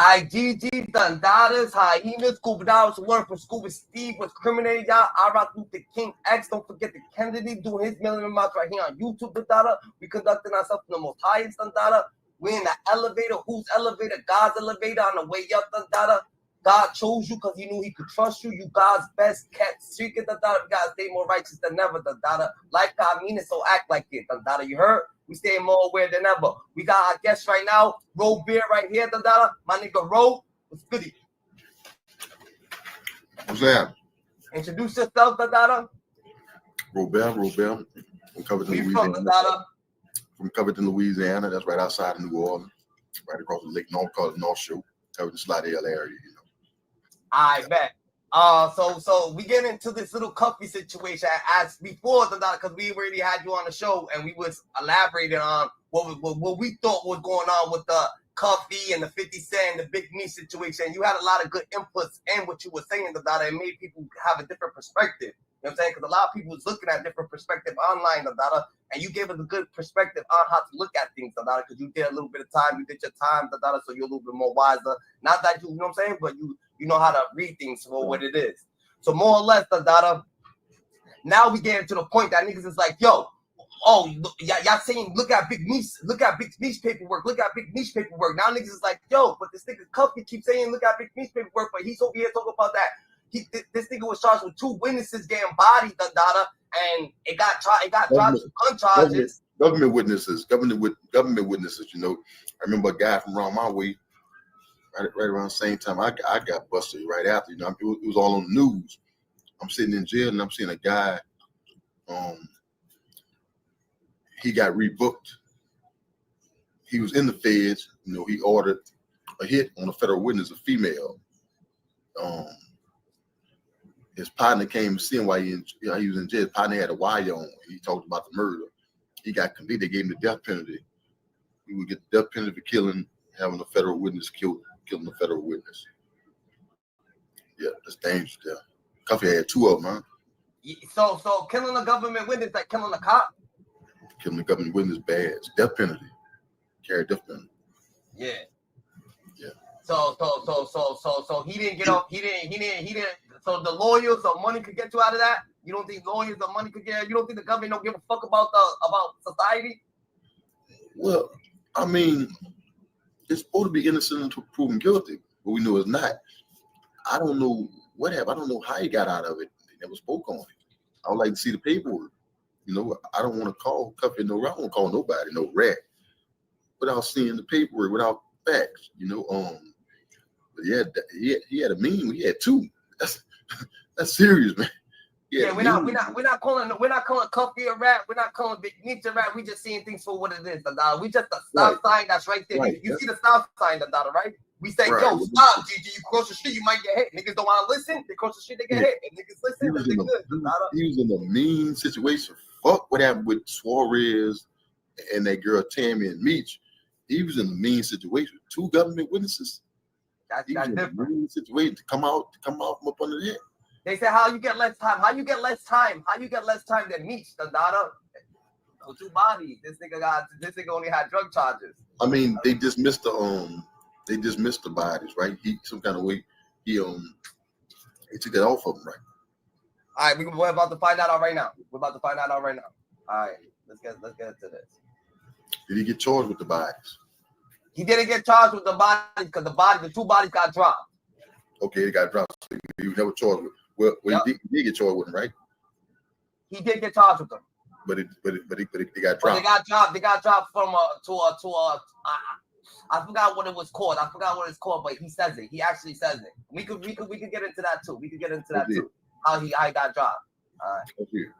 IGG, Dundadas, Hyenas, Scuba Dollars, one from Scuba Steve was criminated, y'all. I rock with the King X. Don't forget the Kennedy doing his million miles right here on YouTube, Dundada. We conducting ourselves in the most highest, Dundada. We in the elevator. Whose elevator? God's elevator on the way up, Dundada. God chose you because he knew he could trust you. You God's best kept secret, Dundada. We gotta stay more righteous than ever, Dundada. Like I mean it, so act like it, Dundada. You heard? We stay more aware than ever. We got our guest right now, Ro Beer right here, Dundada. My nigga Ro, what's goody? What's that? Introduce yourself, Dundada. Ro Beer. I'm covered in Louisiana. From Covington, Louisiana. That's right outside of New Orleans, right across the lake, called the North Shore, Covington, Slidell area, you know. I bet. So we get into this little Cuffy situation as before, because we already had you on the show and we was elaborating on what we thought was going on with the Cuffy and the 50 Cent and the Big Me situation. You had a lot of good inputs in what you were saying about it. It made people have a different perspective. You know what I'm saying? Because a lot of people was looking at different perspective online, and you gave us a good perspective on how to look at things, because you did a little bit of time, you did your time, so you're a little bit more wiser. Not that you know what I'm saying, but you know how to read things for what it is. So more or less, now we get to the point that niggas is like, yo, y'all saying look at Big Me's paperwork, Now niggas is like, yo, but this nigga Cuffy keeps saying look at Big Me's paperwork, but he's over here talking about that. This nigga was charged with 2 witnesses getting bodied, and it got dropped with gun charges. Government witnesses, you know. I remember a guy from around my way, right around the same time I got busted right after, you know. It was all on the news. I'm sitting in jail and I'm seeing a guy, he got rebooked. He was in the feds, you know. He ordered a hit on a federal witness, a female. His partner came to see him while he was in jail. His partner had a wire on. He talked about the murder. He got convicted. They gave him the death penalty. He would get the death penalty for having a federal witness killing a federal witness. Yeah, that's dangerous there. Cuffy had 2 of them, huh? So killing a government witness, like killing a cop? Killing a government witness bad. It's death penalty. Carry death penalty. Yeah. Yeah. So he didn't get off. He didn't. So the lawyers or money could get you out of that. You don't think lawyers or money could get? You don't think the government don't give a fuck about society? Well, I mean, it's supposed to be innocent until proven guilty, but we know it's not. I don't know what happened. I don't know how he got out of it. They never spoke on it. I would like to see the paperwork. You know, I don't want to call Cuffy I don't want to call nobody no rat without seeing the paperwork, without facts. You know, but yeah, he had a mean one. He had 2. That's serious, man. Yeah, we're not calling Cuffy a rat. We're not calling Big Meech a rat. We just seeing things for what it is, We just a stop sign that's right there. Right. You see the stop sign, right? We say, yo, stop, GG. You cross the street, you might get hit. Niggas don't want to listen. They cross the street, they get hit. If niggas listen, then they good. He was in a mean situation. Fuck what happened with Suarez and that girl Tammy and Meech. He was in a mean situation. 2 government witnesses. That's different. Mean situation to come out from up under there. They say, how you get less time? How you get less time than Meech, Dundada? No 2 bodies. This nigga only had drug charges. I mean, they dismissed the bodies, right? He some kind of way he took that off of him, right? All right, we're about to find that out right now. All right, let's get to this. Did he get charged with the bodies? He didn't get charged with the bodies because the 2 bodies got dropped. Okay, they got dropped. So he was never charged with. Well, he did get charged with them, right? He did get charged with them. But they got dropped. But they got dropped from I forgot what it was called. But he says it. He actually says it. We could get into that too. Too. How he got dropped. All right. Okay.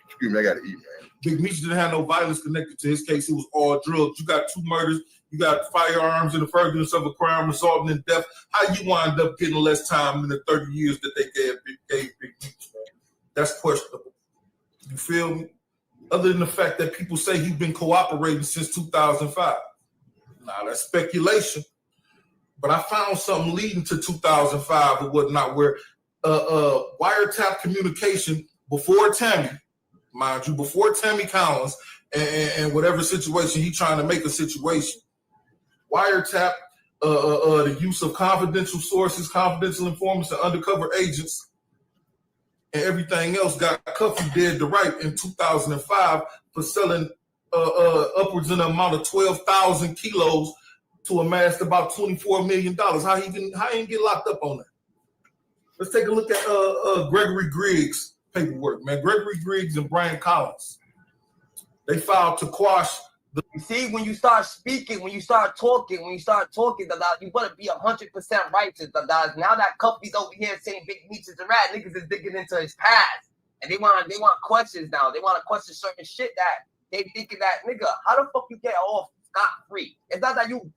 Excuse me, I gotta eat, man. Big Meech didn't have no violence connected to his case. It was all drugs. You got 2 murders. You got firearms and the furtherance of a crime resulting in death. How you wind up getting less time in the 30 years that they gave Big Meech, man? That's questionable. You feel me? Other than the fact that people say he's been cooperating since 2005. Now, that's speculation. But I found something leading to 2005 or whatnot where wiretap communication before Tammy, mind you, before Tammy Collins and whatever situation he's trying to make a situation. Wiretap the use of confidential sources, confidential informants, and undercover agents, and everything else got Cuffy dead to right in 2005 for selling upwards in the amount of 12,000 kilos to amass about $24 million. How he didn't get locked up on that? Let's take a look at Gregory Griggs' paperwork, man. Gregory Griggs and Brian Collins. They filed to quash the. You see, when you start speaking, when you start talking, you better be 100% righteous. Now that Cuffy's over here saying Big Meech is a rat, niggas is digging into his past, and they want questions now. They want to question certain shit that they thinking that nigga, how the fuck you get off scot free? It's not that you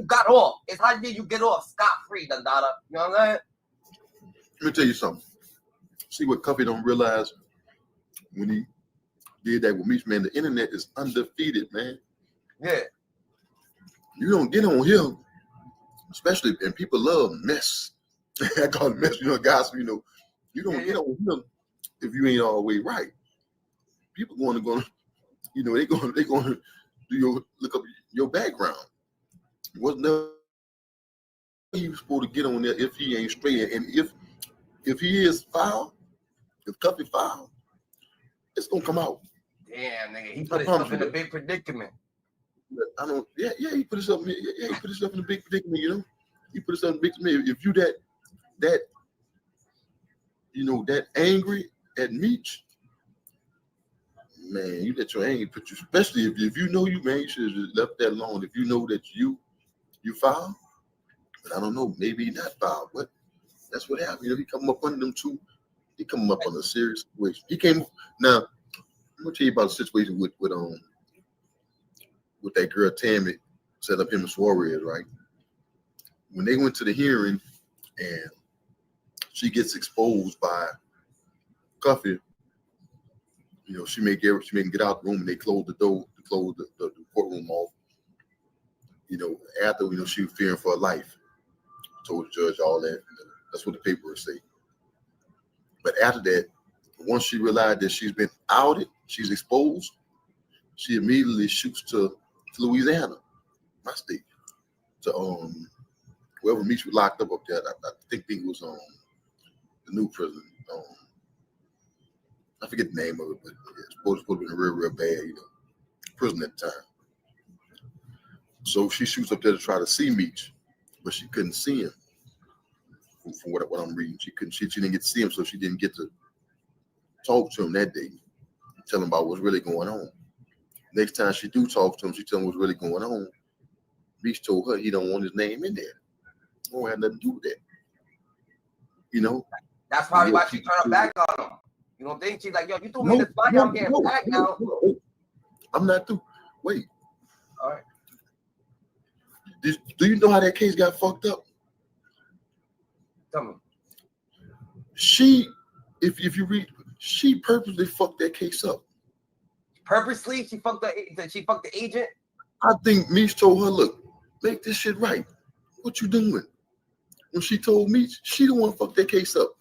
got off. It's how did you get off scot free, Dada. You know what I'm saying? Let me tell you something. See what Cuffy don't realize when he did that with Meech, man. The internet is undefeated, man. Yeah. You don't get on him, especially, and people love mess. I call it mess, gossip. You don't get on him if you ain't all the way right. People going to, they going to look up your background. Wasn't there he was supposed to get on there if he ain't straight, and if he is foul, if Cuffy foul, it's gonna come out. Damn, nigga, he put himself in a big predicament. I don't. Yeah, he put himself. He put himself in a big predicament. He put himself in a big predicament. If you that angry at Meech, man, you let your anger put you. Especially if you know you, man, you should have just left that alone. If you know that you foul, but I don't know, maybe he not foul, but that's what happened. He come up under them two. He come up on a serious situation. He came now. I'm gonna tell you about the situation with that girl Tammy set up him and Suarez, right? When they went to the hearing and she gets exposed by Cuffy, she made him get out the room and they closed the door, closed the courtroom off. After she was fearing for her life. Told the judge all that. That's what the papers say. But after that, once she realized that she's been outed, she's exposed, she immediately shoots to Louisiana, my state, to whoever Meech was locked up there. I think he was the new prison. I forget the name of it, but it's supposed to be real bad, prison at the time. So she shoots up there to try to see Meech, but she couldn't see him. From what I'm reading, she didn't get to see him, so she didn't get to talk to him that day, tell him about what's really going on. Next time she do talk to him, she tell him what's really going on. Meech told her he don't want his name in there. He don't have nothing to do with that. That's probably why she turned her back on him. You don't think she's like, yo, you told me this money, I'm getting back now. I'm not through. Wait. All right. Do you know how that case got fucked up? Tell me. If you read, she purposely fucked that case up. Purposely? She fucked the agent? I think Meech told her, look, make this shit right. What you doing? When she told Meech, she the one fucked that case up.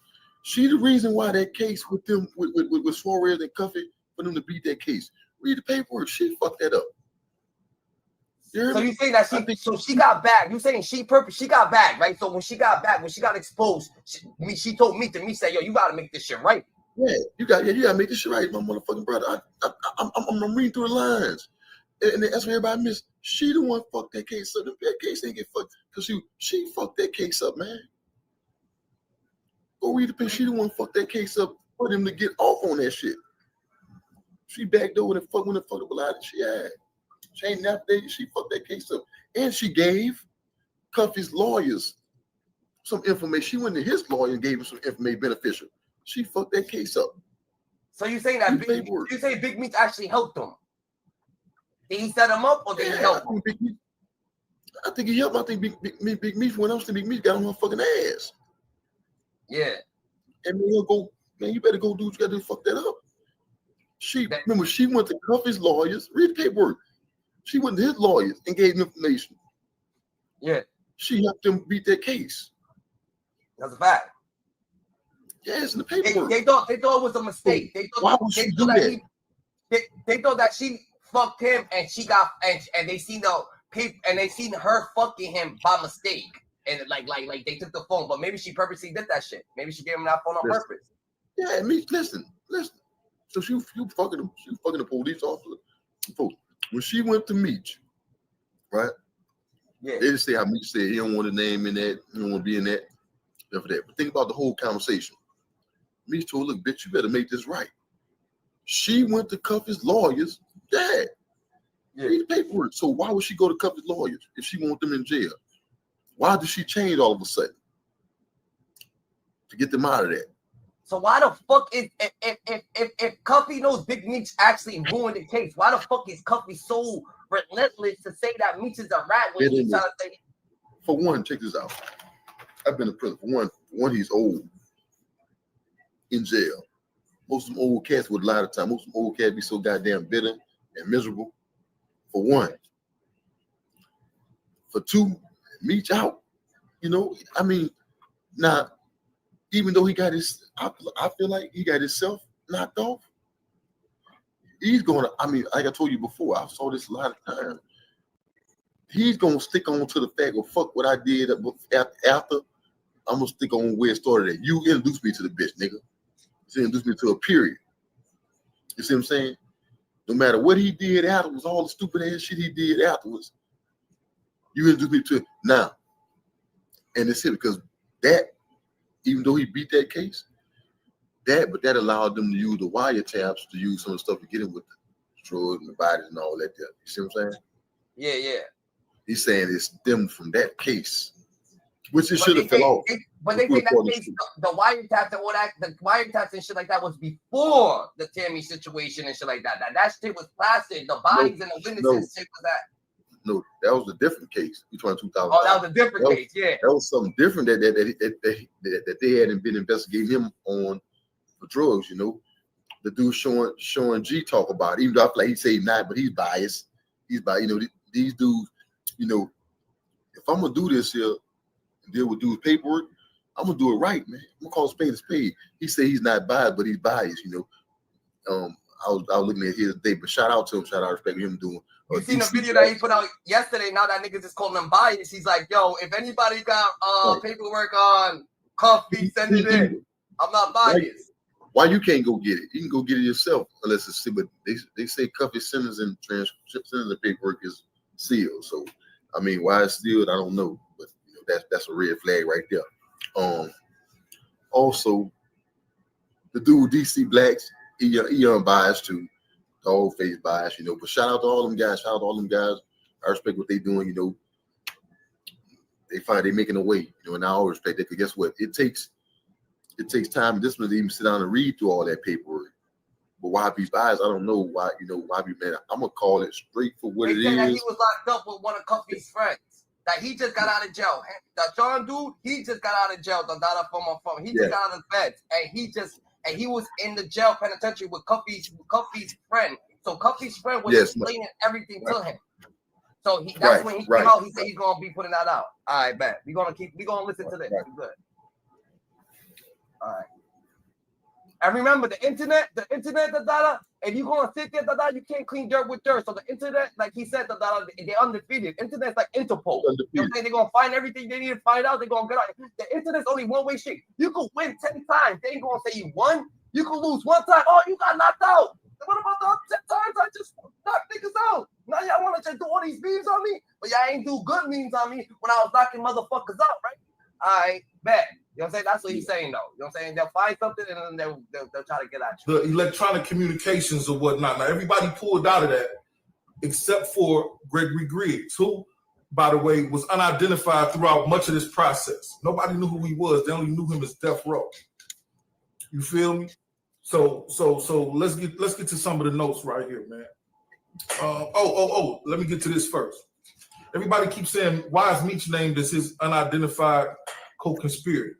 She the reason why that case with them, with Suarez and Cuffy, for them to beat that case. Read the paperwork. She fucked that up. So you saying that she got back? You saying she got back, right? So when she got back, when she got exposed, she told me say, yo, you gotta make this shit right. Yeah, you gotta make this shit right, my motherfucking brother. I'm reading through the lines, and that's what everybody missed. She the one fucked that case up. That case ain't get fucked because she fucked that case up, man. Go read the page. She the one fucked that case up for them to get off on that shit. She backed over and fucked when the fuck up a lot that she had. She ain't never dated. She fucked that case up, and she gave Cuffy's lawyers some information. She went to his lawyer and gave him some information beneficial. She fucked that case up. So you saying that you say Big Meech actually helped him? Did he set him up or did he help him? I think he helped him. I think Big Meech went up to Big Meech, got on her fucking ass. Yeah. And then he'll go, man, you better go do what you gotta do, fuck that up. Remember, she went to Cuffy's lawyers, read the paperwork. She went to his lawyers and gave him information. Yeah. She helped him beat that case. That's a fact. Yes, in the paperwork. They thought it was a mistake. They thought, why would she do that? They thought that she fucked him and she got and they seen the paper and they seen her fucking him by mistake. And like they took the phone, but maybe she purposely did that shit. Maybe she gave him that phone on purpose. Yeah, listen. So she was fucking the police officer. When she went to Meech, right? Yeah. They just say how Meech said he don't want to name in that, he don't want to be in that, for that. But think about the whole conversation. Meech told her, look, bitch, you better make this right. She went to cuff his lawyers, dad. Read paperwork. So why would she go to cuff his lawyers if she want them in jail? Why did she change all of a sudden to get them out of that? So why the fuck is if Cuffy knows Big Meech actually ruined the case? Why the fuck is Cuffy so relentless to say that Meech is a rat when he's trying to say? For one, check this out. I've been in prison. For one, he's old in jail. Most of them old cats would lie to time. Most of them old cats be so goddamn bitter and miserable. For one. For two, Meech out. You know, I mean, now, even though he got his, I feel like he got himself knocked off. He's gonna, I mean, like I told you before, I saw this a lot of times. He's gonna stick on to the fact of fuck what I did after. I'm gonna stick on where it started at. You introduced me to the bitch, nigga. You introduced me to a period. You see what I'm saying? No matter what he did afterwards, all the stupid ass shit he did afterwards, you introduced me to it now. And it's it because that, even though he beat that case, but that allowed them to use the wiretaps to use some of the stuff to get him with the drugs and the bodies and all that there. You see what I'm saying? Yeah. He's saying it stemmed from that case, which it should have fell off. But they think that case, the wiretaps and all that, the wiretaps and shit like that was before the Tammy situation and shit like that. That shit was plastic. The bodies and the witnesses shit was that. No, that was a different case. Between 2000. Oh, that was a different case. Yeah, that was something different that they hadn't been investigating him on for drugs. You know, the dude Sean G talk about it. Even though I feel like he say not, but he's biased. He's biased. You know, these dudes. You know, if I'm gonna do this here and deal with dudes' paperwork, I'm gonna do it right, man. I'm gonna call spade a spade. He said he's not biased, but he's biased. You know, I was looking at his day, but shout out to him. Shout out, respect him doing. You seen the video that he put out yesterday? Now that niggas just calling him biased. He's like, yo, if anybody got paperwork on Cuffy, send it in. I'm not biased. Why you can't go get it? You can go get it yourself, unless it's sealed. But they say Cuffy sentence and sentence and paperwork is sealed. So, I mean, why it's sealed, I don't know. But you know, that's a red flag right there. Also, the dude DC Blacks, he unbiased too. Whole face bias, you know. But shout out to all them guys. Shout out to all them guys. I respect what they doing, you know. They making a way, you know, and I always respect that. Because guess what? It takes time and discipline to even sit down and read through all that paperwork. But why be biased? I don't know why. You know why be mad. I'm gonna call it straight for what it is. That he was locked up with one of Cuffy's friends. That he just got out of jail. That John dude, he just got out of jail. The data from he just got out of bed, and he was in the jail penitentiary with Cuffy's friend. So Cuffy's friend was explaining everything to him. So that's when he came out. He said he's gonna be putting that out. All right, bet. We gonna listen to this. Good. All right. And remember, the internet, the data. If you gonna sit there, you can't clean dirt with dirt. So the internet, like he said, they're undefeated. Internet's like Interpol. You know what I'm saying? They're gonna find everything they need to find out. They're gonna get out. The internet's only one-way street. You could win 10 times. They ain't gonna say you won. You could lose one time. Oh, you got knocked out. What about the other 10 times? I just knocked niggas out. Now y'all wanna just do all these memes on me, but y'all ain't do good memes on me when I was knocking motherfuckers out, right? All right, bet. You know what I'm saying? That's what he's saying, though. You know what I'm saying? They'll find something and then they'll try to get at you. The electronic communications or whatnot. Now, everybody pulled out of that except for Gregory Griggs, who, by the way, was unidentified throughout much of this process. Nobody knew who he was. They only knew him as Death Row. You feel me? So let's get to some of the notes right here, man. Let me get to this first. Everybody keeps saying, why is Meech named as his unidentified co-conspirator?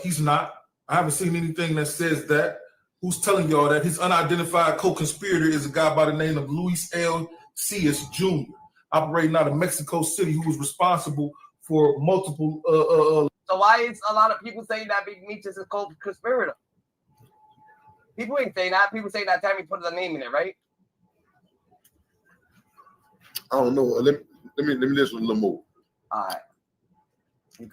He's not. I haven't seen anything that says that. Who's telling y'all that? His unidentified co-conspirator is a guy by the name of Luis L. Cias Jr., operating out of Mexico City, who was responsible for multiple. So why is a lot of people saying that Big Meech is a co-conspirator? People ain't saying that. People say that Tammy put a name in it, right? I don't know. Let me listen a little more. All right.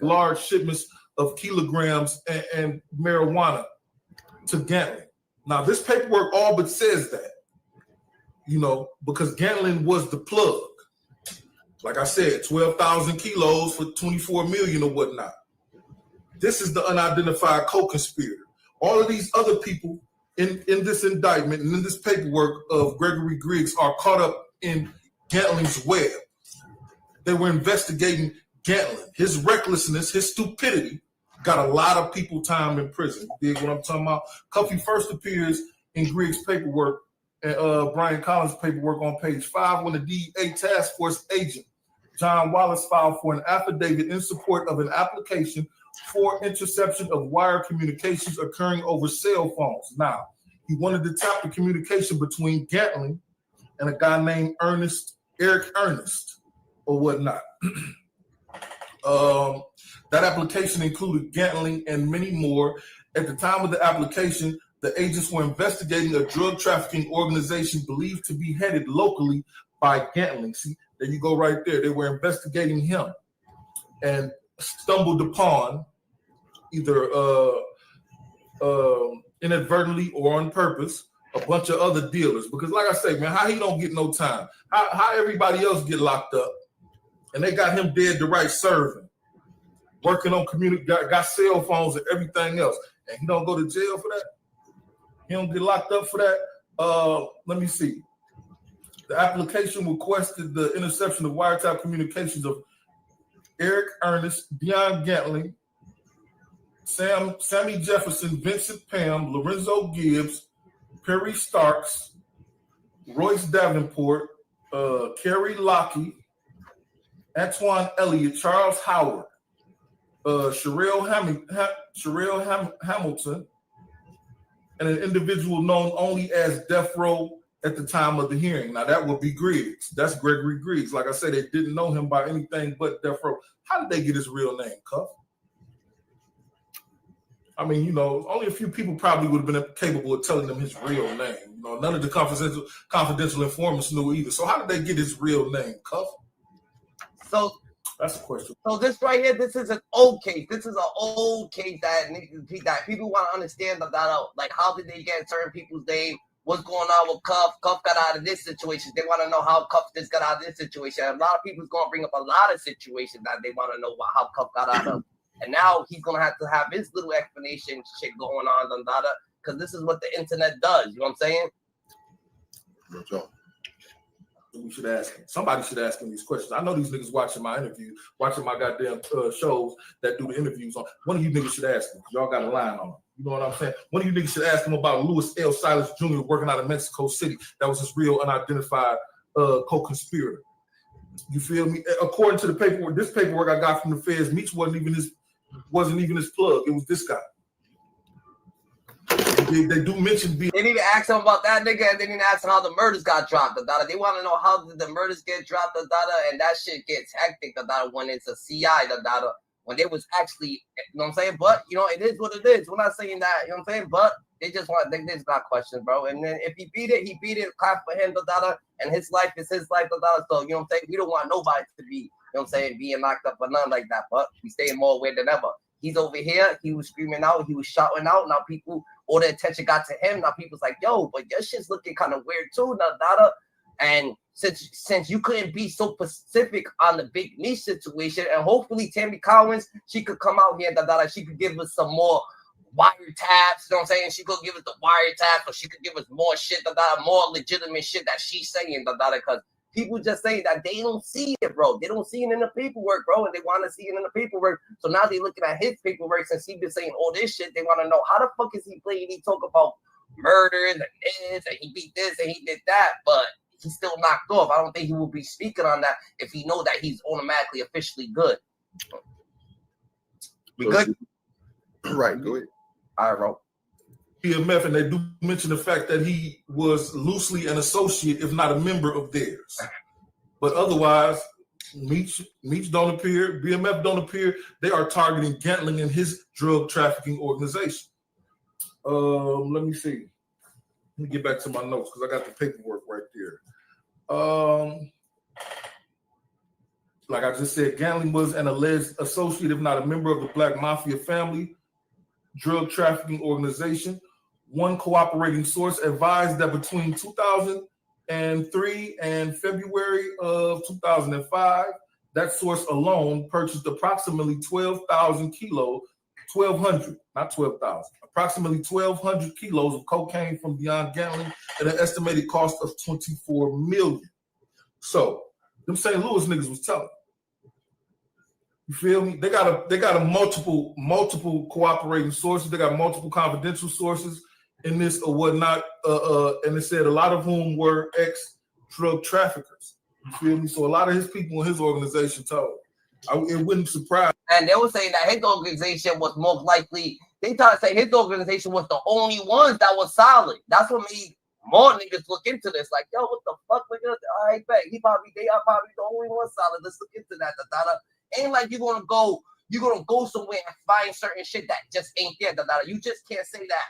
Large shipments of kilograms and marijuana to Gatlin. Now, this paperwork all but says that, because Gatlin was the plug. Like I said, 12,000 kilos for 24 million or whatnot. This is the unidentified co-conspirator. All of these other people in this indictment and in this paperwork of Gregory Griggs are caught up in Gatlin's web. They were investigating Gatlin. His recklessness, his stupidity got a lot of people time in prison. You dig what I'm talking about? Cuffy first appears in Griggs' paperwork, Brian Collins' paperwork on page 5 when the DEA task force agent John Wallace filed for an affidavit in support of an application for interception of wire communications occurring over cell phones. Now, he wanted to tap the communication between Gatlin and a guy named Eric Ernest, or whatnot. That application included Gatlin and many more. At the time of the application, the agents were investigating a drug trafficking organization believed to be headed locally by Gatlin. See, there you go right there. They were investigating him and stumbled upon either inadvertently or on purpose a bunch of other dealers. Because like I say, man, how he don't get no time? How everybody else get locked up and they got him dead to right serving, working on got cell phones and everything else, and he don't go to jail for that? He don't get locked up for that? Let me see. The application requested the interception of wiretap communications of Eric Ernest, Deion Gatlin, Sammy Jefferson, Vincent Pam, Lorenzo Gibbs, Perry Starks, Royce Davenport, Kerry Lockey, Antoine Elliott, Charles Howard, Sherelle Hamilton, and an individual known only as Death Row at the time of the hearing. Now, that would be Griggs. That's Gregory Griggs. Like I said, they didn't know him by anything but Death Row. How did they get his real name, Cuff? I mean, only a few people probably would have been capable of telling them his real name. None of the confidential informants knew either. So how did they get his real name, Cuff? So that's a question. So this right here, this is an old case. This is an old case that people want to understand about. Like, how did they get certain people's name? What's going on with Cuff? Cuff got out of this situation. They want to know how Cuff just got out of this situation. A lot of people's going to bring up a lot of situations that they want to know how Cuff got out of. And now he's going to have his little explanation shit going on, because this is what the internet does. You know what I'm saying? What's up? We should ask him. Somebody should ask him these questions. I know these niggas watching my interview, watching my goddamn shows that do the interviews on. One of you niggas should ask him. Y'all got a line on him. You know what I'm saying? One of you niggas should ask him about Louis L. Silas Jr. working out of Mexico City. That was his real unidentified co-conspirator. You feel me? According to the paperwork, this paperwork I got from the feds, Meech wasn't even his plug. It was this guy. They do mention being. They need to ask him about that nigga, and they need to ask him how the murders got dropped. They want to know how did the murders get dropped, and that shit gets hectic. When it's a CI, when they was actually, you know what I'm saying? But it is what it is. We're not saying that, you know what I'm saying? But they just got questions, bro. And then if he beat it. Clap for him, and his life is his life, So you know what I'm saying? We don't want nobody to be, you know what I'm saying, being locked up or nothing like that. But we stay more aware than ever. He's over here. He was screaming out. He was shouting out. Now all the attention got to him. Now people's like, yo, but your shit's looking kind of weird too, And since you couldn't be so specific on the Big Meech situation, and hopefully Tammy Collins, she could come out here, she could give us some more wiretaps. You know what I'm saying? She could give us the wiretaps, or she could give us more shit, more legitimate shit that she's saying, because people just say that they don't see it, bro. They don't see it in the paperwork, bro, and they want to see it in the paperwork. So now they're looking at his paperwork since he's been saying all this shit. They want to know how the fuck is he playing? He talk about murders and this, and he beat this, and he did that, but he's still knocked off. I don't think he will be speaking on that if he know that he's automatically officially good. We good? Right, go ahead. All right, bro. PMF, and they do mention the fact that he was loosely an associate, if not a member of theirs. But otherwise, Meech don't appear, BMF don't appear. They are targeting Gatlin and his drug trafficking organization. Let me see. Let me get back to my notes because I got the paperwork right there. like I just said, Ganley was an alleged associate, if not a member of the Black Mafia family drug trafficking organization. One cooperating source advised that between 2003 and February of 2005, that source alone purchased approximately 12,000 kilos, 1,200, not 12,000, approximately 1,200 kilos of cocaine from Beyond Ganley at an estimated cost of $24 million. So, them St. Louis niggas was telling. You feel me? They got a multiple cooperating sources. They got multiple confidential sources in this or whatnot. And they said a lot of whom were ex-drug traffickers. You feel me? So a lot of his people in his organization told. It wouldn't surprise. And they were saying that his organization was most likely. They tried to say his organization was the only ones that was solid. That's what made more niggas look into this. Like, yo, what the fuck, nigga? All right, bet. They are probably the only ones solid. Let's look into that. Ain't like you're gonna go somewhere and find certain shit that just ain't there. You just can't say that.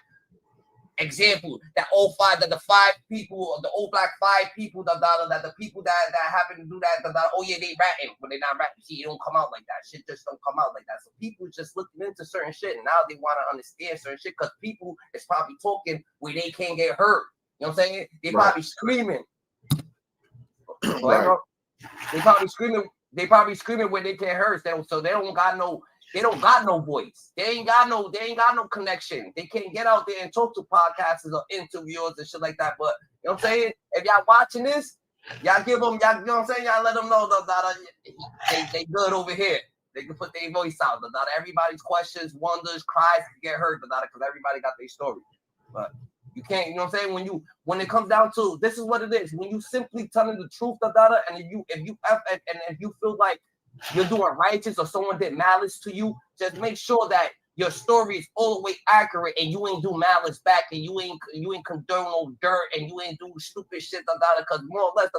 Example, that old five, that the five people, the old black five people, that the people that happen to do that, oh yeah, they ratting, but they're not ratting. See, it don't come out like that. Shit just don't come out like that. So people just looking into certain shit, and now they want to understand certain shit because people is probably talking where they can't get hurt. You know what I'm saying? They probably screaming. Right. They probably screaming. They probably screaming where they can't hurt. So they don't got no voice. They ain't got no connection. They can't get out there and talk to podcasters or interviewers and shit like that. But you know what I'm saying? If y'all watching this, y'all give them, y'all, you know what I'm saying? Y'all let them know that they good over here. They can put their voice out. That everybody's questions, wonders, cries can get heard. Because everybody got their story. But you can't, you know what I'm saying? When it comes down to, this is what it is. When you simply telling the truth, and if you feel like you're doing righteous or someone did malice to you, just make sure that your story is all the way accurate and you ain't do malice back and you ain't condone no dirt and you ain't do stupid shit, because more or less,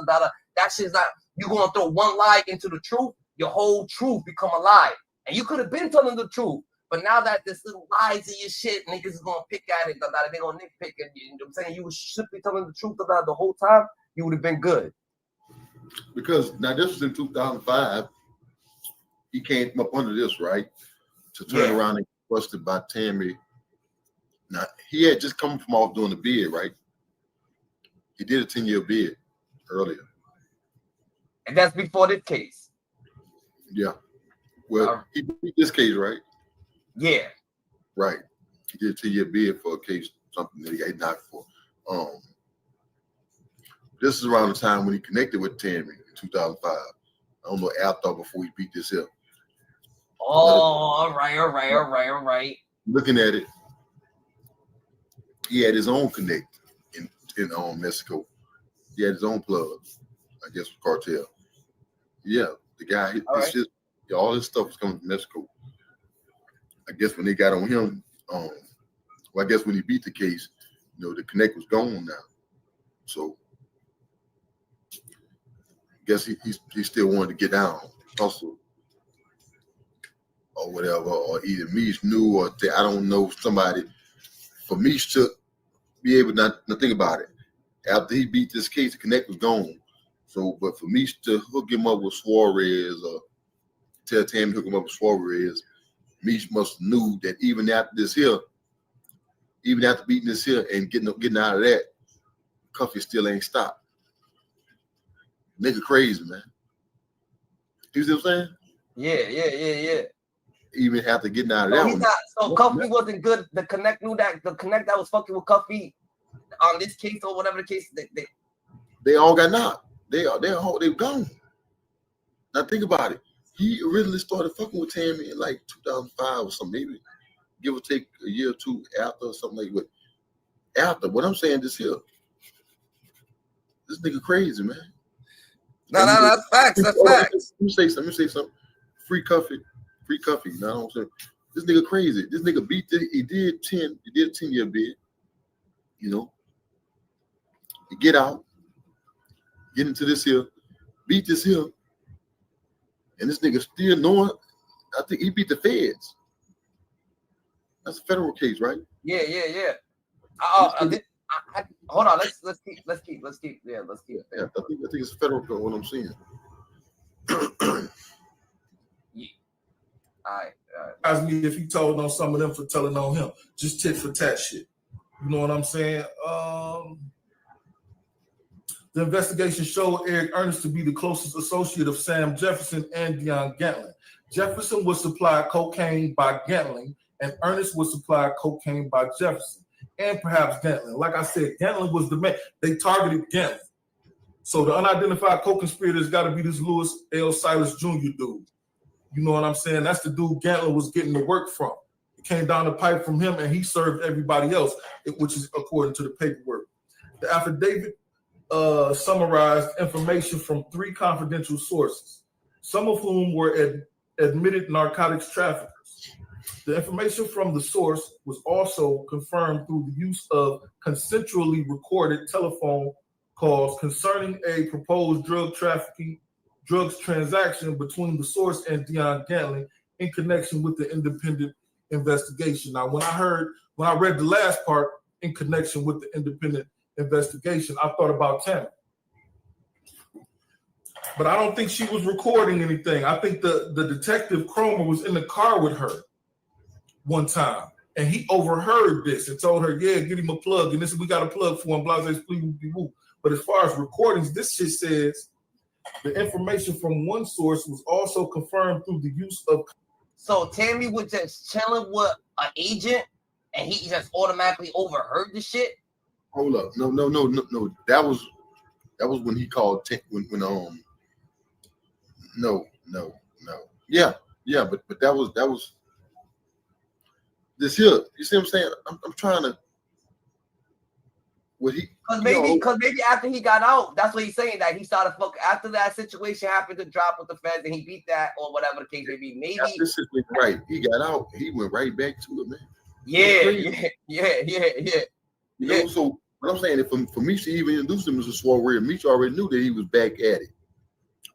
that shit's not, you gonna throw one lie into the truth, your whole truth become a lie. And you could have been telling the truth. But now that this little lies in your shit, niggas is gonna pick at it. They gonna nitpick it. You know what I'm saying? You was simply telling the truth about the whole time, you would have been good. Because now this was in 2005. He came up under this, right? To turn around and get busted by Tammy. Now he had just come from off doing the bid, right? He did a 10-year bid earlier. And that's before this case. Yeah. Well, he beat this case, right? Yeah. Right. He did a 10-year bid for a case, something that he got knocked for. This is around the time when he connected with Tammy in 2005. I don't know, after or before he beat this here. Oh, all right. Looking at it, he had his own connect in Mexico. He had his own plug, I guess, with cartel. Yeah, the guy, all his stuff was coming from Mexico. I guess when they got on him, I guess when he beat the case, the connect was gone now. So I guess he still wanted to get down, hustle, or whatever, or either Meech knew, or I don't know, somebody, for Meech to be able to not think about it. After he beat this case, the connect was gone. So, but for Meech to hook him up with Suarez, or tell Tammy to hook him up with Suarez, Meech must have knew that even after this here, even after beating this here and getting out of that, Cuffy still ain't stopped. Nigga crazy, man. You see what I'm saying? Yeah. Even after getting out of So that he's not. So Cuffy wasn't good. The connect knew that. The connect that was fucking with Cuffy on this case or whatever the case. They all got knocked. They've gone. Now think about it. He originally started fucking with Tammy in like 2005 or something, maybe give or take a year or two after or something like that. After, what I'm saying this here, this nigga crazy, man. No, that's facts. That's facts. Let me say something. Free Cuffy. You know what I'm saying? This nigga crazy. This nigga beat this. He did a 10-year bid. He get out, get into this here, beat this here, and this nigga still knowing. I think he beat the feds. That's a federal case, right? Yeah. Hold on. Let's keep. Yeah, let's keep. Yeah, I think it's federal. What I'm saying. All right. Ask me if he told on some of them for telling on him. Just tit for tat shit. You know what I'm saying? The investigation showed Eric Ernest to be the closest associate of Sam Jefferson and Deion Gantling. Jefferson would supply cocaine by Gantling, and Ernest would supply cocaine by Jefferson, and perhaps Gantling. Like I said, Gantling was the man. They targeted Gantling. So the unidentified co-conspirator's got to be this Louis L. Silas Jr. dude. You know what I'm saying? That's the dude Gantling was getting the work from. It came down the pipe from him, and he served everybody else, which is according to the paperwork. The affidavit summarized information from 3 confidential sources, some of whom were admitted narcotics traffickers. The information from the source was also confirmed through the use of consensually recorded telephone calls concerning a proposed drugs transaction between the source and Deion Gantling in connection with the independent investigation. Now, when I read the last part, in connection with the independent investigation, I thought about Tammy. But I don't think she was recording anything. I think the detective Cromer was in the car with her one time, and he overheard this and told her, yeah, get him a plug. And this, we got a plug for him, blase, please, woo. But as far as recordings, this shit says the information from one source was also confirmed through the use of. So Tammy was just chilling with an agent, and he just automatically overheard the shit. Hold up, no. That was when he called. No. Yeah, but that was this here. You see what I'm saying? I'm trying to. What he? Because maybe after he got out, that's what he's saying, that he started fuck after that situation happened to drop with the feds and he beat that or whatever the case may be. Maybe this is right. He got out. He went right back to it, man. Yeah. You know, so what I'm saying is for Misha even introduced him as a soiree, Misha already knew that he was back at it.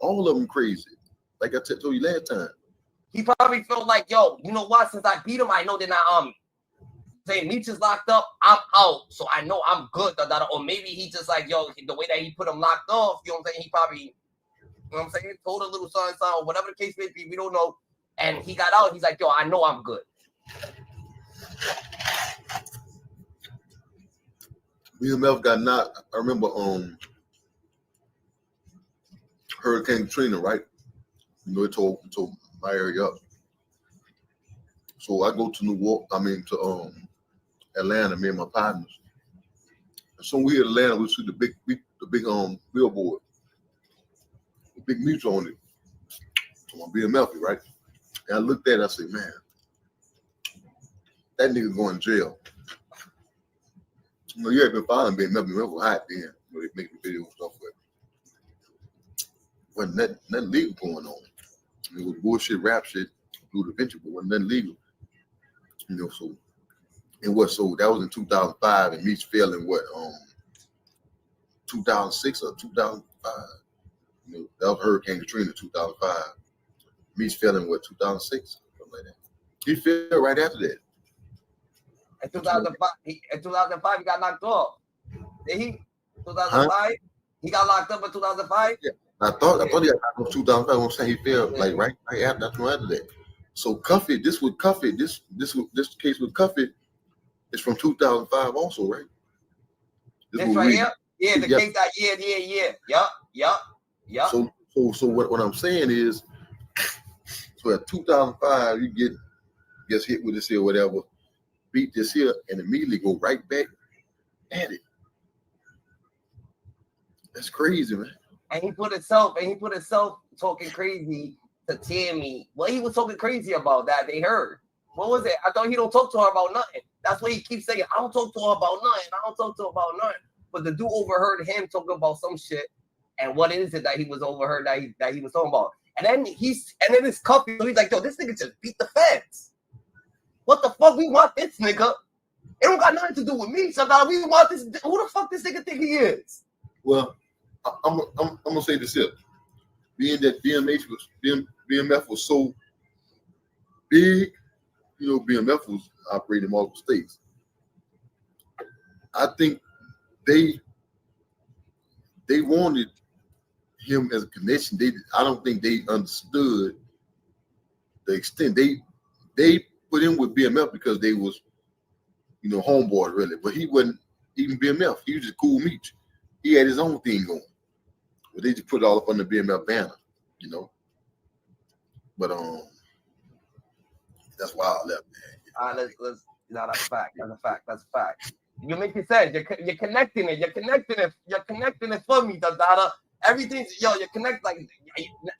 All of them crazy. Like I told you last time. He probably felt like, yo, you know what? Since I beat him, I know they're not saying Misha's locked up, I'm out, so I know I'm good. Or maybe he just like, yo, the way that he put him locked off, you know what I'm saying? He probably, you know what I'm saying, told a little son, or whatever the case may be, we don't know. And he got out, he's like, yo, I know I'm good. BMF got knocked. I remember Hurricane Katrina, right? You know, it tore my area up. So I go to Atlanta, me and my partners. And so we in Atlanta, we see the big billboard, the big mutual on it. So I'm BMF, right? And I looked at it, I said, man, that nigga going to jail. You know, you ain't been following BMF was hot then. You know, they make the video and stuff, but wasn't nothing legal going on. It was bullshit rap shit through the venture, but wasn't nothing legal. You know, so that was in 2005, and Meech fell in 2006 or 2005. You know, that was Hurricane Katrina 2005. Meech fell in 2006, something like that. He fell right after that. In 2005, he got knocked off. Did he? 2005? He got locked up in 2005? Yeah. I thought he got knocked off 2005. I'm saying he fell like right after that. So Cuffy, this case with Cuffy is from 2005 also, right? This right here? Yeah, the case that Yup. So what I'm saying is, so at 2005 you gets hit with this here, whatever, beat this here, and immediately go right back at it. That's crazy, man. And he put himself talking crazy to Tammy. What he was talking crazy about that they heard. What was it? I thought he don't talk to her about nothing. That's what he keeps saying. I don't talk to her about nothing. But the dude overheard him talking about some shit. And what is it that he was overheard that he was talking about? And then this Cuffy, he's like, yo, this nigga just beat the feds. What the fuck? We want this nigga. It don't got nothing to do with me. So now we want this. Who the fuck this nigga think he is? Well, I'm gonna say this here. Being that BMF was so big, you know, BMF was operating in multiple states. I think they wanted him as a connection. I don't think they understood the extent they put in with BMF because they was, you know, homeboy really, but he wasn't even BMF. He was just cool meat. He had his own thing going, but they just put it all up on the BMF banner, you know. But that's wild, man. Let's. No, that's a fact. That's a fact. That's a fact. You make it sense. You're connecting it. You're connecting it. You're connecting it for me, Dada. Everything's you're connect like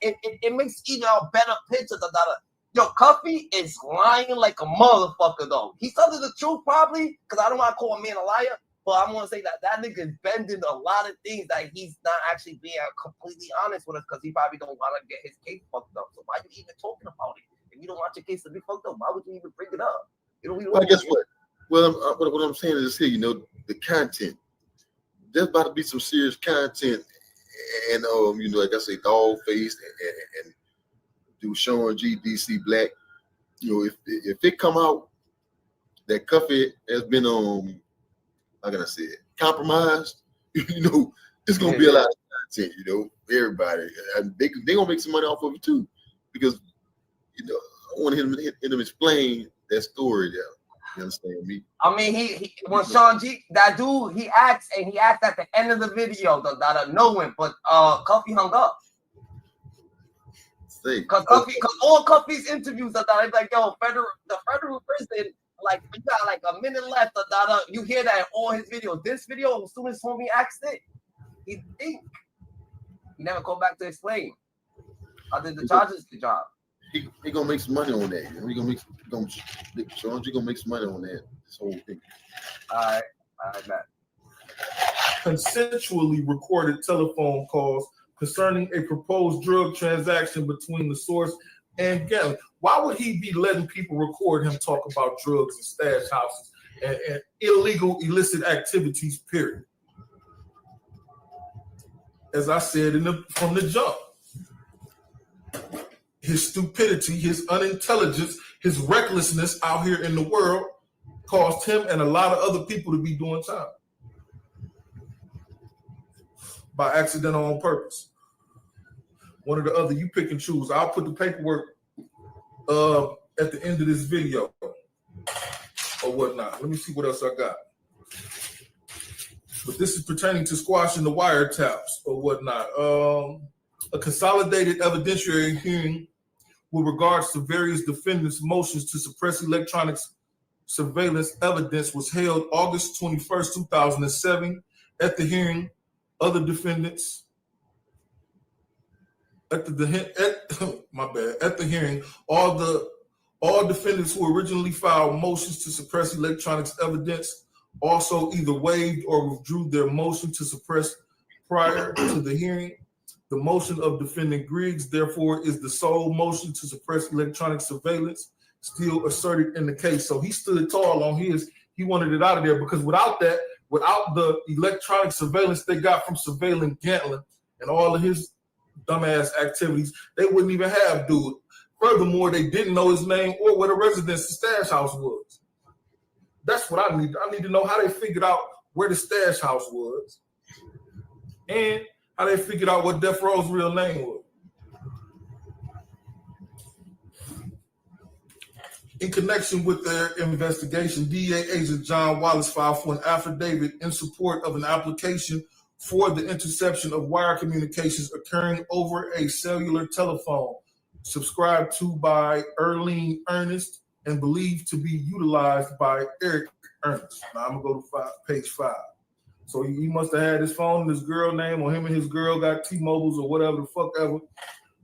it makes even a better picture, Dada. Yo, Cuffy is lying like a motherfucker though. He's telling the truth probably, because I don't want to call a man a liar, but I'm gonna say that nigga is bending a lot of things that he's not actually being completely honest with us, because he probably don't want to get his case fucked up. So why are you even talking about it? If you don't want your case to be fucked up, why would you even bring it up? You know, well, guess what? Well, what I'm saying is here, you know, the content. There's about to be some serious content, and you know, like I say, Dog Face and do Sean G, DC Black. You know, if it come out that Cuffy has been how can I say it, compromised, you know, it's gonna be a lot of content. You know, everybody, and they gonna make some money off of it too, because you know, I want him to explain that story there. You understand me? I mean, he when Sean G, that dude, he asked at the end of the video that knowing, but Cuffy hung up. Because all Cuffy's interviews are that like, yo, the federal prison, like you got like a minute left. You hear that in all his videos. This video, as soon as homie asked it, he never come back to explain. I did the charges the job. He gonna make some money on that. You know, Sean G gonna make some money on that. This whole thing. All right, man. Consensually recorded telephone calls concerning a proposed drug transaction between the source and Gangling. Why would he be letting people record him talk about drugs and stash houses and illegal, illicit activities, period? As I said from the jump, his stupidity, his unintelligence, his recklessness out here in the world caused him and a lot of other people to be doing time by accident or on purpose. One or the other, you pick and choose. I'll put the paperwork at the end of this video or whatnot. Let me see what else I got. But this is pertaining to squashing the wiretaps or whatnot. A consolidated evidentiary hearing with regards to various defendants' motions to suppress electronic surveillance evidence was held August 21st, 2007. At the hearing, other defendants at the hearing, all defendants who originally filed motions to suppress electronics evidence also either waived or withdrew their motion to suppress prior to the hearing. The motion of defendant Griggs, therefore, is the sole motion to suppress electronic surveillance still asserted in the case. So he stood tall on his. He wanted it out of there because without the electronic surveillance they got from surveilling Gangling and all of his dumbass activities, they wouldn't even have dude. Furthermore, they didn't know his name or where the residence the stash house was. That's what I need. I need to know how they figured out where the stash house was and how they figured out what Death Row's real name was. In connection with their investigation, DEA agent John Wallace filed for an affidavit in support of an application for the interception of wire communications occurring over a cellular telephone subscribed to by Erlene Ernest and believed to be utilized by Eric Ernest. Now I'm going to go to page 5. So he must have had his phone and his girl name, or him and his girl got T-Mobiles or whatever the fuck ever.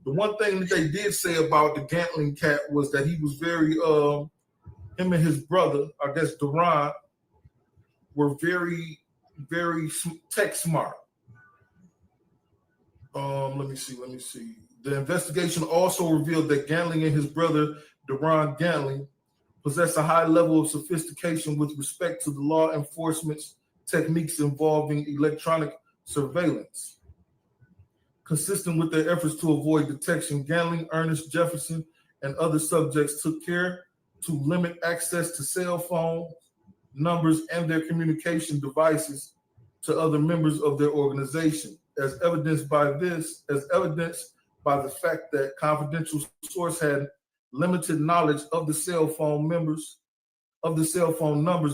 The one thing that they did say about the Gangling cat was that he was very, him and his brother, I guess Duran, were very, very tech smart. Let me see. The investigation also revealed that Gangling and his brother, Duran Gangling, possess a high level of sophistication with respect to the law enforcement's techniques involving electronic surveillance. Consistent with their efforts to avoid detection, Gangling, Ernest Jefferson, and other subjects took care to limit access to cell phone numbers and their communication devices to other members of their organization. As evidenced by the fact that confidential source had limited knowledge of the cell phone numbers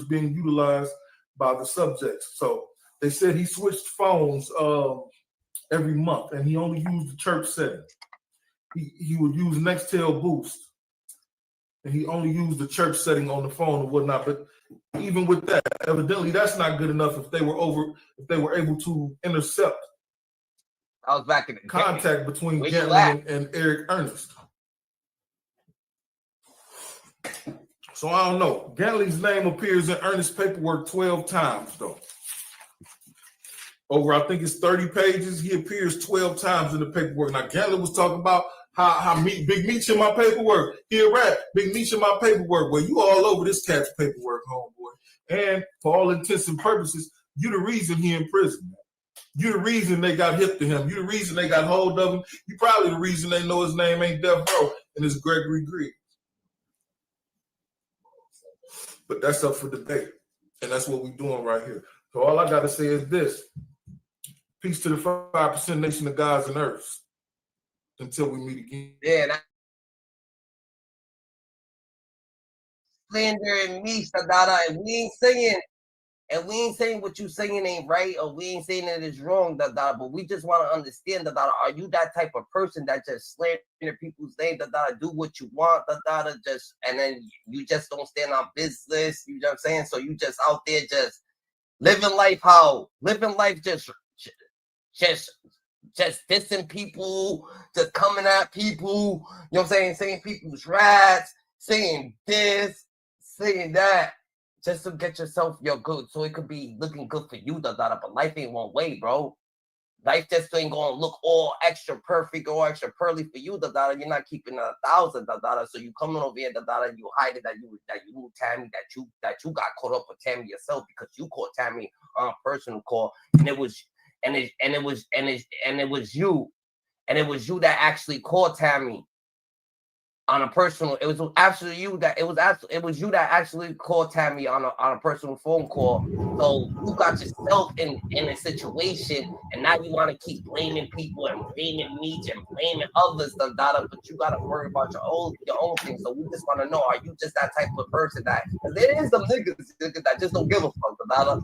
being utilized by the subjects. So they said he switched phones every month, and he only used the church setting. He would use Nextel Boost, and he only used the church setting on the phone and whatnot. But even with that, evidently that's not good enough if they were able to intercept I was back in the contact between Gantley and Eric Ernest. So I don't know. Gantley's name appears in Ernest's paperwork 12 times, though. Over, I think it's 30 pages. He appears 12 times in the paperwork. Now, Gantley was talking about how Big Meech in my paperwork. He a rat. Big Meech in my paperwork. Well, you all over this cat's paperwork, homeboy. And for all intents and purposes, you the reason he in prison, man. You the reason they got hip to him. You the reason they got hold of him. You probably the reason they know his name ain't Death Row and it's Gregory Griggs. But that's up for debate. And that's what we're doing right here. So all I got to say is this. Peace to the 5% nation of gods and earths. Until we meet again. Yeah, slandering me, Sadada, and we ain't saying what you saying ain't right, or we ain't saying that it's wrong, Dadada, but we just want to understand, Dadada, are you that type of person that just slander people's name, Dadada, do what you want, Dadada, just, and then you just don't stand on business, you know what I'm saying? So you just out there just living life just dissing people, just coming at people, you know what I'm saying? Saying people's rats, saying this, saying that, just to get yourself your good, so it could be looking good for you, Dadada. But life ain't one way, bro. Life just ain't gonna look all extra perfect or extra pearly for you, Dadada. You're not keeping 1,000, Dadada. So you coming over here, Dadada, and you hide it that you knew Tammy, that you got caught up with Tammy yourself because you caught Tammy on a personal call, and it was you that actually called Tammy on a personal. It was you that actually called Tammy on a personal phone call. So you got yourself in a situation, and now you want to keep blaming people and blaming Meech and blaming others, Dadada, but you gotta worry about your own thing. So we just want to know, are you just that type of person that, because there is some niggas that just don't give a fuck, Dadada.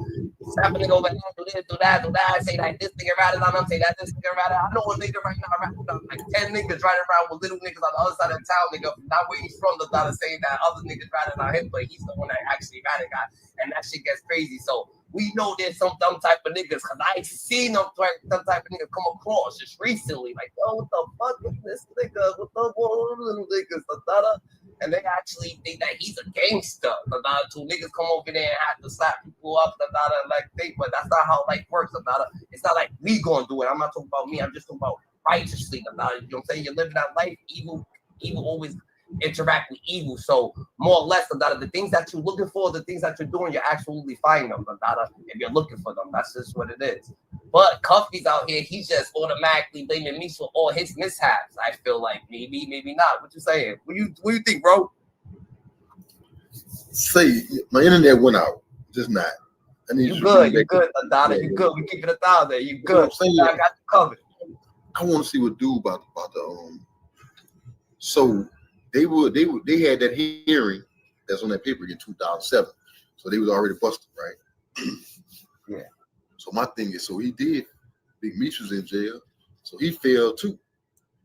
Slap a nigga over here, do this, do that, say that this nigga ratted on him, say that this nigga ratted. I know a nigga right now ratted on like 10 niggas riding around with little niggas on the other side of town, nigga, not where he's from, Dadada, saying that other niggas ratted on him, but he's the one that actually ratted got, and that shit gets crazy. So we know there's some dumb type of niggas, because I seen some type of niggas come across just recently, like, yo, what the fuck is this nigga? What the little niggas, Dadada? And they actually think that he's a gangster, Dadada. Two niggas come over there and have to slap people up, Dadada, like they, but that's not how life works, Dadada. It's not like we gonna do it. I'm not talking about me. I'm just talking about righteously, Dadada. You know what I'm saying? You're living that life. Evil always interact with evil. So more or less, Dadada, the things that you're looking for, the things that you're doing, you're absolutely find them, Dadada, if you're looking for them. That's just what it is. But Cuffy's out here, he's just automatically blaming me for all his mishaps. I feel like maybe not. What you saying? What you think, bro? Say my internet went out. Just not. I need you good, Dadada. Yeah, you good. We keep it 1,000. You good. I got you covered. I want to see what do about the So they had that hearing that's on that paper in 2007. So they was already busted, right? Yeah. So my thing is, so he did. Big Meech was in jail, so he failed too.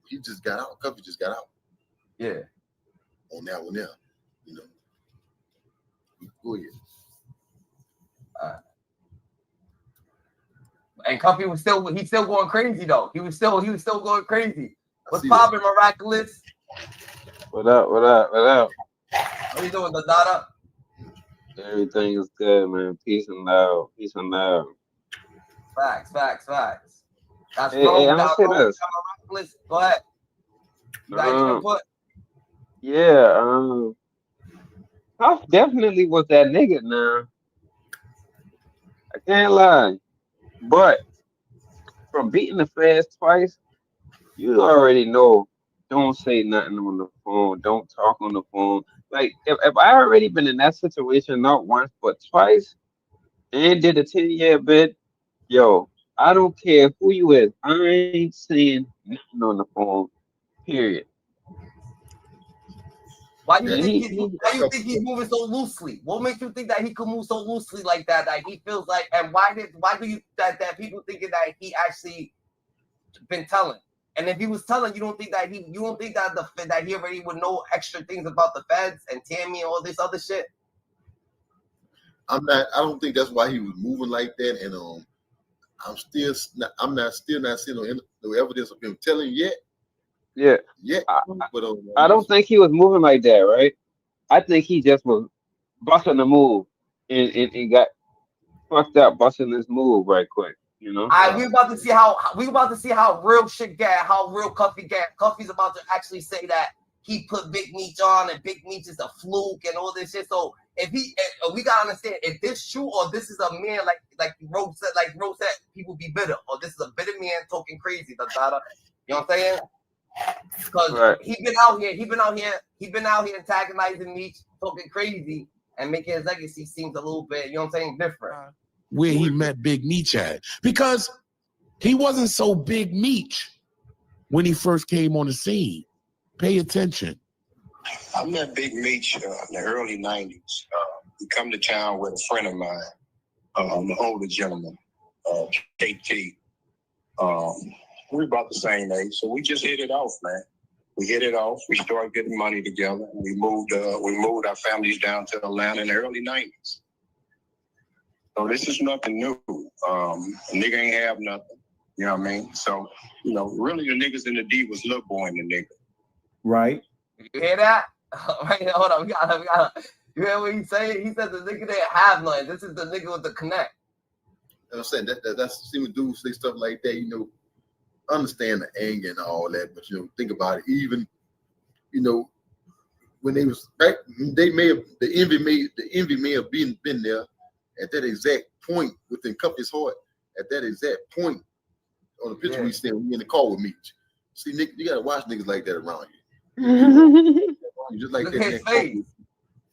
He just got out. Cuffy just got out. Yeah. On that one, you know. Go ahead. And Cuffy was still going crazy though. He was still going crazy. What's poppin', Miraculous? What up? What you doing, Dadada? Everything is good, man. Peace and love. Facts. That's hey, I'm gonna say this. Go ahead. You got your input? Yeah, Puff definitely was that nigga now. I can't lie. But from beating the fast twice, you already know, don't say nothing on the phone, don't talk on the phone. Like, if I already been in that situation, not once, but twice, and did a 10-year bid, yo, I don't care who you is, I ain't saying nothing on the phone, period. Why do you Yeah, think why you think he's moving so loosely? What makes you think that he could move so loosely like that? That he feels like, and why do you that people thinking that he actually been telling? And if he was telling, you don't think that that he already would know extra things about the feds and Tammy and all this other shit? I don't think that's why he was moving like that. And I'm not seeing no evidence of him telling yet. Yeah. But I don't think he was moving like that, right? I think he just was busting the move and got fucked up busting this move right quick, you know? We about to see how real shit get, how real Cuffy get. Cuffy's about to actually say that he put Big Meech on and Big Meech is a fluke and all this shit. So if we gotta understand if this true or this is a man like Rose said, people be bitter, or this is a bitter man talking crazy. You know what I'm saying? Because he been out here antagonizing Meech, talking crazy, and making his legacy seems a little bit, you know what I'm saying, different. Where he met Big Meech at. Because he wasn't so Big Meech when he first came on the scene. Pay attention. I met Big Meech in the early 90s. He come to town with a friend of mine, an older gentleman, KT. We're about the same age, so we just hit it off, man. We hit it off. We started getting money together. We moved our families down to Atlanta in the early 90s. So this is nothing new. A nigga ain't have nothing. You know what I mean? So, really the niggas in the D was Lil Boy and the nigga. Right. You hear that? Right, hold on. We got. You hear what he's saying? He said the nigga didn't have nothing. This is the nigga with the connect. I'm saying that's seeing dudes say stuff like that, understand the anger and all that, but think about it. Even, when they was right, the envy may have been there at that exact point within Cuffy's heart. At that exact point on the picture we stand, we in the car with Meech. See, Nick, you gotta watch niggas like that around you. Just like Look that. at his face.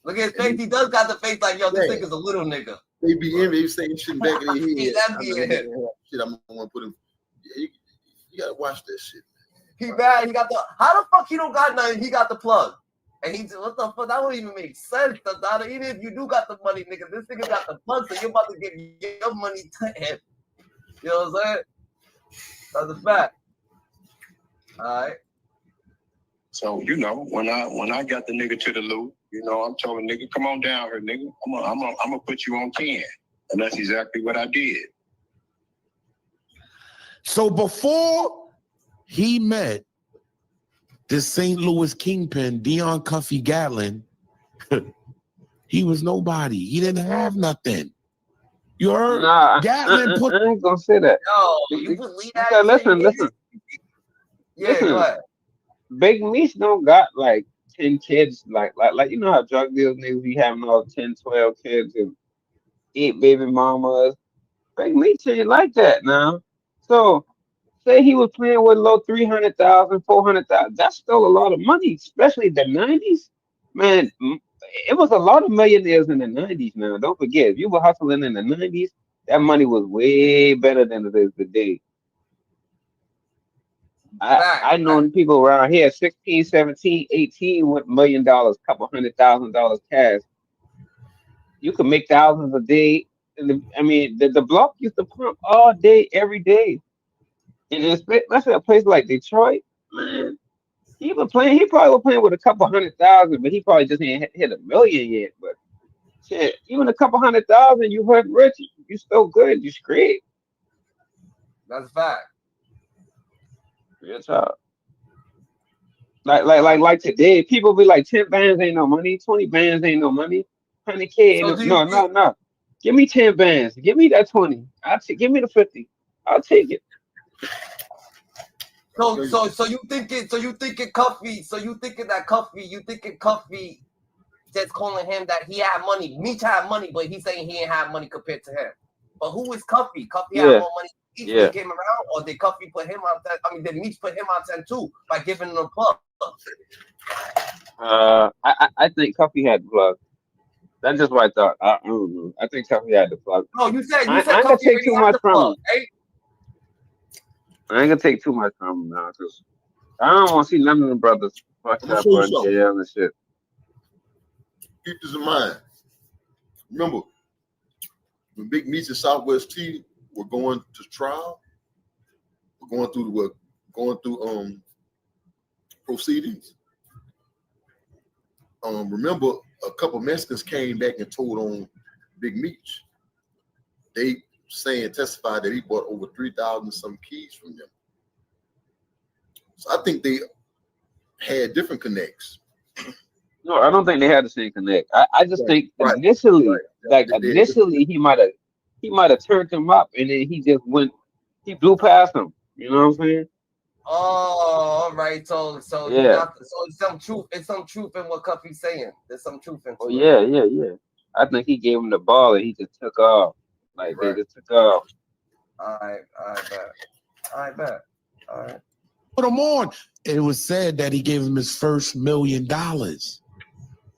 Look at his face. He does got the face like, yo, this nigga's a little nigga. They be envy, saying shit back in their head. Shit, I'm gonna put him. You gotta watch that shit. He bad. He got the. How the fuck he don't got nothing? He got the plug. And he said, what the fuck? That don't even make sense. Even if you do got the money, nigga, this nigga got the plug, so you're about to give your money to him. You know what I'm saying? That's a fact. All right. So when I got the nigga to the loop, I'm telling nigga, come on down here, nigga. I'm gonna put you on 10, and that's exactly what I did. So before he met this St. Louis kingpin, Dion Cuffy Gatlin, he was nobody. He didn't have nothing. You heard? Nah, Gatlin put. I ain't gonna say that. Yo, you believe that? Listen. Yeah, go ahead. Big Meech don't got like 10 kids, like how drug dealers niggas be having all 10, 12 kids and 8 baby mamas. Big Meech ain't like that now. So say he was playing with low 300,000, 400,000. That's still a lot of money, especially the 90s. Man, it was a lot of millionaires in the 90s now. Don't forget, if you were hustling in the 90s, that money was way better than it is today. I know people around here, 16, 17, 18 with $1 million, couple $100,000 cash. You could make thousands a day. And the block used to pump all day, every day. And let's say a place like Detroit, man, he probably was playing with a couple 100,000, but he probably just ain't hit $1 million yet. But shit, even a couple 100,000, you hurt rich, you still good, you straight. That's a fact. Real talk. Like today, people be like, 10 bands ain't no money, 20 bands ain't no money, 100K. No. Give me 10 bands. Give me that 20. Give me the 50. I'll take it. So you thinking Cuffy? So you thinking Cuffy just calling him that he had money? Meech had money, but he's saying he ain't have money compared to him. But who is Cuffy? Cuffy had more money. He came around, or did Cuffy put him on 10? Did Meech put him on 10 too by giving him a plug? I think Cuffy had the plug. That's just what I thought. I don't know. I think Cuffy had the plug. No, you said I ain't Cuffy gonna take too much from plug, him. right? I ain't gonna take too much from him now, because I don't want to see none of them brothers fucked up or in jail and shit. keep this in mind. Remember, when Big Meech and Southwest T were going to trial, going through proceedings. Remember, a couple Mexicans came back and told on Big Meech. They testified that he bought over 3,000 some keys from them. So I think they had different connects. No, I don't think they had the same connect. I just think Right. initially, Right. initially he might have turned him up, and then he blew past him. You know what I'm saying? Oh, all right. So Yeah. it's some truth. It's some truth in what Cuffy's saying. There's some truth in it. Oh yeah. I think he gave him the ball, and he just took off. Like Right. they just took off. I bet. All right. Put him on. It was said that he gave him his first $1 million.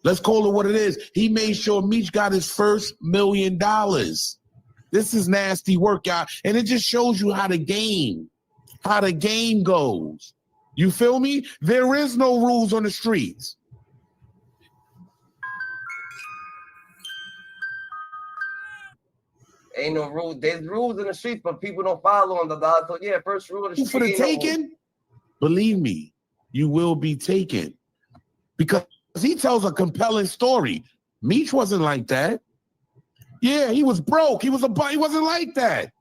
Let's call it what it is. He made sure Meech got his first $1 million. This is nasty work, y'all. And it just shows you how the game goes. You feel me? There is no rules on the streets. Ain't no rules. There's rules in the streets, but people don't follow them. So yeah, first rule of the street. For the taking, believe me, you will be taken. Because he tells a compelling story. Meech wasn't like that. Yeah, he was broke. He wasn't like that.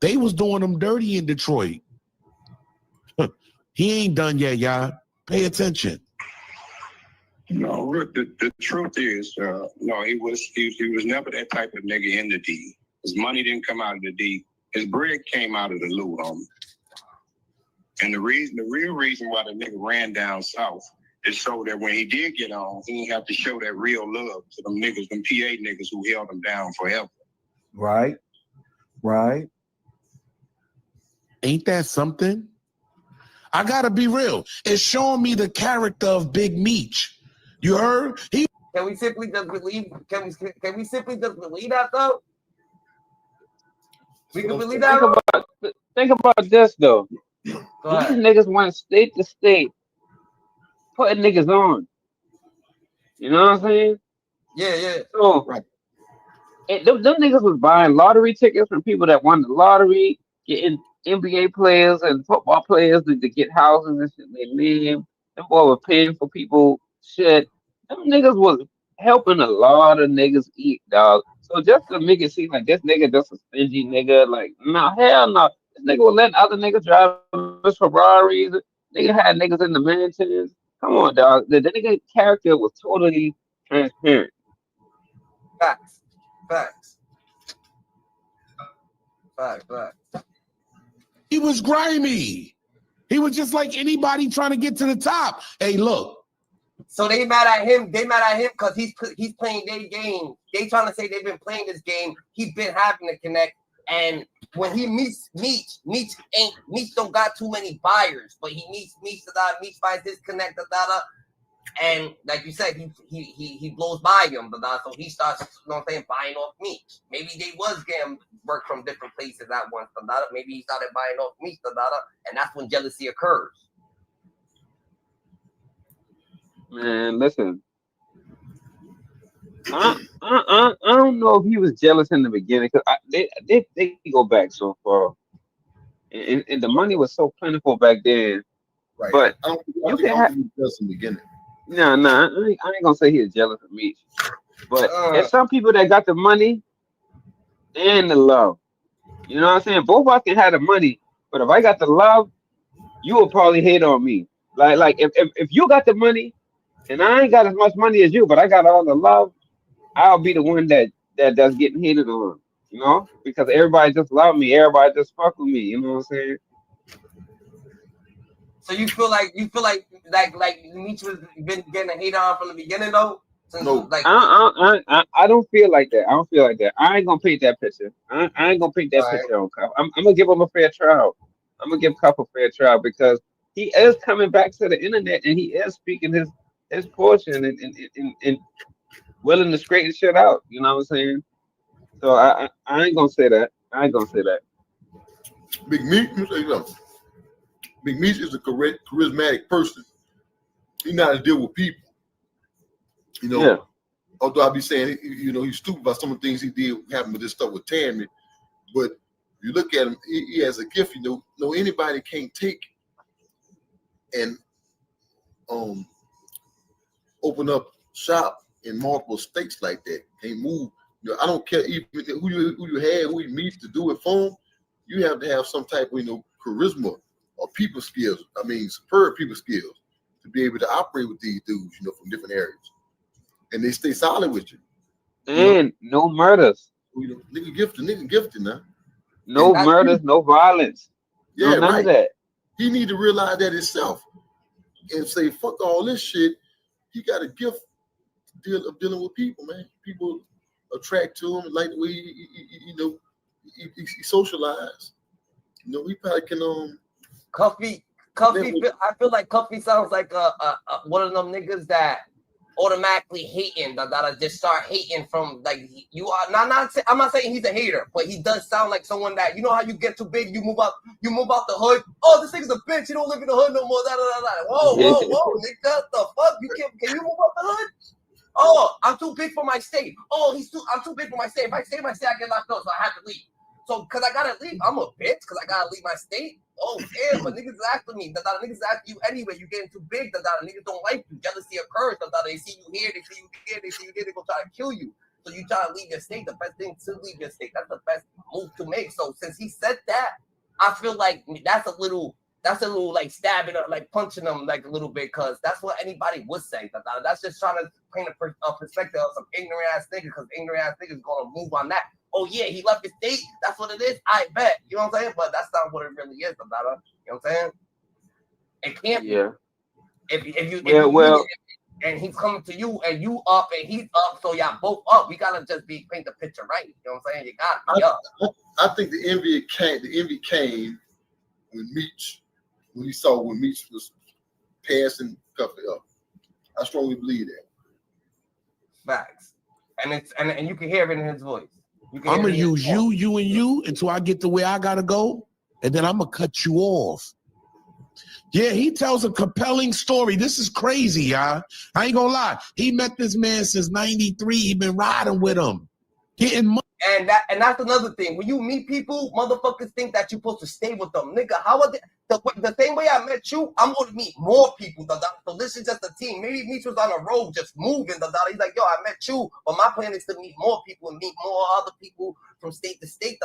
They was doing him dirty in Detroit. He ain't done yet, y'all. Pay attention. No, the truth is, no, he was never that type of nigga in the D. His money didn't come out of the D. His bread came out of the loot, And the real reason why the nigga ran down south is so that when he did get on, he didn't have to show that real love to them niggas, them PA niggas who held him down forever. Right. Ain't that something? I gotta be real. It's showing me the character of Big Meech. You heard? Can we simply just believe? Can we simply just believe that though? We can believe that. Think about this though. These ahead. niggas went state to state, putting niggas on. You know what I'm saying? Yeah. So Right. them niggas was buying lottery tickets from people that won the lottery, getting NBA players and football players to get houses and shit in their name. Them boy were paying for people shit. Them niggas was helping a lot of niggas eat, dog. So just to make it seem like this nigga just a stingy nigga, like, no, hell no. This nigga was letting other niggas drive his Ferraris. Nigga had niggas in the mansions. Come on, dog. The nigga character was totally transparent. Facts. He was grimy. He was just like anybody trying to get to the top. Hey, look. So they mad at him. They mad at him because he's playing their game. They trying to say they've been playing this game. He's been having to connect. And when he meets Meech don't got too many buyers, but he meets Meech finds his connect, and like you said, he blows by him, so he starts, buying off Meech. Maybe they was getting work from different places at once, maybe he started buying off Meech, and that's when jealousy occurs. Man, listen. I don't know if he was jealous in the beginning because they go back so far, and the money was so plentiful back then. Right. But I don't think he was jealous in the beginning. No, I ain't gonna say he was jealous of me. But there's some people that got the money and the love. You know what I'm saying? Both of us can have the money, but if I got the love, you will probably hate on me. Like if you got the money and I ain't got as much money as you, but I got all the love, I'll be the one that's getting hated on. You know, because everybody just love me, everybody just fuck with me. You know what I'm saying? So you feel like Meech was been getting hated on from the beginning though? No. Like I don't feel like that. I ain't gonna paint that picture. I ain't gonna paint that picture on Cuff. I'm gonna give him a fair trial. I'm gonna give Cuff a fair trial because he is coming back to the internet and he is speaking his portion and willing to straighten shit out. You know what I'm saying? So I ain't gonna say that. Big Meech, let me tell you something. Big Meech is a charismatic person. He know how to deal with people. You know, although I be saying, you know, he's stupid about some of the things he did happen with this stuff with Tammy, but you look at him, he has a gift. You know, anybody can't take and open up shop in multiple states like that. Can't move. You know, I don't care even who you meet to do it for him. You have to have some type of, you know, charisma or people skills. I mean, superb people skills to be able to operate with these dudes, you know, from different areas, and they stay solid with you. And no murders. You know, nigga gifted now. No murders, no violence. Yeah, no, none of that. He need to realize that himself and say, fuck all this shit. He got a gift of dealing with people, man. People attract to him, like the way he socialized. You know, he probably can Cuffy. I feel like Cuffy sounds like one of them niggas that automatically hating, that just start hating from like you are. I'm not saying he's a hater, but he does sound like someone that, you know how you get too big, you move out the hood. Oh, this nigga's a bitch. You don't live in the hood no more. Whoa, nigga, the fuck? Can you move out the hood? Oh, I'm too big for my state. Oh, I'm too big for my state. If I stay in my state, I get locked up, so I have to leave. So, because I gotta leave, I'm a bitch, because I gotta leave my state. Oh, damn, but niggas is after me. Niggas is after you anyway. You getting too big. Niggas don't like you. Jealousy occurs. They see you here, they see you here, they see you there, they gonna try to kill you. So you try to leave your state. The best thing to leave your state. That's the best move to make. So since he said that, I feel like that's a little like stabbing or like punching them like a little bit, because that's what anybody would say. That's just trying to paint a perspective of some ignorant ass nigga, because ignorant ass niggas gonna move on that. Oh yeah, he left his state. That's what it is. I bet. You know what I'm saying? But that's not what it really is, you know what I'm saying? It can't be. Yeah. If you and he's coming to you and you up and he's up, so y'all both up. We gotta just paint the picture right. You know what I'm saying? You gotta be up. I think the envy came when Meech was passing Cuffy up. I strongly believe that. Facts. And you can hear it in his voice. I'm gonna use you and you until I get to where I gotta go, and then I'm gonna cut you off. Yeah, he tells a compelling story. This is crazy, y'all. I ain't gonna lie. He met this man since '93. He been riding with him, getting money. And that's another thing. When you meet people, motherfuckers think that you're supposed to stay with them. Nigga, how are they? The same way I met you, I'm going to meet more people. So this is just a team. Maybe Meech was on a road just moving. He's like, yo, I met you, but my plan is to meet more people and meet more other people from state to state.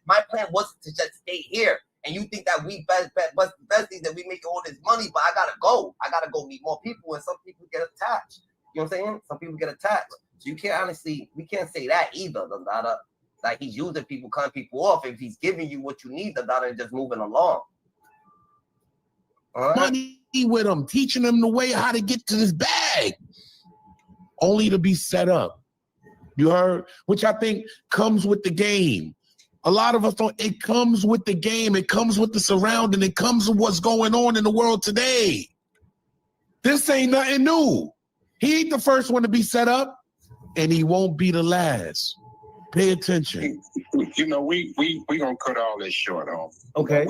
My plan wasn't to just stay here. And you think that we besties, that we make all this money, but I gotta go. I gotta go meet more people, and some people get attached. You know what I'm saying? Some people get attached. So we can't say that either. Like he's using people, cutting people off. If he's giving you what you need, and just moving along. All right? Money with him, teaching him the way how to get to this bag, only to be set up. You heard? Which I think comes with the game. A lot of us don't. It comes with the game. It comes with the surrounding. It comes with what's going on in the world today. This ain't nothing new. He ain't the first one to be set up, and he won't be the last. Pay attention. You know, we gonna cut all this short off. Okay.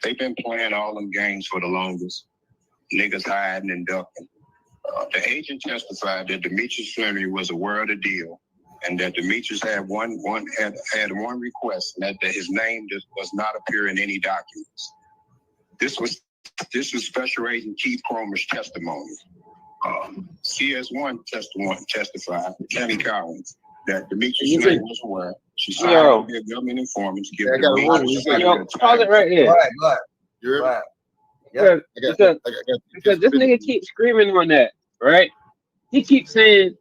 They've been playing all them games for the longest. Niggas hiding and ducking. The agent testified that Demetrius Fleming was aware of the deal, and that Demetrius had one request, and that his name does not appear in any documents. This was Special Agent Keith Cromer's testimony. CS1 testified, Kenny Collins, that Demetrius Fleming was aware. She signed their government informants. Pause it right here. Go ahead. Yeah. Because this nigga keeps screaming on that, right? He keeps saying,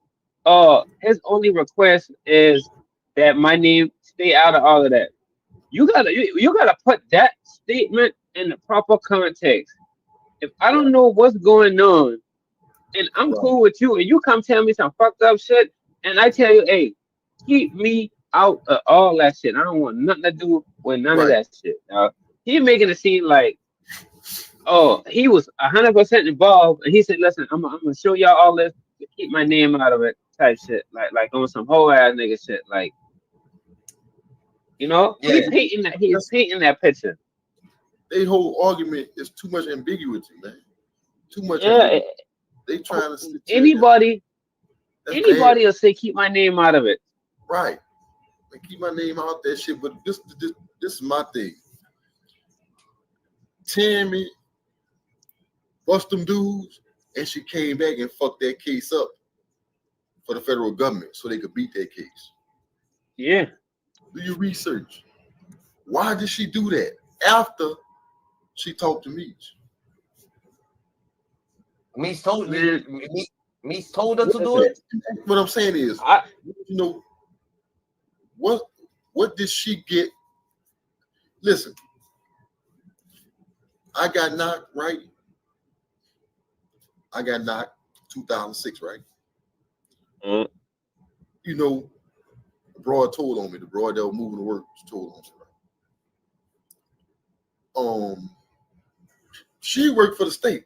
his only request is that my name stay out of all of that. You gotta put that statement in the proper context. If I don't know what's going on, and I'm cool with you, and you come tell me some fucked up shit, and I tell you, hey, keep me out of all that shit. I don't want nothing to do with none of that shit. He making it seem like, oh, he was 100% involved, and he said, listen, I'm gonna show y'all all this to keep my name out of it, type shit, like on some whole ass nigga shit, like, you know, he's painting that picture. Their whole argument is too much ambiguity, man. Too much. Yeah. They trying to anybody That's bad. Anybody will say keep my name out of it. Right. Like, keep my name out that shit. But this is my thing. Tammy bust them dudes, and she came back and fucked that case up for the federal government so they could beat that case. Yeah. Do your research. Why did she do that after she talked to Meech? Meech told Man, Meech told her to do listen, it. What I'm saying is, I you know, what did she get? Listen, I got knocked, right? I got knocked 2006, right? You know, the broad told on me. The broad that was moving to work told on me, right? She worked for the state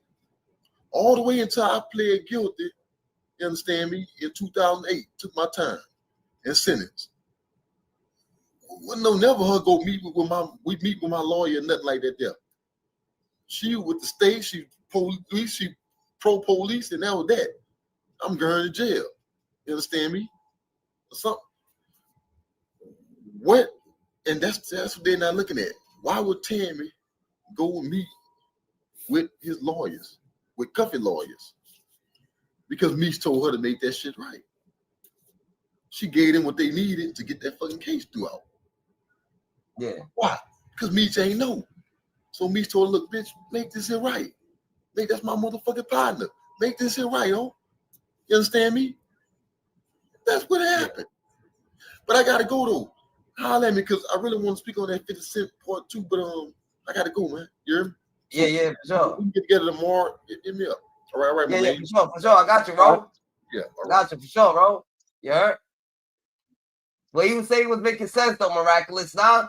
all the way until I pled guilty. You understand me? In 2008, took my time and sentenced. Well, no, never her go meet with my lawyer, nothing like that there. She with the state, she police, she pro police, and that was that. I'm going to jail. You understand me? So what? And that's what they're not looking at. Why would Tammy go and meet with his lawyers, with Cuffy lawyers? Because Meech told her to make that shit right. She gave them what they needed to get that fucking case through out. Yeah. Why? Because Meech ain't know. So Meech told her, look, bitch, make this shit right. That's my motherfucking partner. Make this shit right, oh. You understand me? That's what happened. But I gotta go though. Holler at me because I really want to speak on that 50 Cent part 2, but I gotta go, man. You hear me? So Yeah, for sure. We can get together tomorrow. Hit me up. All right, my man. For sure. I got you, bro. Yeah, I got you for sure, bro. You heard? What you say was making sense though, Miraculous, nah?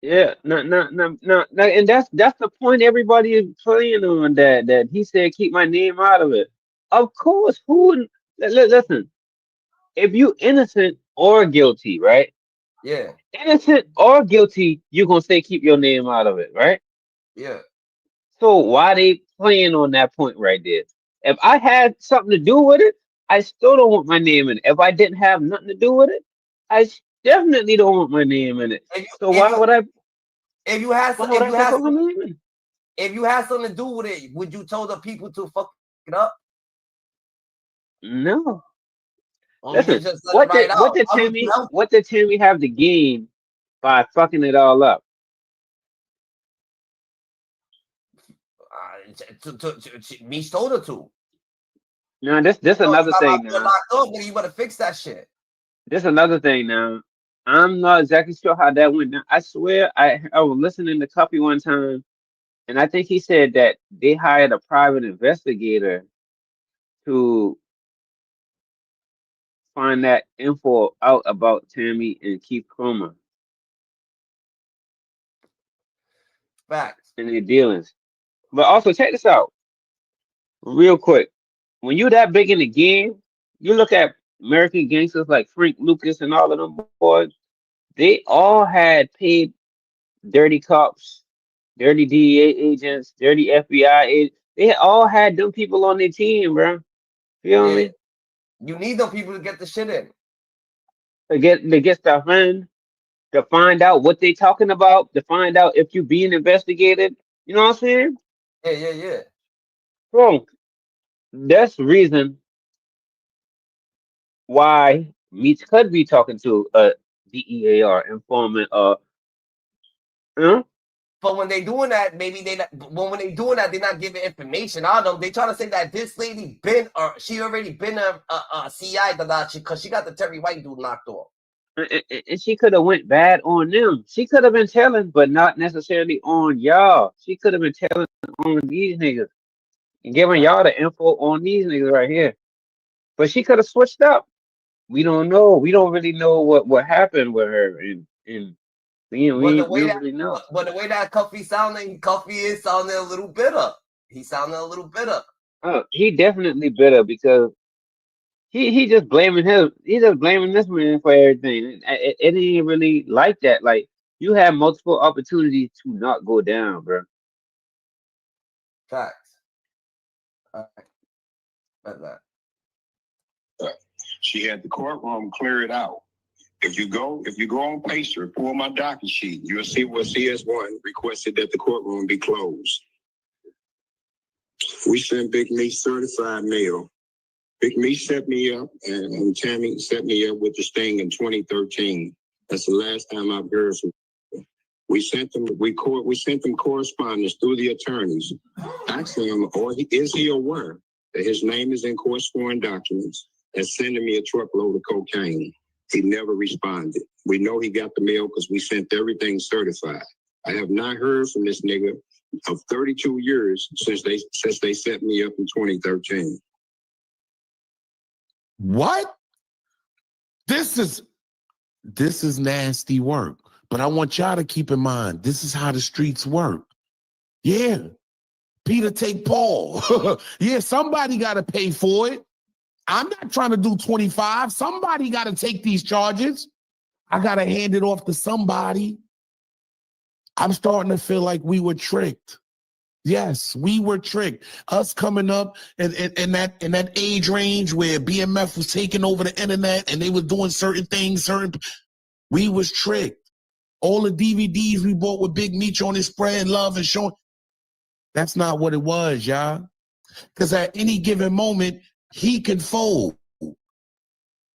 yeah, no, and that's the point everybody is playing on that he said keep my name out of it. Of course, listen, if you innocent or guilty, right? Yeah. Innocent or guilty, you gonna say keep your name out of it, right? Yeah. So why they playing on that point right there? If I had something to do with it, I still don't want my name in it. If I didn't have nothing to do with it, definitely don't want my name in it. So why would I put my name in? If you had something to do with it, would you tell the people to fuck it up? No. Or Listen, just let it ride out? What did Tammy have to gain by fucking it all up? Meech told her to. Now this another thing now. Locked up, but you better fix that shit. This another thing now. I'm not exactly sure how that went down. I swear I was listening to Cuffy one time, and I think he said that they hired a private investigator to find that info out about Tammy and Keith Cromer Facts. and their dealings. But also check this out real quick. When you're that big in the game, you look at American gangsters like Frank Lucas and all of them boys, they all had paid dirty cops, dirty DEA agents, dirty FBI agents. They all had them people on their team, bro. Feel me? You need them people to get the shit in. To get stuff in, to find out what they talking about, to find out if you being investigated. You know what I'm saying? Yeah. Bro, that's the reason why Meech could be talking to a DEA or informant or But when they doing that, maybe they not. When they doing that, they're not giving information on them. They trying to say that this lady been or she already been a CI because she got the Terry White dude knocked off. and she could have went bad on them. She could have been telling, but not necessarily on y'all. She could have been telling on these niggas and giving y'all the info on these niggas right here. But she could have switched up. We don't know. We don't really know what happened with her, and we don't really know. But the way that Cuffy sounding, Cuffy is sounding a little bitter. He sounding a little bitter. Oh, he definitely bitter because he just blaming him. He just blaming this man for everything. It ain't really like that. Like you have multiple opportunities to not go down, bro. Facts. All right. Like that. She had the courtroom clear it out. If you go on Pacer, pull my docket sheet, you'll see where CS1 requested that the courtroom be closed. We sent Big Meech certified mail. Big Meech set me up, and Tammy set me up with the sting in 2013. That's the last time I've heard from them. We sent them correspondence through the attorneys, asking him, is he aware that his name is in court sworn documents and sending me a truckload of cocaine? He never responded. We know he got the mail because we sent everything certified. I have not heard from this nigga of 32 years since they set me up in 2013. What? This is nasty work. But I want y'all to keep in mind, this is how the streets work. Yeah. Peter take Paul. Yeah, somebody got to pay for it. I'm not trying to do 25. Somebody got to take these charges. I got to hand it off to somebody. I'm starting to feel like we were tricked. Yes, we were tricked. Us coming up in that age range where BMF was taking over the internet and they were doing certain things, we was tricked. All the DVDs we bought with Big Meech on his spread love and showing. That's not what it was, y'all. Because at any given moment, he can fold.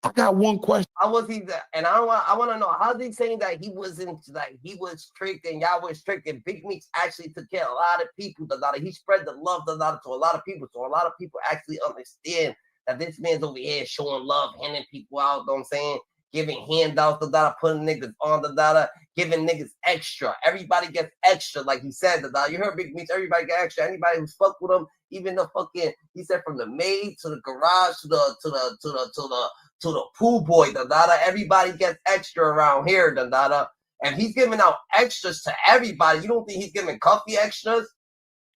I got one question. How was he that? And I want to know, how's he saying that he wasn't, like, he was tricked and y'all was tricked, and Big Meech actually took care of a lot of people. He spread the love to a lot of people. So a lot of people actually understand that this man's over here showing love, handing people out, know what I'm saying? Giving handouts, putting niggas on, giving niggas extra. Everybody gets extra, like he said. You heard Big Meech, everybody get extra. Anybody who's fuck with him, even the fucking, he said, from the maid to the garage to the pool boy, everybody gets extra around here, and he's giving out extras to everybody. You don't think he's giving Cuffy extras?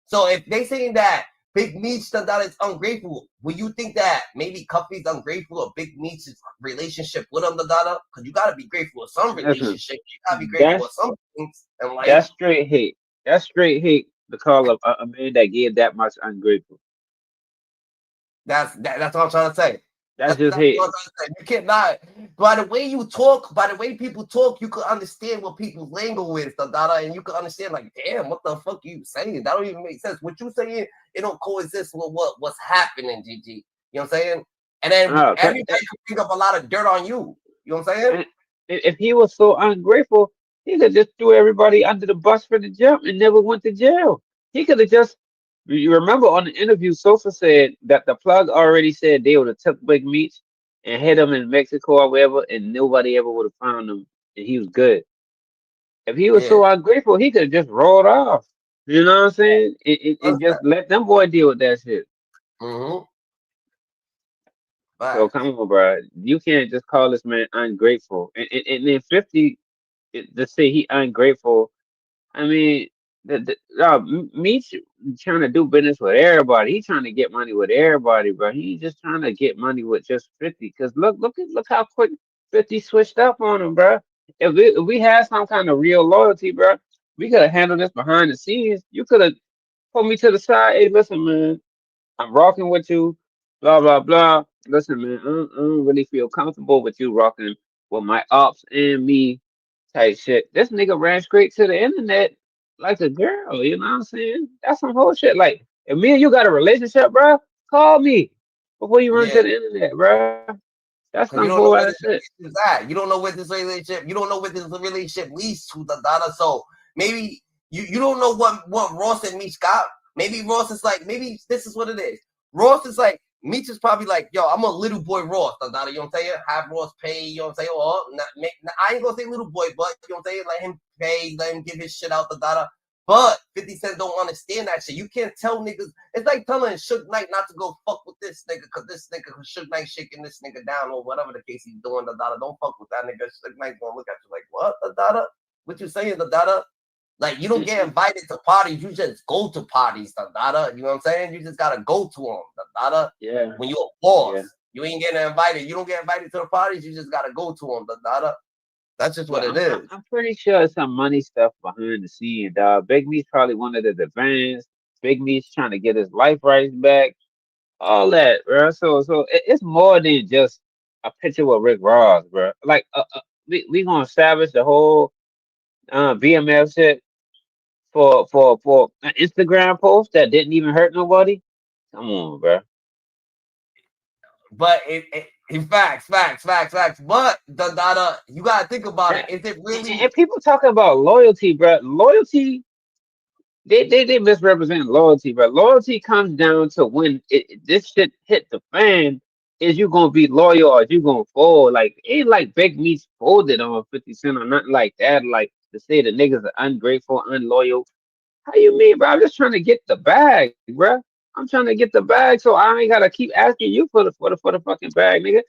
So if they saying that Big Meech is ungrateful, will you think that maybe Cuffy's ungrateful or Big Meech's relationship with him, Because you gotta be grateful with some relationship. You gotta be grateful with some things in life. That's straight hate. That's straight hate to call a man that gave that much ungrateful. That's what I'm trying to say. That's just hate. You cannot. By the way you talk, by the way people talk, you can understand what people's lingo is, and you can understand, like, damn, what the fuck are you saying? That don't even make sense. What you saying, it don't coexist with what's happening, GG. You know what I'm saying? And then everybody can pick up a lot of dirt on you. You know what I'm saying? If he was so ungrateful, he could just threw everybody under the bus for the jump and never went to jail. He could have just. You remember on the interview, Sosa said that the plug already said they would have took Big Meech and hit him in Mexico or wherever, and nobody ever would have found him, and he was good. If he was so ungrateful, he could have just rolled off. You know what I'm saying? And just let them boy deal with that shit. Mm-hmm. So come on, bro. You can't just call this man ungrateful. And then 50 to say he ungrateful. I mean, Meech trying to do business with everybody. He trying to get money with everybody, bro. He just trying to get money with just 50. Cause look how quick 50 switched up on him, bro. If we had some kind of real loyalty, bro, we could have handled this behind the scenes. You could have pulled me to the side. Hey, listen, man, I'm rocking with you. Blah blah blah. Listen, man, I don't really feel comfortable with you rocking with my ops and me type shit. This nigga ran straight to the internet like a girl, you know what I'm saying? That's some whole shit. Like, if me and you got a relationship, bro, call me before you run to the internet, bro. That's some whole ass shit. You don't know what this relationship. You don't know what this relationship leads to, So maybe you don't know what Ross and Meech got. Maybe Ross is like, maybe this is what it is. Ross is like, Meech is probably like, yo, I'm a little boy Ross, you know what I'm saying? Have Ross pay, you know what I'm saying? Or I ain't gonna say little boy, but you know what I'm saying? Let him pay, let him give his shit out, But 50 Cent don't understand that shit. You can't tell niggas. It's like telling Suge Knight not to go fuck with this nigga because this nigga, Suge Knight shaking this nigga down or whatever the case he's doing, Don't fuck with that nigga. Suge Knight's gonna look at you like, what, What you saying, Like, you don't get invited to parties. You just go to parties, You know what I'm saying? You just gotta go to them, Yeah. When you're a boss, you ain't getting invited. You don't get invited to the parties. You just gotta go to them, That's just what it is. I'm pretty sure it's some money stuff behind the scene, dog. Big Meech probably wanted it advanced. Big Meech trying to get his life rights back. All that, bro. So it's more than just a picture with Rick Ross, bro. Like, we gonna savage the whole BMF shit for an Instagram post that didn't even hurt nobody. Come on, bro. But in facts. But the data, you gotta think about it. That, Is it and, really? and people talking about loyalty, bro. Loyalty, they misrepresent loyalty, bro. Loyalty comes down to when this shit hit the fan. Is you gonna be loyal or you gonna fold? Like, ain't like Big Meats folded on 50 Cent or nothing like that. Like to say the niggas are ungrateful, unloyal. How you mean, bro? I'm just trying to get the bag, bro. I'm trying to get the bag, so I ain't gotta keep asking you for the fucking bag, nigga.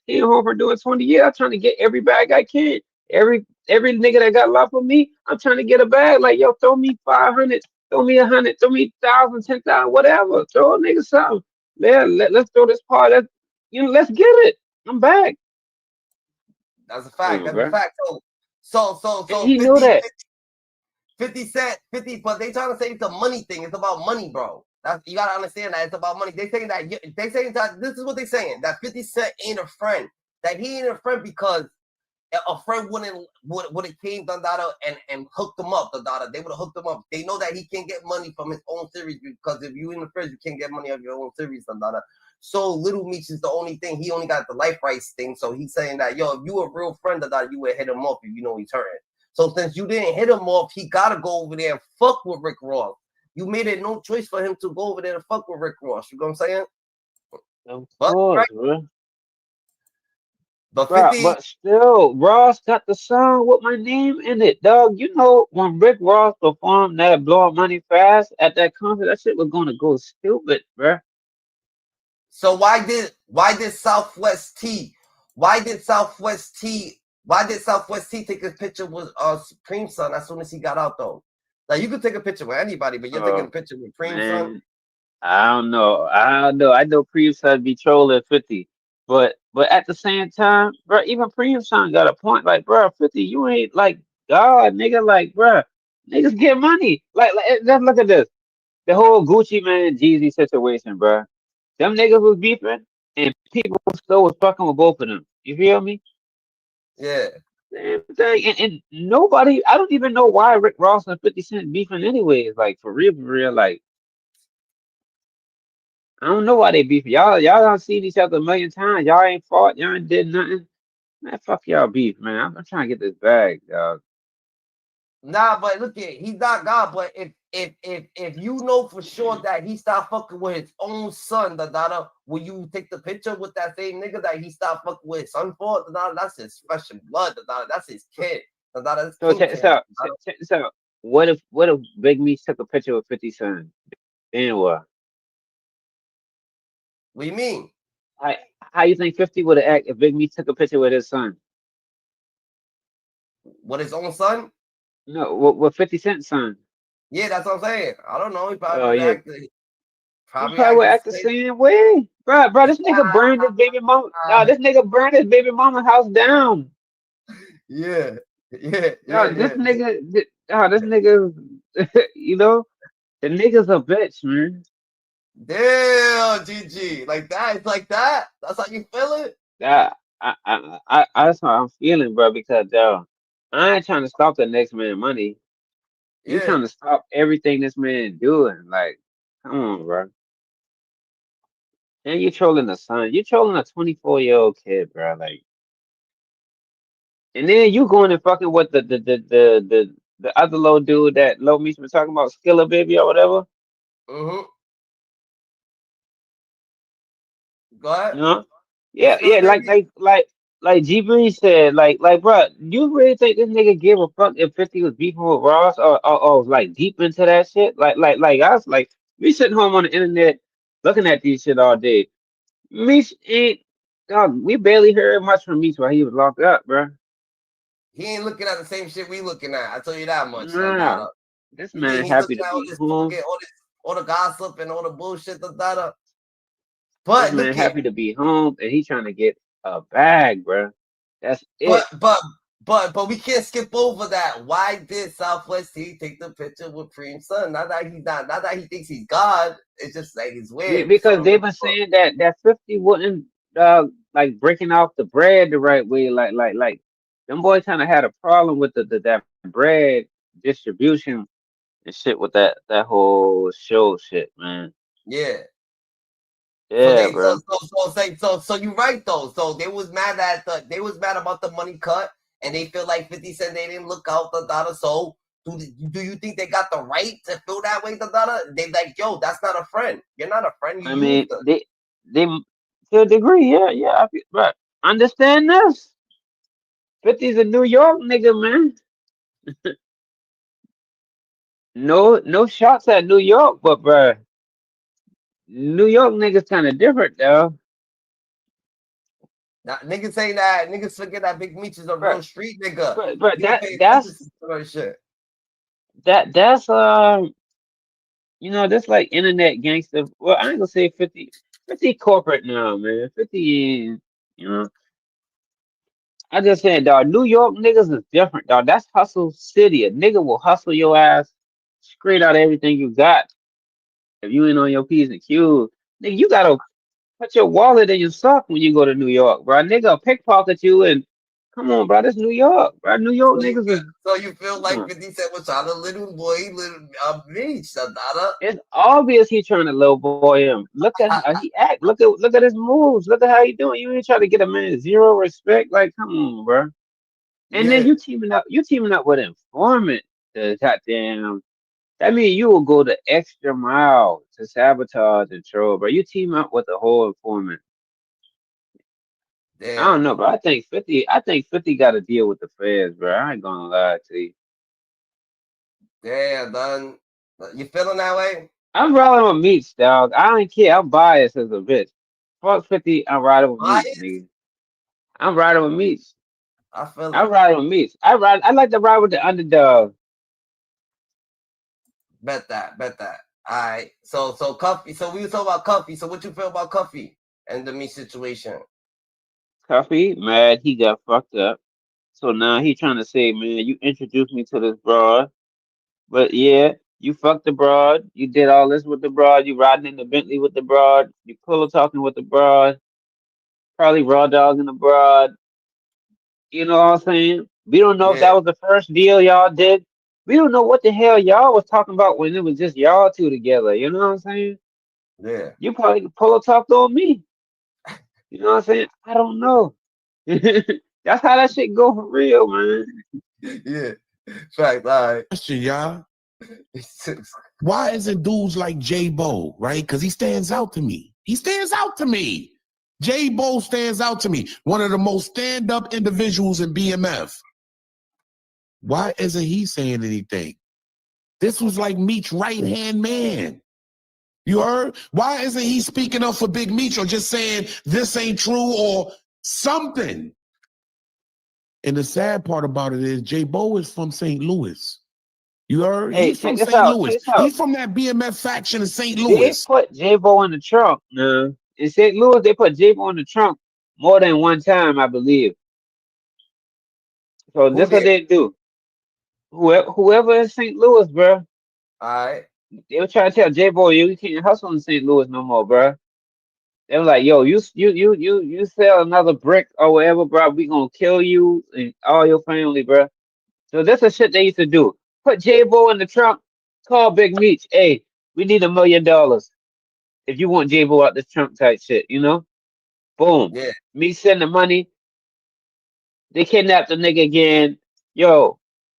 Came home for doing 20 years. I'm trying to get every bag I can. Every nigga that got love for me, I'm trying to get a bag. Like, yo, throw me 500, throw me 100, throw me 1,000, 10,000, whatever. Throw a nigga something. Let's throw this part. Let's get it. I'm back. That's a Come fact. on, That's a bro. fact. And So he knew 50, that. 50 Cent, 50, but they trying to say it's a money thing. It's about money, bro. That's, you gotta understand that it's about money. They saying that this is what they saying, that 50 Cent ain't a friend. That he ain't a friend because a friend would have came to Dada and hooked them up. The Dada, they would have hooked them up. They know that he can't get money from his own series because if you in the fridge, you can't get money of your own series, Dada. So Little Meech is the only thing. He only got the life rights thing. So he's saying that, yo, if you a real friend of Dada, you would hit him up if you know he's hurting. So since you didn't hit him off, he gotta go over there and fuck with Rick Ross. You made it no choice for him to go over there and fuck with Rick Ross. You know what I'm saying? Of But course, right, bro. the Bro, 50, but still, Ross got the song with my name in it, dog. You know, when Rick Ross performed that Blow Up Money Fast at that concert, that shit was gonna go stupid, bro. so why did Southwest T take a picture with Supreme Son as soon as he got out though? Like you could take a picture with anybody, but you're taking a Oh, picture with Supreme Son. man, I don't know. I don't know. I know Preem Son be trolling 50, but at the same time, bro, even Preem Son got a point. Like, bro, 50, you ain't like God, nigga. Like, bro, niggas get money. Like, just look at this. The whole Gucci Man Jeezy situation, bro. Them niggas was beefing, and people still was fucking with both of them. You feel me? Yeah. Same thing. And nobody, I don't even know why Rick Ross and 50 Cent beefing anyways. Like, for real, for real. Like, I don't know why they beefing. Y'all done seen each other a million times. Y'all ain't fought. Y'all ain't did nothing. Man, fuck y'all beef, man. I'm trying to get this bag, dog. Nah, but look at he's not God. But if you know for sure that he stopped fucking with his own son, will you take the picture with that same nigga that he stopped fucking with his son for? That's his fresh blood. That's his kid. That's So check this Kingpin. out. Check this out. What if Big Me took a picture with 50 Cent? Then what? What do you mean? How, how you think 50 would have act if Big Me took a picture with his son? With his own son? No, with 50 Cent's son. Yeah, that's what I'm saying. I don't know. He Oh probably yeah. acted. He Probably probably would acted act the straight. same way. Bro, this nigga burned his baby mama. No, this nigga burned his baby mama house down. Yeah, yeah, yeah, Yo, this yeah. nigga, this nigga, you know, the nigga's a bitch, man. Damn, GG. Like that. It's like that. That's how you feel it? That that's how I'm feeling, bro. Because I ain't trying to stop the next man money. You Yeah. trying to stop everything this man doing? Like, come on, bro. And you trolling the son. You trolling a 24-year-old kid, bro. Like, and then you going and fucking with the other little dude that Low Meech was talking about, Skilla Baby or whatever. Mm-hmm. Go ahead. You know? What's Yeah, Skilla yeah, Baby? like G Breeze said, bro, you really think this nigga give a fuck if 50 was beefing with Ross or like deep into that shit? Like us, like we sitting home on the internet looking at these shit all day. Meech ain't dog, we barely heard much from Meech while he was locked up, bro. He ain't looking at the same shit we looking at. I tell you that much. Nah. This You think man he's happy looking to at all be this home. fucking all the gossip and all the bullshit, This But man look at, happy to be home and he trying to get a bag, bro. That's but it. but but we can't skip over that. Why did Southwest T take the picture with Preem Son? Not that he thinks he's God. It's just like he's weird for Because some they've reason. been saying that 50 wouldn't like breaking off the bread the right way. Like them boys kind of had a problem with that bread distribution and shit with that whole show shit, man. Yeah. So Yeah, they bro. so you right though. So they was mad they was mad about the money cut, and they feel like 50 Cent they didn't look out the dollar. So do you think they got the right to feel that way? The dollar they like, yo, that's not a friend. You're not a friend. You I used mean, to. they to a degree, yeah. But understand this. 50's a New York nigga, man. No shots at New York, but bro, New York niggas kind of different though. Now, niggas saying that niggas forget that Big Meech is a Bro, real street nigga. but He don't pay attention to that shit. that's that's like internet gangster. Well, I ain't gonna say 50 corporate now, man. 50 is, you know. I just saying, dog. New York niggas is different, dog. That's hustle city. A nigga will hustle your ass straight out of everything you got. If you ain't on your P's and Q's, nigga, you gotta put your wallet in your sock when you go to New York, bro. Nigga pickpocket you and come on, bro. This New York, bro. New York niggas is So you feel come like on. 50 Cent was trying to little boy, little Meech, the dollar. It's obvious he trying to low boy him. Look at how he act. Look at his moves. Look at how he doing. You ain't trying to get a man zero respect. Like, come on, bro. And then Yeah, you teaming up. You teaming up with informant. The goddamn. That mean you will go the extra mile to sabotage and troll, bro. You team up with the whole informant. I damn, don't know, bro. I think 50 got to deal with the feds, bro. I ain't gonna lie to you. damn, done. You feeling that way? I'm riding with Meats, dog. I don't care. I'm biased as a bitch. Fuck 50. I'm riding with Meats, Bias? nigga. I'm riding with Meats. I feel I'm it. riding with Meats. I like to ride with the underdog. Bet that, bet that. All right. So Cuffy. So we were talking about Cuffy. So what you feel about Cuffy and the me situation? Cuffy, mad. He got fucked up. So now he trying to say, man, you introduced me to this broad. But yeah, you fucked the broad. You did all this with the broad. You riding in the Bentley with the broad. You pillow talking with the broad. Probably raw dogging the broad. You know what I'm saying? We don't know if Yeah, that was the first deal y'all did. We don't know what the hell y'all was talking about when it was just y'all two together. You know what I'm saying? yeah, You probably pillow talked on me. You know what I'm saying? I don't know. That's how that shit go for real, man. yeah. Fact. All right. Question, y'all. Why isn't dudes like J Bo, right? Because he stands out to me. He stands out to me. J Bo stands out to me. One of the most stand-up individuals in BMF. Why isn't he saying anything? This was like Meech's right-hand man. You heard? Why isn't he speaking up for Big Meech or just saying this ain't true or something? And the sad part about it is J Bo is from St. Louis. You heard? Hey, He's check from this St. out. Check Louis. this out. He's from that BMF faction in St. They Louis. put J-Bo in the trunk. No. In St. Louis, they put J-Bo in the trunk more than one time, I believe. So Who this what did? they do. Whoever in St. Louis, bro, All right. they were trying to tell J-Bo, you can't hustle in St. Louis no more, bro. They were like, yo, you sell another brick or whatever, bro, we gonna kill you and all your family, bro. So this is shit they used to do. Put J-Bo in the trunk, call Big Meech, hey, we need $1 million if you want J-Bo out this trunk type shit, you know? Boom. Yeah. Me send the money, they kidnapped the nigga again. Yo,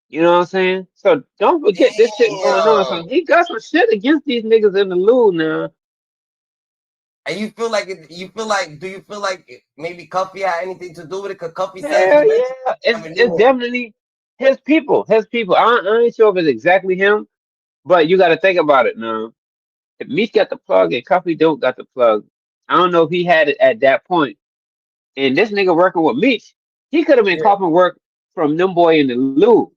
you know what I'm saying? So don't forget this shit going on. Damn. So he got some shit against these niggas in the loo now. And you feel like it, you feel like? Do you feel like maybe Cuffy had anything to do with it? Because Cuffy says Hell eventually yeah. I It's mean, it's definitely his people. His people. I ain't sure if it's exactly him, but you gotta think about it now. If Meech got the plug and Cuffy don't got the plug, I don't know if he had it at that point. And this nigga working with Meech, he could have been yeah, copping work from them boy in the loo.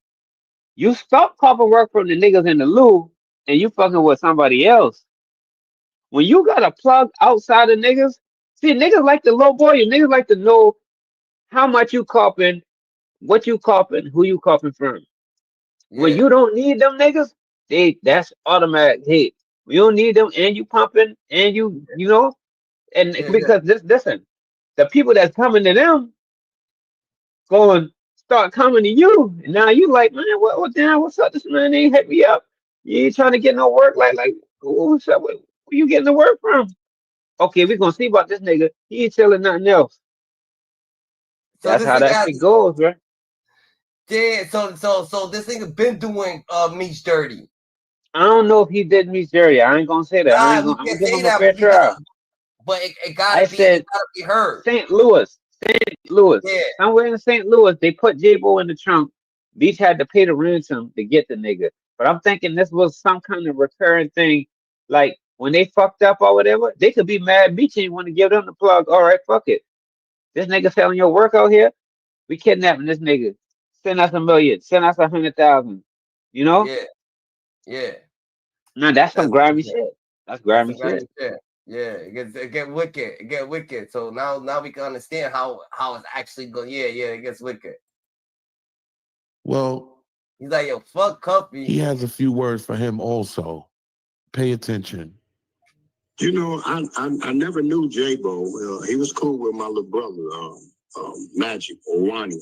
You stop copping work from the niggas in the loo and you fucking with somebody else. When you got a plug outside of niggas, see niggas like the low boy, and niggas like to know how much you copping, what you copping, who you copping from. When yeah, you don't need them niggas, that's automatic hit. You don't need them and you pumping and you know, and yeah, yeah, because listen. the people that's coming to them going start coming to you. And now you like, man, what damn, what's up? This man ain't hit me up. You ain't trying to get no work. Like, what's up? Where you getting the work from? Okay, we gonna see about this nigga. He ain't telling nothing else. So That's this how nigga that has, shit goes, right? yeah. So this nigga been doing Meech dirty. I don't know if he did me dirty. I ain't gonna say that. Nah, we I'm gonna can't give say him a that, fair but we got, trial. but it I said gotta be heard. St. Louis. Louis. Yeah, Somewhere in St. Louis, they put J-Bo in the trunk. Beach had to pay the ransom to get the nigga. But I'm thinking this was some kind of recurring thing. Like when they fucked up or whatever, they could be mad. Beach ain't want to give them the plug. All right, fuck it. This nigga selling your work out here. We kidnapping this nigga. Send us $1 million. Send us 100,000. You know? yeah, yeah. Now that's some That's grimy shit. That's that's grimy some grimy shit. shit. Yeah, it get wicked. It get wicked. So now we can understand how it's actually going. Yeah, it gets wicked. Well, He's like, yo, fuck Cuffy. he has a few words for him also. Pay attention. You know, I never knew J-Bo. He was cool with my little brother, Magic or Wani.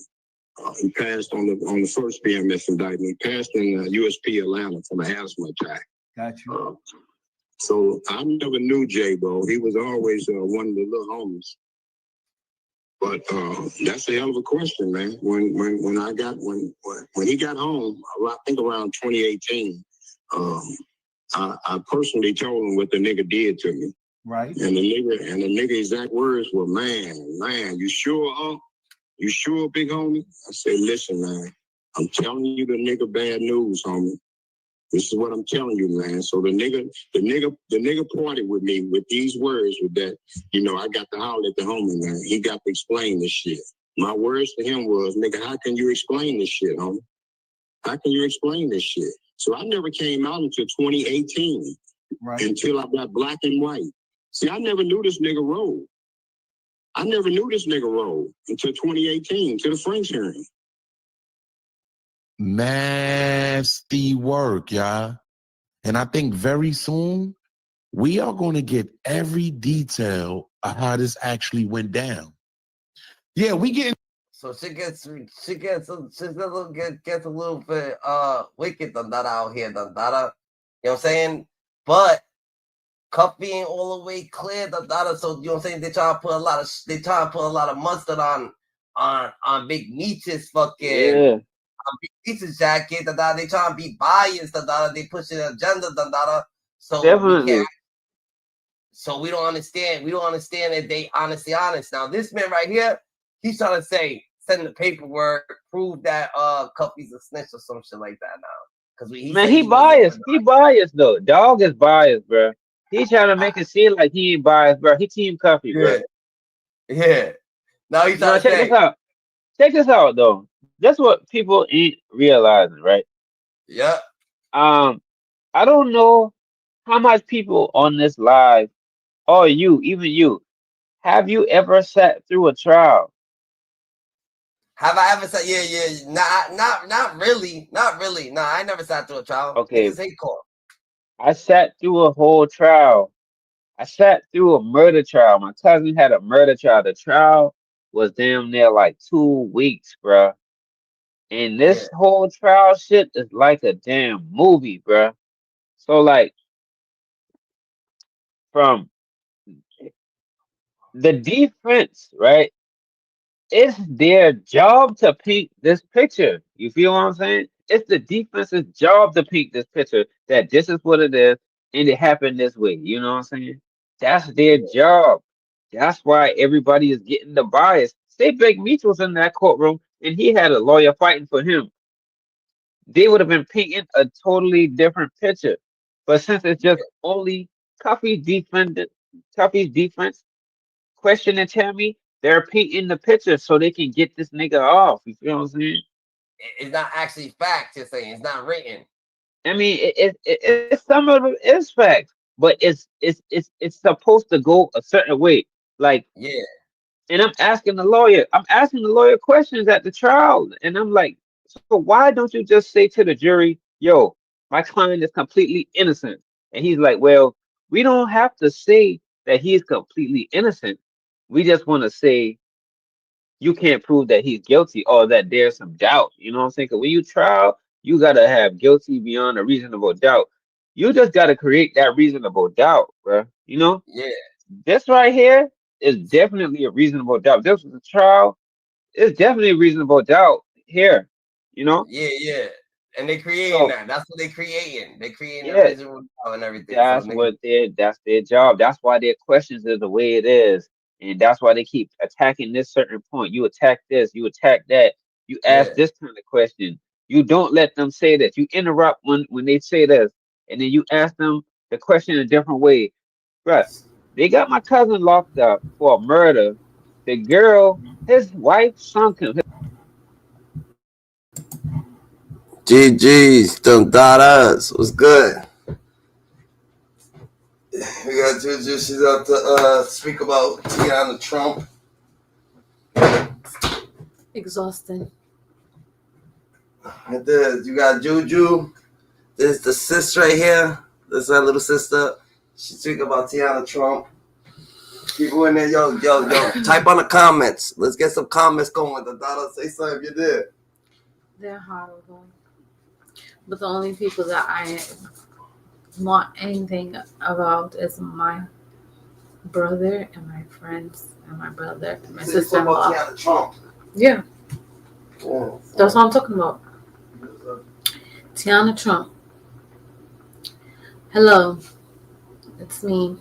He passed on the first BMS indictment. He passed in USP Atlanta from an asthma attack. Got you. So I never knew J-Bo. He was always one of the little homies. But that's a hell of a question, man. When he got home, I think around 2018, I personally told him what the nigga did to me. Right. And the nigga exact words were, man, you sure, You sure, big homie? I said, listen, man, I'm telling you the nigga bad news, homie. This is what I'm telling you, man. So the nigga parted with me with these words with that, I got to holler at the homie, man. He got to explain this shit. My words to him was, nigga, how can you explain this shit, homie? How can you explain this shit? So I never came out until 2018, right, until I got black and white. See, I never knew this nigga roll. I never knew this nigga roll until 2018, to the French hearing. Nasty work, y'all. And I think very soon we are going to get every detail of how this actually went down. Yeah, we getting. So she gets a little bit wicked than that out here, than that. You know what I'm saying? But Cuffy ain't all the way clear, than that. So you know what I'm saying? They try to put a lot of mustard on Big Meech's fucking. Yeah. Big Meech's jacket, that they try to be biased, that they push an agenda, that so Definitely. we can't. So we don't understand. We don't understand that they honestly honest. Now this man right here, he's trying to say send the paperwork, prove that Cuffy's a snitch or some shit like that now. Because he biased. He biased though. Dog is biased, bro. He trying to make it seem like he ain't biased, bro. He team Cuffy, bro. Yeah. Now he's trying to check say. this out. Check this out though. That's what people ain't realizing, right? Yeah. I don't know how much people on this live, or even you, have you ever sat through a trial? Have I ever said yeah? Not really. Nah, I never sat through a trial. Okay. Niggas hate court. I sat through a whole trial. I sat through a murder trial. My cousin had a murder trial. The trial was damn near like 2 weeks, bruh. And this whole trial shit is like a damn movie, bruh. So like from the defense, right? It's their job to paint this picture. You feel what I'm saying? It's the defense's job to paint this picture that this is what it is and it happened this way. You know what I'm saying? That's their job. That's why everybody is getting the bias. Say Big Meech was in that courtroom and he had a lawyer fighting for him. They would have been painting a totally different picture. But since it's just only Cuffy's defense, Question and Tammy, they're painting the picture so they can get this nigga off. You feel what I'm saying? It's not actually fact. You're saying it's not written. I mean, it's some of it is facts, but it's supposed to go a certain way. Like, yeah. And I'm asking the lawyer questions at the trial, and I'm like, so why don't you just say to the jury, yo, my client is completely innocent? And he's like, well, we don't have to say that he's completely innocent. We just want to say you can't prove that he's guilty or that there's some doubt. You know what I'm saying? 'Cause when you trial, you gotta have guilty beyond a reasonable doubt. You just gotta create that reasonable doubt, bro. You know, Yeah, this right here is definitely a reasonable doubt. This was a trial. It's definitely a reasonable doubt here. You know, yeah. And they creating so that. That's what they creating. They creating the yeah, visual and everything. So that's niggas, what that's their job. That's why their questions is the way it is. And that's why they keep attacking this certain point. You attack this, you attack that, you yeah, ask this kind of question. You don't let them say this. You interrupt when they say this, and then you ask them the question in a different way. Right. They got my cousin locked up for a murder. The girl, his wife sunk him. GG's, them daughters. What's good? We got Juju. She's up to speak about Tiana Trump. Exhausting. And then you got Juju. There's the sis right here. This is our little sister. She's speaking about Tiana Trump. People in there, yo. Type on the comments. Let's get some comments going. The daughter, say something if you did. They're horrible. But the only people that I want anything about is my brother and my friends and my brother and my So you talking about sister-in-law. Tiana Trump. Yeah, Yeah. that's what I'm talking about. Tiana Trump. Hello, it's me.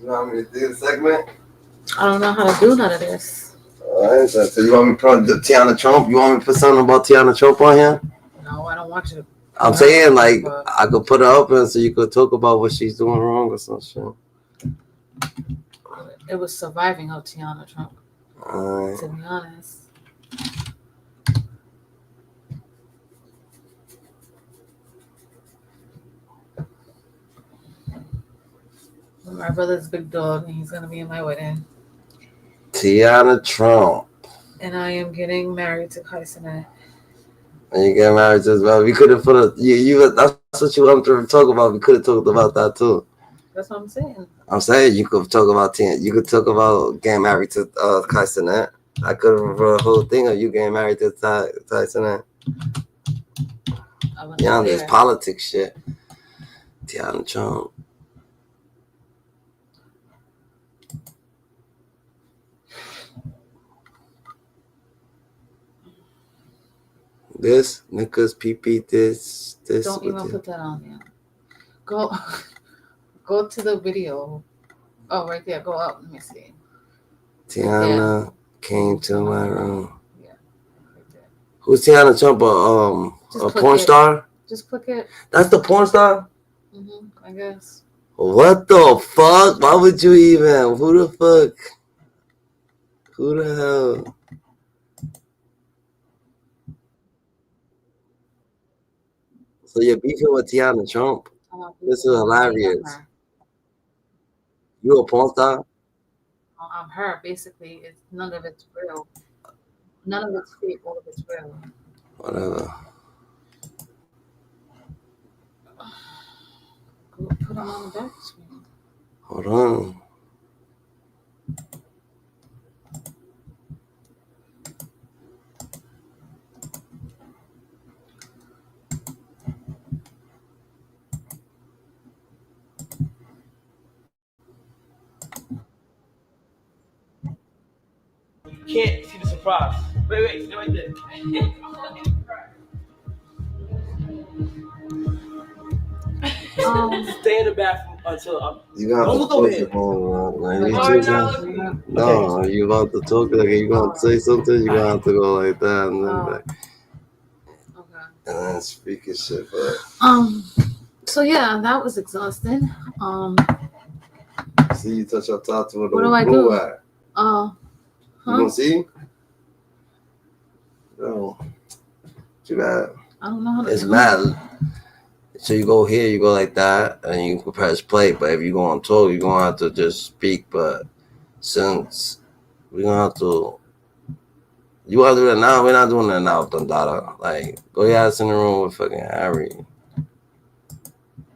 You want me to do the segment? I don't know how to do none of this. Alright, so you want me to put Tiana Trump? You want me to put something about Tiana Trump on here? No, I don't want you. I'm saying, like, I could put her up and so you could talk about what she's doing wrong or some shit. It was surviving of Tiana Trump, Alright. to be honest. My brother's big dog, and he's gonna be in my wedding. Tiana Trump. And I am getting married to Centt. And you get married as well. We could have put a that's what you wanted to talk about. We could have talked about that too. That's what I'm saying. I'm saying you could talk about you could talk about getting married to Centt. I could have wrote a whole thing of you getting married to Centt. Yeah, this politics shit. Tiana Trump. This niggas PP this. Don't even put that on there. Go to the video. Oh, right there. Go up. Let me see. Tiana came to my room. Yeah. Right there. Who's Tiana Trump? A porn star? Just click it. That's the porn star? I guess. What the fuck? Why would you even? Who the fuck? Who the hell? So you're beefing with Tiana Trump? This is hilarious. You a porn star? I'm her. Basically, it's none of it's real. None of it's fake. All of it's real. Whatever. Go put them on the back screen. Hold on. Can't see the surprise. Wait, stay right there. Stay in the bathroom until You got don't to look over talk here. No, you about to talk like you gonna say something, you gonna have to go like that and then back. Okay. And then speak your shit, but So yeah, that was exhausting. see you touch your top to What do I do? You gonna see? No. Too bad. I don't know how to It's do mad. So you go here, you go like that, and you can press play. But if you go on talk, you're gonna have to just speak. But since we're gonna have to You want to do that now? We're not doing that now, Dundada. Like, go your ass in the room with fucking Harry.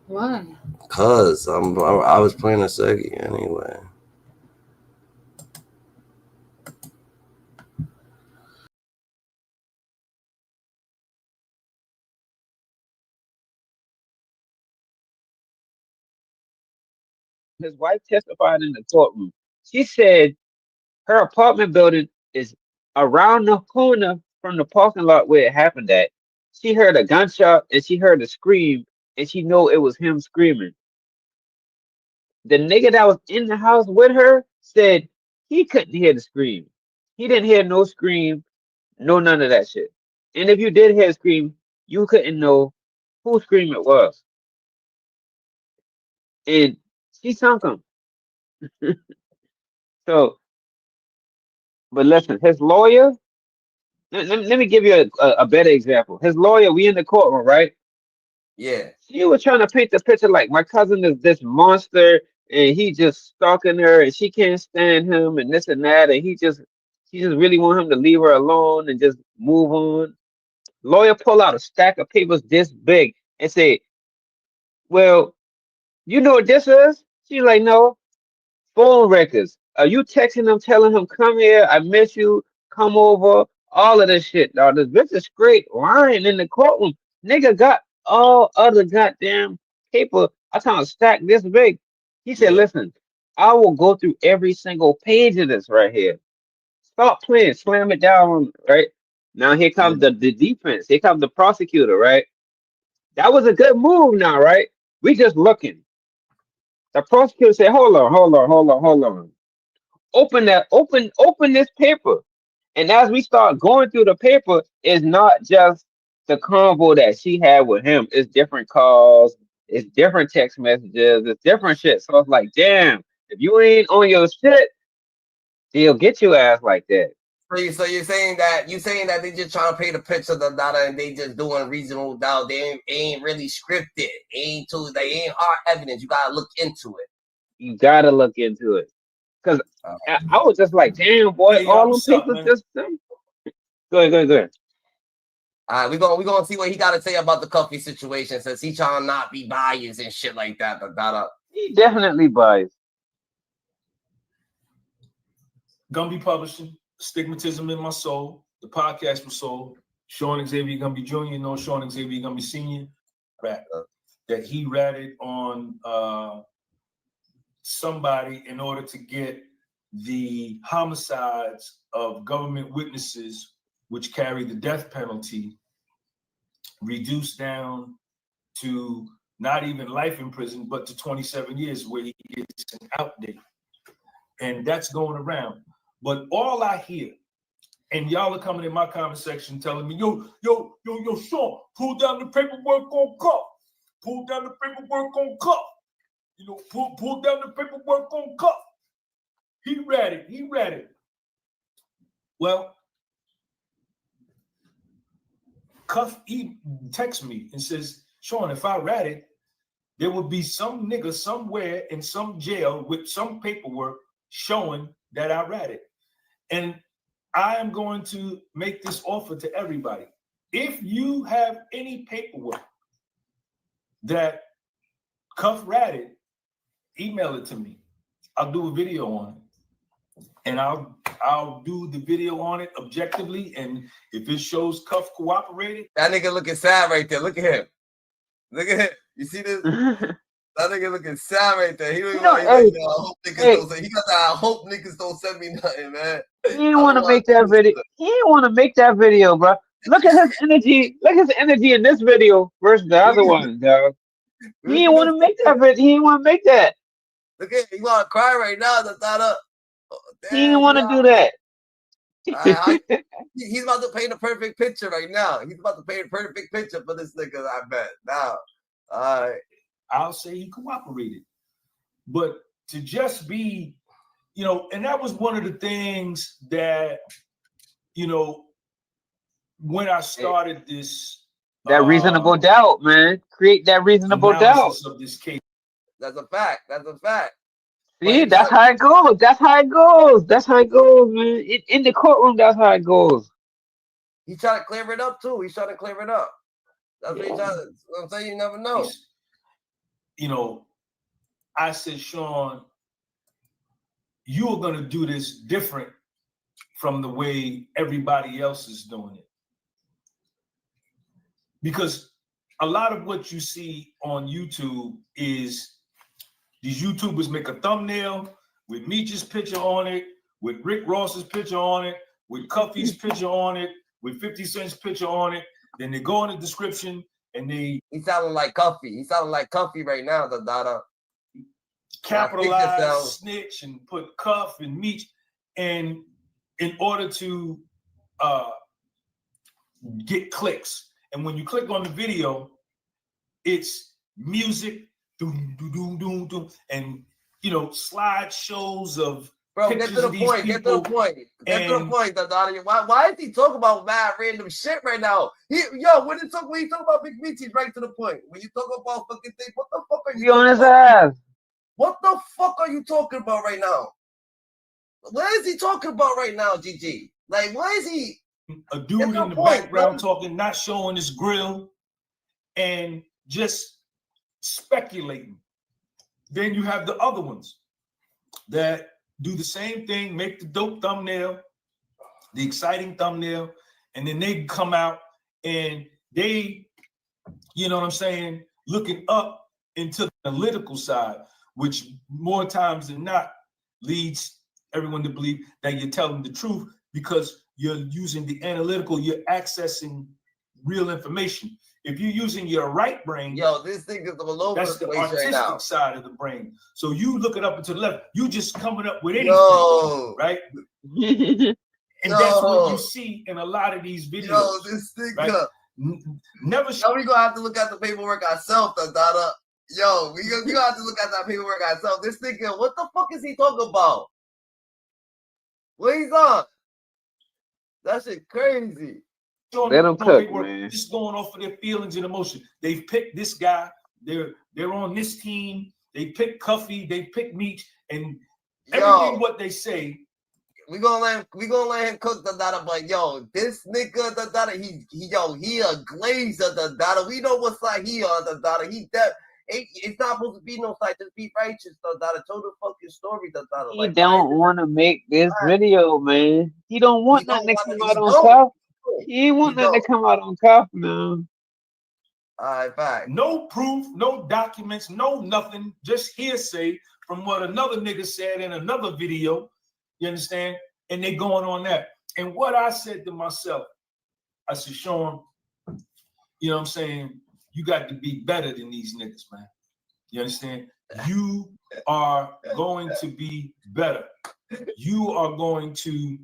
Why? Cause I was playing a Segi anyway. His wife testified in the courtroom. She said her apartment building is around the corner from the parking lot where it happened at. She heard a gunshot and she heard a scream and she know it was him screaming. The nigga that was in the house with her said he couldn't hear the scream. He didn't hear no scream, no none of that shit. And if you did hear a scream, you couldn't know whose scream it was. And she sunk him. So, but listen, his lawyer, let me give you a better example. His lawyer, we in the courtroom, right? Yeah. She was trying to paint the picture like my cousin is this monster and he just stalking her and she can't stand him and this and that and she just really want him to leave her alone and just move on. Lawyer pull out a stack of papers this big and say, well, you know what this is? She's like, no. Phone records. Are you texting him, telling him, come here, I miss you, come over, all of this shit, dog. This bitch is straight lying in the courtroom. Nigga got all other goddamn paper. I trying to stack this big. He said, Yeah. listen, I will go through every single page of this right here. Stop playing, slam it down, right? Now here comes the defense. Here comes the prosecutor, right? That was a good move now, right? We just looking. The prosecutor said, hold on. Open this paper. And as we start going through the paper, it's not just the convo that she had with him. It's different calls, it's different text messages, it's different shit. So it's like, damn, if you ain't on your shit, they'll get your ass like that. So you're saying that they just trying to paint a picture of the data and they just doing reasonable doubt. They ain't really scripted. They ain't hard evidence. You gotta look into it. You gotta look into it. Cause I was just like, damn boy, Hey, all them what's up, papers man? just go ahead. All right, we gonna see what he got to say about the Cuffy situation, since he trying to not be biased and shit like that. He definitely biased. Gumby Publishing, Stigmatism in My Soul, the podcast was sold. Sean Xavier Gumby Jr., no Sean Xavier Gumby Sr. That he ratted on somebody in order to get the homicides of government witnesses, which carry the death penalty, reduced down to not even life in prison, but to 27 years where he gets an out date. And that's going around. But all I hear, and y'all are coming in my comment section telling me, yo, Sean, pull down the paperwork on Cuff. Pull down the paperwork on Cuff. You know, pull down the paperwork on Cuff. He read it. Well, Cuff, he texts me and says, Sean, if I read it, there would be some nigga somewhere in some jail with some paperwork showing that I read it. And I am going to make this offer to everybody. If you have any paperwork that Cuff ratted, email it to me. I'll do a video on it. And I'll do the video on it objectively. And if it shows Cuff cooperated. That nigga looking sad right there. Look at him. You see this? That nigga looking sad right there. He was like, I hope niggas don't say. He got that. I hope niggas don't send me nothing, man. He didn't want to make that video. He didn't want to make that video, bro. Look at his energy. Look at his energy in this video versus the other one, dog. He didn't want to make that video. He didn't want to make that. Look at he want to cry right now. He didn't want to do that. He's about to paint a perfect picture right now. He's about to paint a perfect picture for this nigga, I bet. Now, I'll say he cooperated. But to just be, you know, and that was one of the things that, you know, when I started this. That reasonable doubt, man. Create that reasonable doubt. Of this case. That's a fact. See, that's how it goes. That's how it goes, man. In the courtroom, that's how it goes. He's trying to clear it up too. He's trying to clear it up. That's what he's trying to. I'm saying you never know. You know, I said, Sean, you are going to do this different from the way everybody else is doing it. Because a lot of what you see on YouTube is these YouTubers make a thumbnail with Meech's picture on it, with Rick Ross's picture on it, with Cuffy's picture on it, with 50 Cent's picture on it. Then they go in the description and they... He's sounding like Cuffy. He's sounding like Cuffy right now, the Dada. Capitalize, snitch, and put Cuff and Meech, and in order to get clicks. And when you click on the video, it's music, doom, doom, doom, doom, doom, and you know, slideshows of bro. Get to the point. Get to the point. Get to the point, Dada. Why is he talking about mad random shit right now? When you talk about Big Meech, he's right to the point. When you talk about fucking things, what the fuck are you on his ass? What the fuck are you talking about right now? What is he talking about right now, GG? Like, why is he? A dude in the background talking, not showing his grill, and just speculating. Then you have the other ones that do the same thing, make the dope thumbnail, the exciting thumbnail, and then they come out and they, you know what I'm saying, looking up into the analytical side, which more times than not leads everyone to believe that you're telling the truth because you're using the analytical, you're accessing real information. If you're using your right brain, this thing is all over that's the artistic right now. side of the brain. So you look it up and to the left, you just coming up with anything, right? And that's what you see in a lot of these videos. This thing, right? Never. We gonna have to look at the paperwork ourselves, Dada. We gonna have to look at that paperwork ourselves. This nigga, what the fuck is he talking about? What he's on? That shit crazy. Let them cook, man. Just going off of their feelings and emotion. They've picked this guy. They're on this team. They picked Cuffy. They picked Meech, and everything what they say. We gonna let him cook the Dada, but this nigga the Dada, he a glazer the Dada. We know what side he on the Dada. It's not supposed to be no side. Just be righteous the Dada. Tell the fucking story the Dada. He don't want to make this video, man. He don't want nothing to come out on Cuff. He ain't want nothing to come out on Cuff now. All right, back. No proof, no documents, no nothing. Just hearsay from what another nigga said in another video. You understand? And they going on that. And what I said to myself, I said, Sean, you know what I'm saying? You got to be better than these niggas, man. You understand? You are going to be better. You are going to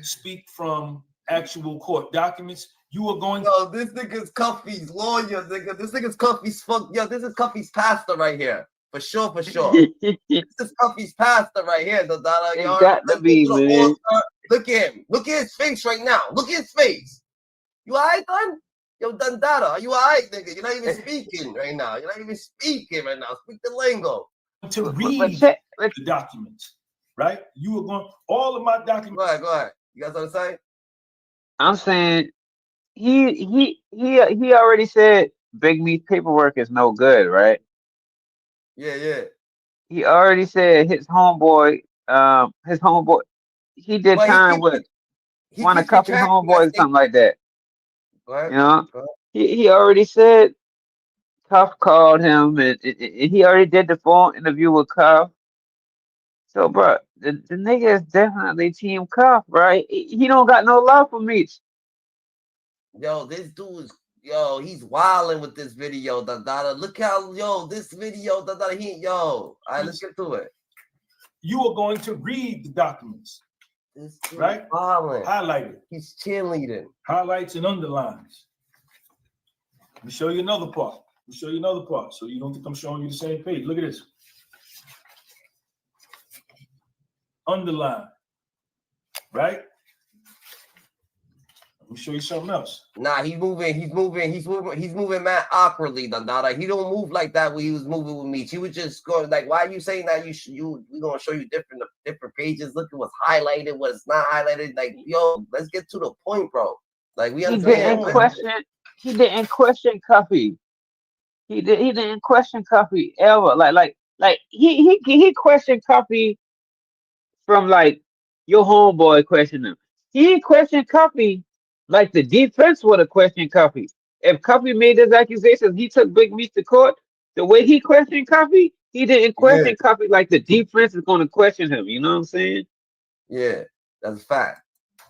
speak from actual court documents. You are going this nigga's Cuffy's lawyer, nigga. This nigga's Cuffy's this is Cuffy's pastor right here. For sure. This is Cuffy's pastor right here, the Dada. It got to be, man. Look at him. Look at his face right now. Look at his face. You alright, son? Dada, are you alright, nigga? You're not even speaking right now. Speak the lingo. To read the documents, right? You are going, all of my documents. Go ahead. You guys understand? I'm saying he already said Big Meech paperwork is no good, right? Yeah. He already said his homeboy, he did time with one of Cuffy's homeboys, something like that. You know, he already said Cuff called him, and he already did the phone interview with Cuff. So, bro, the nigga is definitely Team Cuff, right? He don't got no love for Meech. This dude is, he's wilding with this video, the Dada. Look how, this video, the Dada, all right, let's get to it. You are going to read the documents. This right? Wilding. Highlighted. He's cheerleading. Highlights and underlines. Let me show you another part. So you don't think I'm showing you the same page. Look at this. Underline. Right? Let me show you something else. Nah, he's moving mad awkwardly, Dada. He don't move like that when he was moving with me. He was just going like, why are you saying that we're gonna show you different pages? Look at what's highlighted, what's not highlighted. Like, let's get to the point, bro. Like we He understand. didn't question. He didn't question Cuffy. He didn't question Cuffy ever. Like he questioned Cuffy from like your homeboy questioned him. He didn't question Cuffy like the defense would have questioned Cuffy. If Cuffy made his accusations, he took Big Meat to court. The way he questioned Cuffy, he didn't Yeah, question Cuffy like the defense is going to question him. You know what I'm saying? yeah, that's a fact.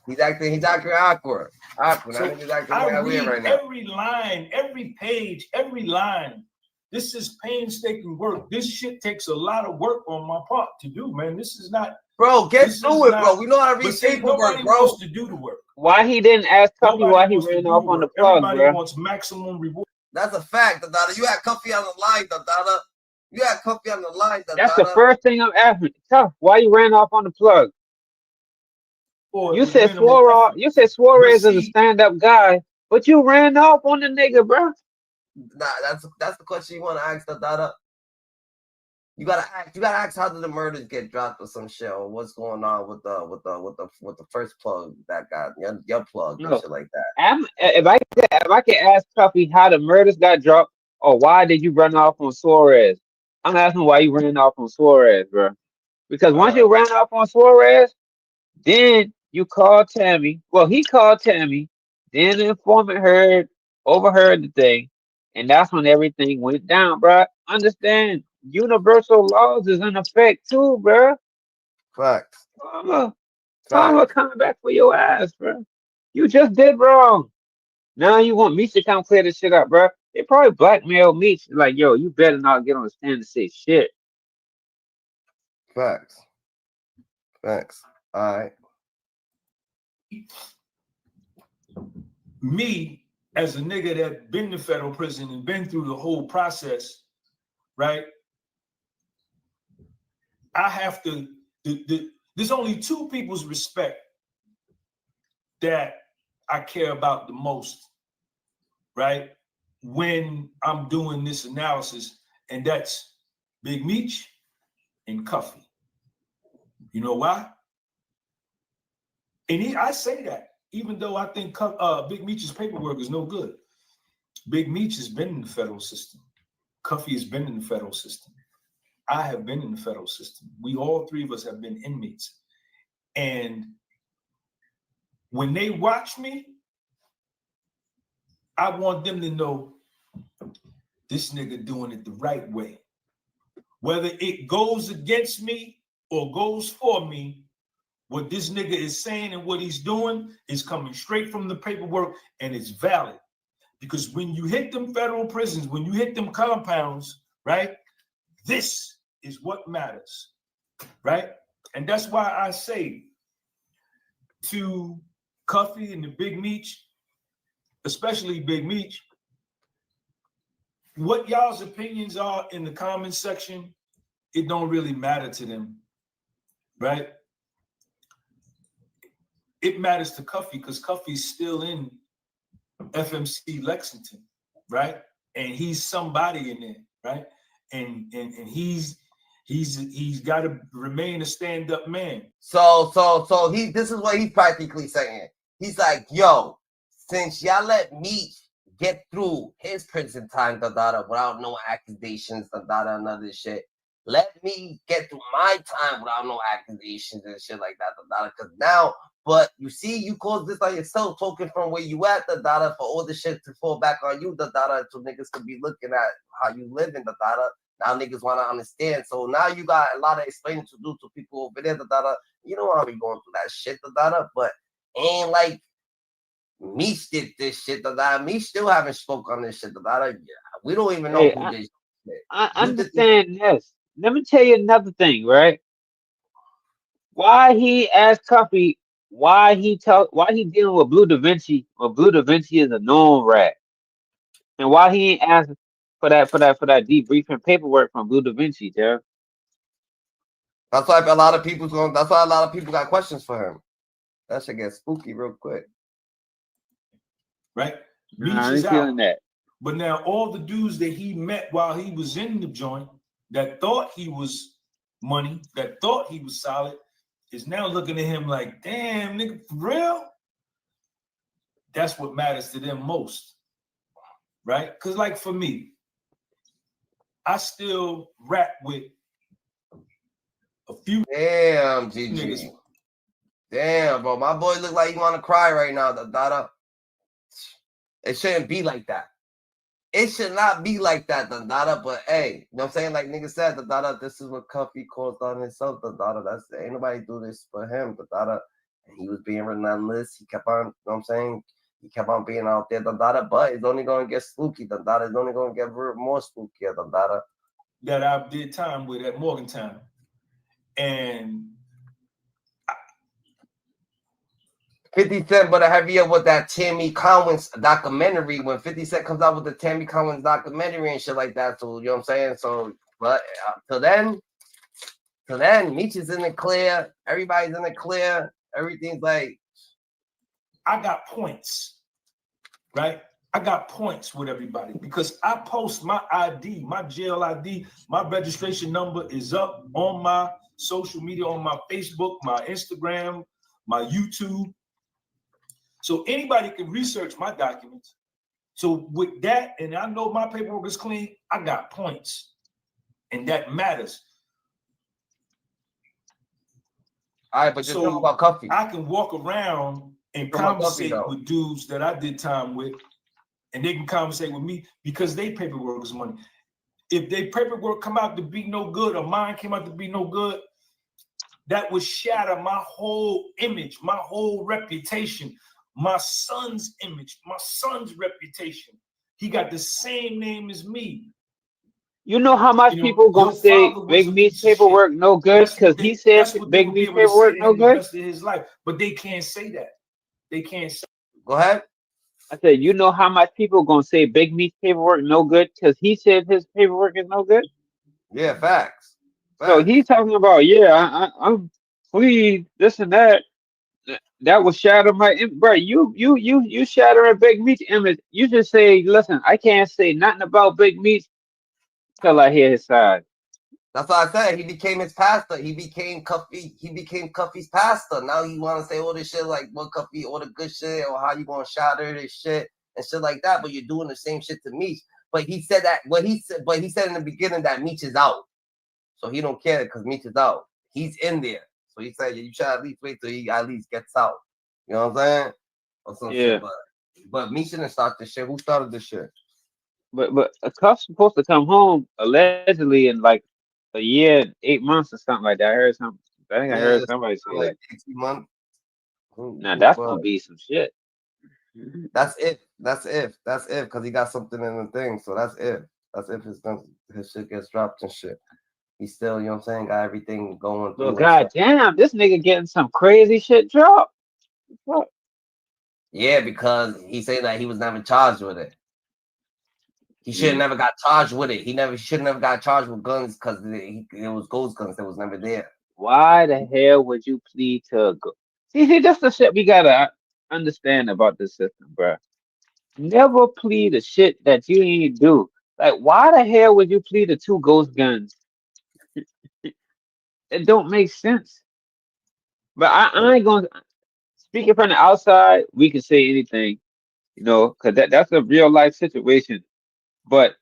He's acting awkward. Awkward. I So think he's acting I mad weird read right now. every line, every page, every line. This is painstaking work. This shit takes a lot of work on my part to do, man. This is not. Bro, get This through is it, bro. not. We know how to But read see, paperwork, nobody bro. wants to do the work. Why he didn't ask Cuffy Nobody why he wants to ran do off the on the work. plug, Everybody bro? wants maximum reward. That's a fact, Dada. You had Cuffy on the line, Dada. You had Cuffy on the line, That's the Dada. first thing I'm asking. Tough, why you ran off on the plug? For You the said minimal Suarez. effort. You said But Suarez is a see, stand-up guy, but you ran off on the nigga, bro. Nah, that's the question you want to ask, Dada. You gotta ask how did the murders get dropped or some shit, or what's going on with the first plug that got your plug and No, shit like that. if I can ask Cuffy how the murders got dropped, or why did you run off on Suarez? I'm asking why you ran off on Suarez, bro. Because once you ran off on Suarez, then you called Tammy. Well, he called Tammy. Then the informant overheard the thing, and that's when everything went down, bro. Understand? Universal laws is in effect too, bro. Facts. Karma coming back for your ass, bro. You just did wrong. Now you want me to come clear this shit up, bro. They probably blackmailed me. Like, yo, you better not get on the stand and say shit. Facts. All right. Me, as a nigga that been to federal prison and been through the whole process, right? I have to. There's only two people's respect that I care about the most, right? When I'm doing this analysis, and that's Big Meech and Cuffy. You know why? And I say that, even though I think Big Meech's paperwork is no good. Big Meech has been in the federal system. Cuffy has been in the federal system. I have been in the federal system. We all three of us have been inmates. And when they watch me, I want them to know this nigga doing it the right way. Whether it goes against me or goes for me, what this nigga is saying and what he's doing is coming straight from the paperwork, and it's valid. Because when you hit them federal prisons, when you hit them compounds, right, this is what matters, right? And that's why I say to Cuffy and the Big Meech, especially Big Meech, what y'all's opinions are in the comment section, it don't really matter to them, right? It matters to Cuffy because Cuffy's still in FMC Lexington, right? And he's somebody in there, right? And he's got to remain a stand-up man. So this is what he's practically saying. He's like, yo, since y'all let me get through his prison time, without no accusations, and other shit, let me get through my time without no accusations and shit like that, because now, but you see, you cause this on yourself, talking from where you at, for all the shit to fall back on you, so niggas could be looking at how you live in Now niggas want to understand. So now you got a lot of explaining to do to people over there, you know how we going through that shit, but ain't like Meech did this shit, Meech still haven't spoke on this shit, Yeah, we don't even know who this shit. I understand this. Let me tell you another thing, right? Why he asked Cuffy why he dealing with Blue Da Vinci, or Blue Da Vinci is a known rat, and why he ain't asked for that debriefing paperwork from Blue Da Vinci, Jeff. That's why a lot of people got questions for him. That shit gets spooky real quick. Right? Nah, I ain't feeling that. But now all the dudes that he met while he was in the joint that thought he was money, that thought he was solid, is now looking at him like, damn, nigga, for real? that's what matters to them most, right? Because like for me, I still rap with a few Damn, niggas. GG. Damn, bro. My boy look like he want to cry right now, Dada. It shouldn't be like that. It should not be like that, Dada. But hey, you know what I'm saying? Like nigga said, Dada, this is what Cuffy caused on himself, Dada. That's ain't nobody do this for him, Dada. And he was being relentless. He kept on, you know what I'm saying? He kept on being out there, Dada. But it's only gonna get spooky, Dada. It's only gonna get more spookier, Dada. That I did time with at Morgantown. And 50 Cent, but a heavier with that Tammy Collins documentary. When 50 Cent comes out with the Tammy Collins documentary and shit like that, so you know what I'm saying? So, but till then, Meech is in the clear. Everybody's in the clear. Everything's like, I got points, right? I got points with everybody because I post my ID, my jail ID, my registration number is up on my social media, on my Facebook, my Instagram, my YouTube. So anybody can research my documents. So with that, and I know my paperwork is clean, I got points. And that matters. all right, but just talk about Cuffy. I can walk around and conversate with dudes that I did time with, and they can conversate with me because they paperwork is money. If they paperwork come out to be no good or mine came out to be no good, that would shatter my whole image, my whole reputation, my son's image, my son's reputation. He got the same name as me. You know how much people gonna say Big Me's paperwork no good because he said Big Me's paperwork no good? The rest of his life, but they can't say that. They can't say. Go ahead. I said, you know how much people gonna say Big Me's paperwork no good because he said his paperwork is no good? Yeah, facts. So he's talking about, yeah, I'm please this and that. That will shatter my bro. You shattering Big Me's image. You just say, listen, I can't say nothing about Big Me's till I hear his side. That's what I said. He became his pastor. He became Cuffy. He became Cuffy's pastor. Now he want to say all this shit like what Cuffy, all the good shit, or how you gonna shatter this shit and shit like that. But you're doing the same shit to Meech. But he said that. But he said in the beginning that Meech is out, so he don't care because Meech is out. He's in there. So he said, you should at least wait till he at least gets out. You know what I'm saying? Or some shit. But Meech didn't start this shit. Who started this shit? But a Cuff's supposed to come home allegedly in like a year and 8 months or something like that. I heard something. I think I heard somebody say like that. 18 months. Now that's gonna be some shit. That's if. Because he got something in the thing. So that's if. That's if his shit gets dropped and shit. He still, you know what I'm saying, got everything going through. Well, goddamn, this nigga getting some crazy shit dropped. What? Yeah, because he said that he was never charged with it. He should have never got charged with it. He should have never got charged with guns because it was ghost guns that was never there. Why the hell would you plead to go? See, that's the shit we gotta understand about this system, bro. Never plead the shit that you ain't do. Like, why the hell would you plead to 2 ghost guns? It don't make sense. But I ain't gonna speaking from the outside. We can say anything, you know, because that's a real life situation. But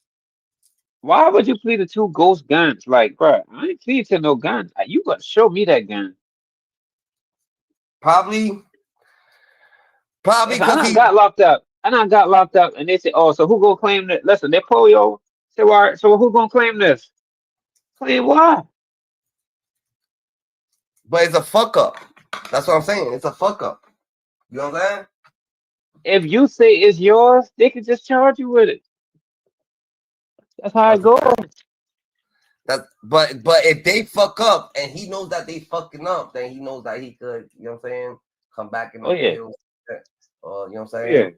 why would you plead to 2 ghost guns? Like, bro, I ain't plead to no guns. You gotta show me that gun. Probably because he got locked up. And I got locked up, and they say, "Oh, so who gonna claim that?" Listen, they pull you over. Say, "All right, so who gonna claim this?" Claim what? But it's a fuck up. That's what I'm saying. It's a fuck up. You know what I'm saying? If you say it's yours, they can just charge you with it. That's how it goes. But if they fuck up and he knows that they fucking up, then he knows that he could, you know what I'm saying, come back and yeah. You know what I'm saying?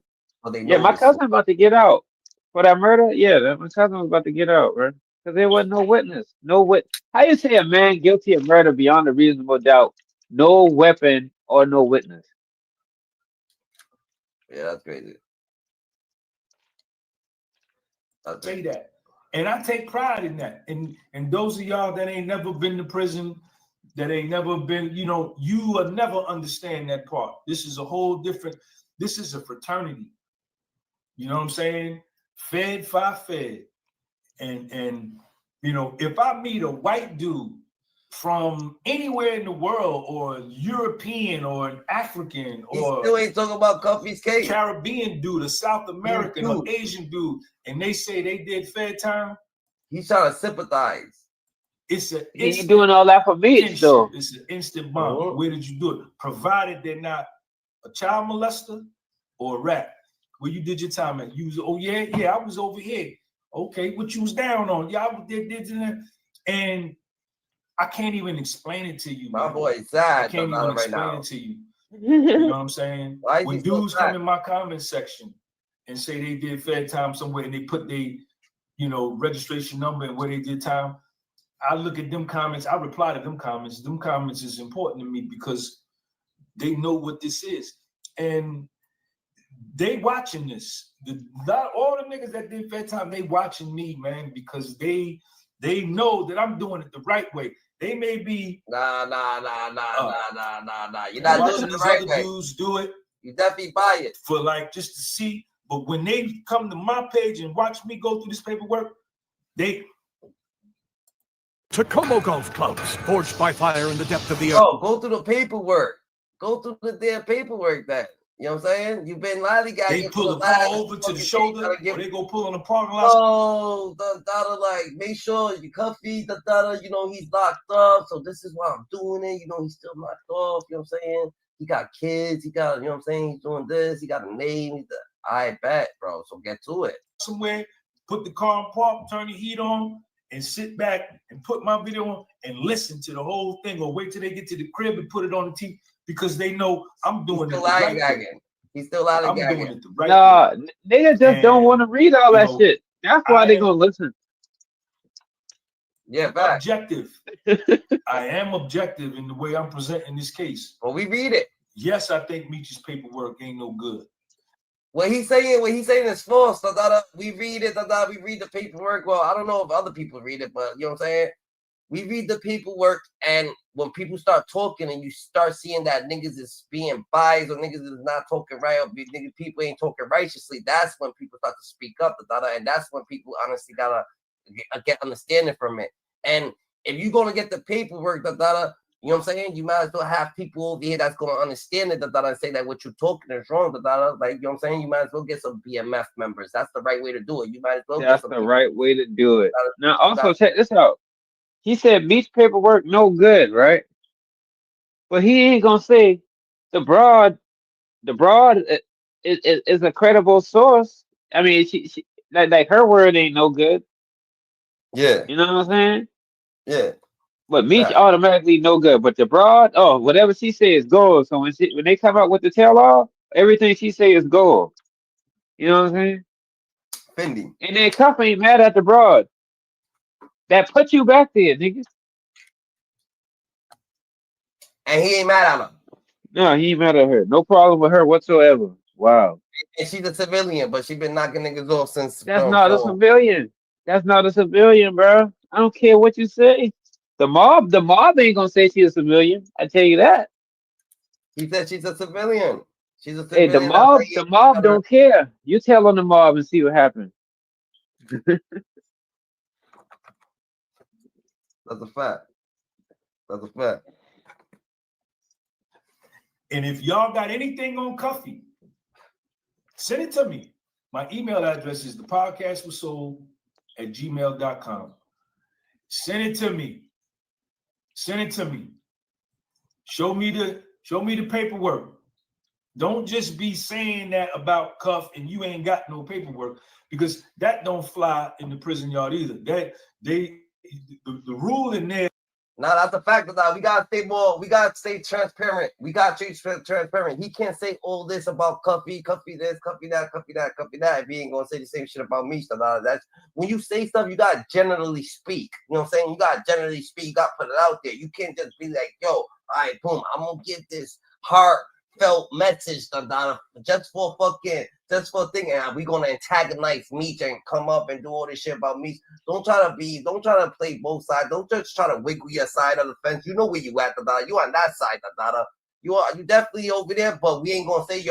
Yeah, my cousin about to get out for that murder. Yeah, my cousin was about to get out, right? Because there was no witness. How you say a man guilty of murder beyond a reasonable doubt? No weapon or no witness. Yeah, that's crazy. I'll say that. And I take pride in that. And those of y'all that ain't never been to prison, that ain't never been, you know, you will never understand that part. This is a whole different, This is a fraternity. You know what I'm saying? Fed, fed. And you know, if I meet a white dude from anywhere in the world, or European, or an African, or still ain't talking about Cuffy's case. Caribbean dude, a South American, or Asian dude, and they say they did Fed time, he's trying to sympathize. It's a he ain't doing all that for me, though. It's an instant bomb. Where did you do it? Provided they're not a child molester or a rat. Where you did your time at? You was, oh yeah, I was over here. Okay, what you was down on? Y'all did that, and I can't even explain it to you. My man. boy sad. I can't even right explain now. it to you. You know what I'm saying? When dudes come in my comment section and say they did Fed time somewhere, and they put their, you know, registration number and where they did time, I look at them comments. I reply to them comments. Them comments is important to me because they know what this is, and they watching this. Not all the niggas that did Fed time, they watching me, man, because they know that I'm doing it the right way. They may be nah. You're not watching doing it the these right other way. dudes do it. You definitely buy it for like just to see. But when they come to my page and watch me go through this paperwork, they. Tacoma Golf Clubs, forged by fire in the depth of the earth. Oh, go through the paperwork. Go through the damn paperwork then. You know what I'm saying? You've been lollygagging. They pull the car over to the shoulder, or they go pull on the parking lot. Oh, like, make sure you Cuffy, you know, he's locked up. So this is why I'm doing it. You know, he's still locked off. You know what I'm saying? He got kids. He got, you know what I'm saying? He's doing this. He got a name. I bet, bro. So get to it. Somewhere, put the car in park, turn the heat on, and sit back and put my video on and listen to the whole thing, or wait till they get to the crib and put it on the TV, because they know I'm doing it the right way. He's still lollygagging. I'm doing it the right way. Niggas just don't want to read all that shit. That's why they gonna listen. Yeah, back. Objective. I am objective in the way I'm presenting this case. Well, we read it. Yes, I think Meech's paperwork ain't no good. What he's saying is false. We read it. We read the paperwork. Well, I don't know if other people read it, but you know what I'm saying? We read the paperwork, and when people start talking and you start seeing that niggas is being biased or niggas is not talking right, or people ain't talking righteously, that's when people start to speak up, and that's when people honestly gotta get understanding from it. And if you're gonna get the paperwork, you know what I'm saying? You might as well have people over here that's gonna understand it, and say that what you're talking is wrong, like, you know what I'm saying? You might as well get some BMF members. That's the right way to do it. You might as well. That's the right way to do it. Now, also check this out. He said Meech paperwork no good, right? But he ain't gonna say the broad is a credible source. I mean, she like her word ain't no good. Yeah. You know what I'm saying? Yeah. But Meech automatically no good. But the broad, whatever she say is gold. So when they come out with the tell all, everything she say is gold. You know what I'm saying? Fendi. And then Cuff ain't mad at the broad. That put you back there, niggas. And he ain't mad at her. No, he ain't mad at her. No problem with her whatsoever. Wow. And she's a civilian, but she been knocking niggas off since. That's not a civilian. That's not a civilian, bro. I don't care what you say. The mob ain't gonna say she's a civilian. I tell you that. He said she's a civilian. She's a civilian. Hey, the mob don't care. You tell on the mob and see what happens. That's a fact. That's a fact. And if y'all got anything on Cuffy, send it to me. My email address is thepodcastwassold@gmail.com. Send it to me. Send it to me. Show me the paperwork. Don't just be saying that about Cuff and you ain't got no paperwork, because that don't fly in the prison yard either. The rule in there. No, that's a fact. We gotta stay more. We gotta stay transparent. We gotta stay transparent. He can't say all this about Cuffy this, Cuffy that. If he ain't gonna say the same shit about me, that's when you say stuff, you gotta generally speak. You know what I'm saying? You gotta generally speak. You gotta put it out there. You can't just be like, yo, all right, boom, I'm gonna give this heartfelt message, just for a thing, and we gonna antagonize Meech and come up and do all this shit about Meech. Don't try to play both sides. Don't just try to wiggle your side of the fence. You know where you at, You on that side, You definitely over there, but we ain't gonna say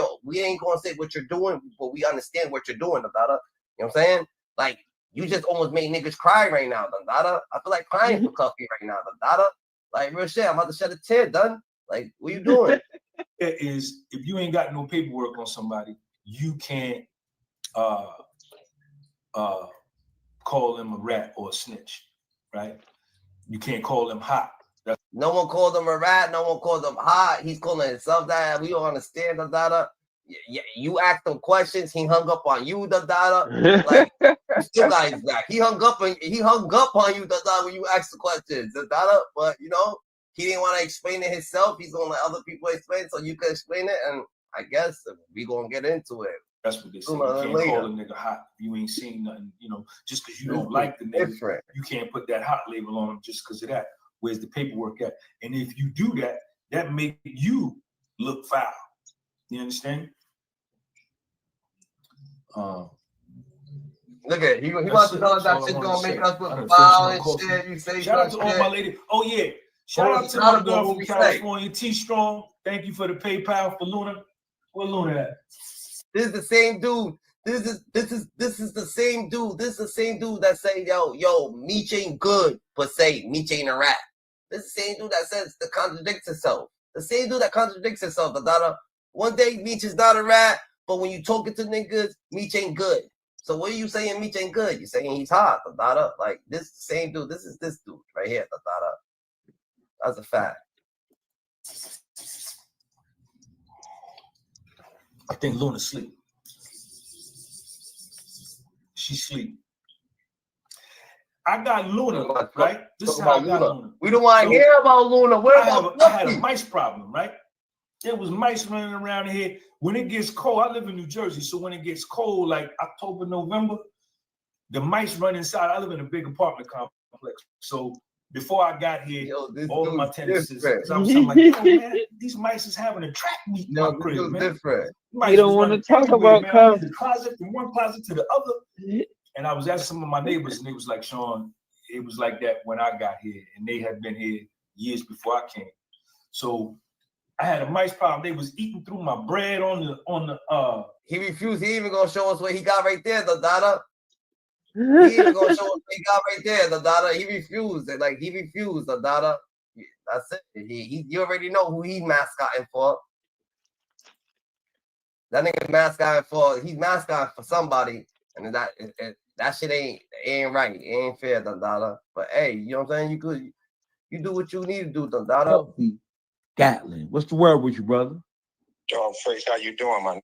what you're doing, but we understand what you're doing, Dada. You know what I'm saying? Like, you just almost made niggas cry right now, Dada. I feel like crying for Cuffy right now, Dada. Like, real shit, I'm about to shed a tear, done. Like, what you doing? It is, if you ain't got no paperwork on somebody, you can't call them a rat or a snitch, right? You can't call them hot. No one called him a rat. No one called him hot. He's calling himself that. We don't understand, Dada. You asked him questions. He hung up on you, Dada. Like, you still got his back. He hung up on you, Dada, when you asked the questions, Dada. But you know, he didn't want to explain it himself. He's gonna let other people explain, so you can explain it. And I guess we gonna get into it. That's what they say. You can't call a nigga hot if you ain't seen nothing. You know, just because you don't like the nigga, you can't put that hot label on him just because of that. Where's the paperwork at? And if you do that, that makes you look foul. You understand? Look at it. He wants to tell us that shit gonna make us look foul and shit. You say shout out to all my ladies. Oh yeah. Shout out to my girl from California, T Strong. Thank you for the PayPal for Luna. Where Luna at? This is the same dude. This is the same dude. This is the same dude that say, yo, Meech ain't good, but say Meech ain't a rat. This is the same dude that says that contradicts himself. The same dude that contradicts himself, Dada. One day Meech is not a rat, but when you talking to niggas, Meech ain't good. So what are you saying Meech ain't good? You saying he's hot, Dada. Like, this same dude. This is this dude right here, Dada. That's a fact. I think Luna's asleep. She's asleep. I got Luna, right? This is how I got Luna. We don't want to hear about Luna. I had a mice problem, right? There was mice running around here. When it gets cold, I live in New Jersey, so when it gets cold, like October, November, the mice run inside. I live in a big apartment complex. So before I got here, all of my tenants, I was like, yo, man, these mice is having a track meet in my crib, man. Different. You don't want to talk about the closet, from one closet to the other. And I was asking some of my neighbors, and they was like, Sean, it was like that when I got here, and they had been here years before I came. So I had a mice problem. They was eating through my bread on the. He refused. He even gonna show us what he got right there, the Dada. He even gonna show us what he got right there, the Dada. He refused. Like, he refused, the Dada. That's it. You already know who he's mascotting for. That nigga mascotting for. He's mascotting for somebody, and that shit ain't right. It ain't fair, the Dada. But hey, you know what I'm saying? You do what you need to do, the Dada. Gatlin, what's the word with you, brother? Dog face, how you doing, man?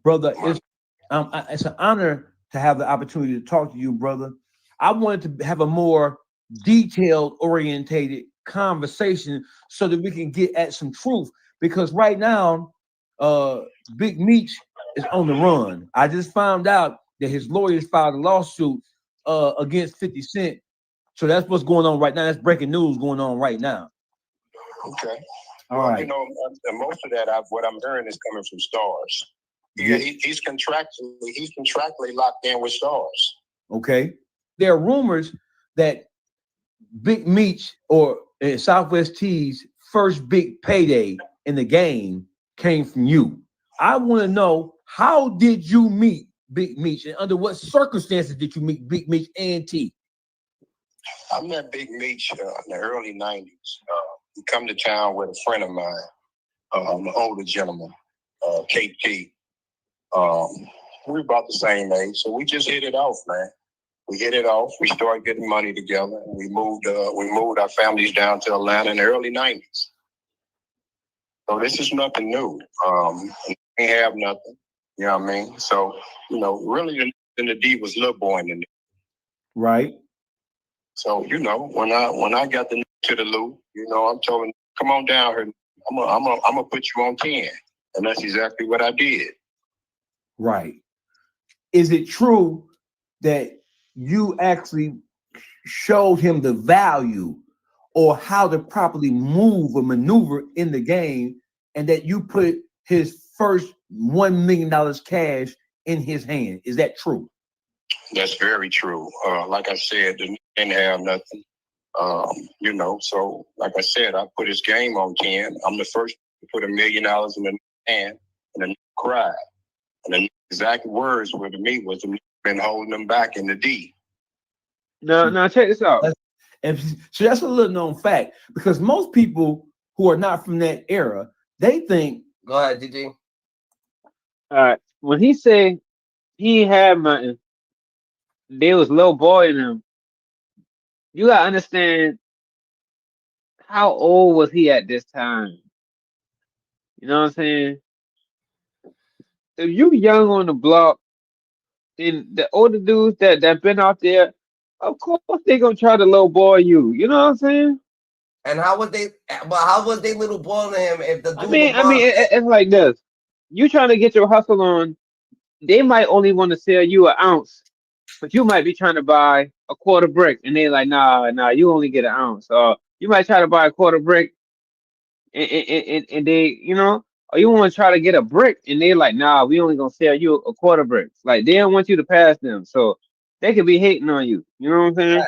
Brother, it's an honor to have the opportunity to talk to you, brother. I wanted to have a more detailed, orientated conversation so that we can get at some truth. Because right now, Big Meech is on the run. I just found out that his lawyers filed a lawsuit against 50 Cent. So that's what's going on right now. That's breaking news going on right now. Okay. All right. You know, most of that, what I'm hearing is coming from Stars. Yeah, he's contractually locked in with Stars. Okay. There are rumors that Big Meech or Southwest T's first big payday in the game came from you. I want to know, how did you meet Big Meech, and under what circumstances did you meet Big Meech and T? I met Big Meech in the early 90s. He come to town with a friend of mine, an older gentleman, KT. We're about the same age, so we just hit it off, man. We hit it off. We started getting money together. We moved our families down to Atlanta in the early 90s. So this is nothing new. We ain't have nothing. You know what I mean? So, you know, really the D was little boy in the D. Right. So, you know, when I got to the loop, you know, I'm telling, come on down here. I'm gonna put you on 10. And that's exactly what I did. Right. Is it true that you actually showed him the value or how to properly move or maneuver in the game, and that you put his first $1 million cash in his hand? Is that true? That's very true. Like I said, the didn't have nothing. You know, so like I said, I put his game on 10. I'm the first put $1 million in the hand, and the cried. And the exact words were to me was, been holding them back in the D. No, check this out. And so that's a little known fact, because most people who are not from that era, they think. Go ahead, GG. All right, when he said he had nothing, there was little boy in him. You gotta understand, how old was he at this time? You know what I'm saying? If you young on the block, and the older dudes that been out there, of course they gonna try to low ball you. You know what I'm saying? And how was they little boy to him if the dude It's like this. You trying to get your hustle on, they might only want to sell you an ounce, but you might be trying to buy a quarter brick, and they like, nah, you only get an ounce. Or you might try to buy a quarter brick, and they, or you want to try to get a brick, and they like, nah, we only gonna sell you a quarter brick. Like, they don't want you to pass them, so they could be hating on you. You know what I'm saying?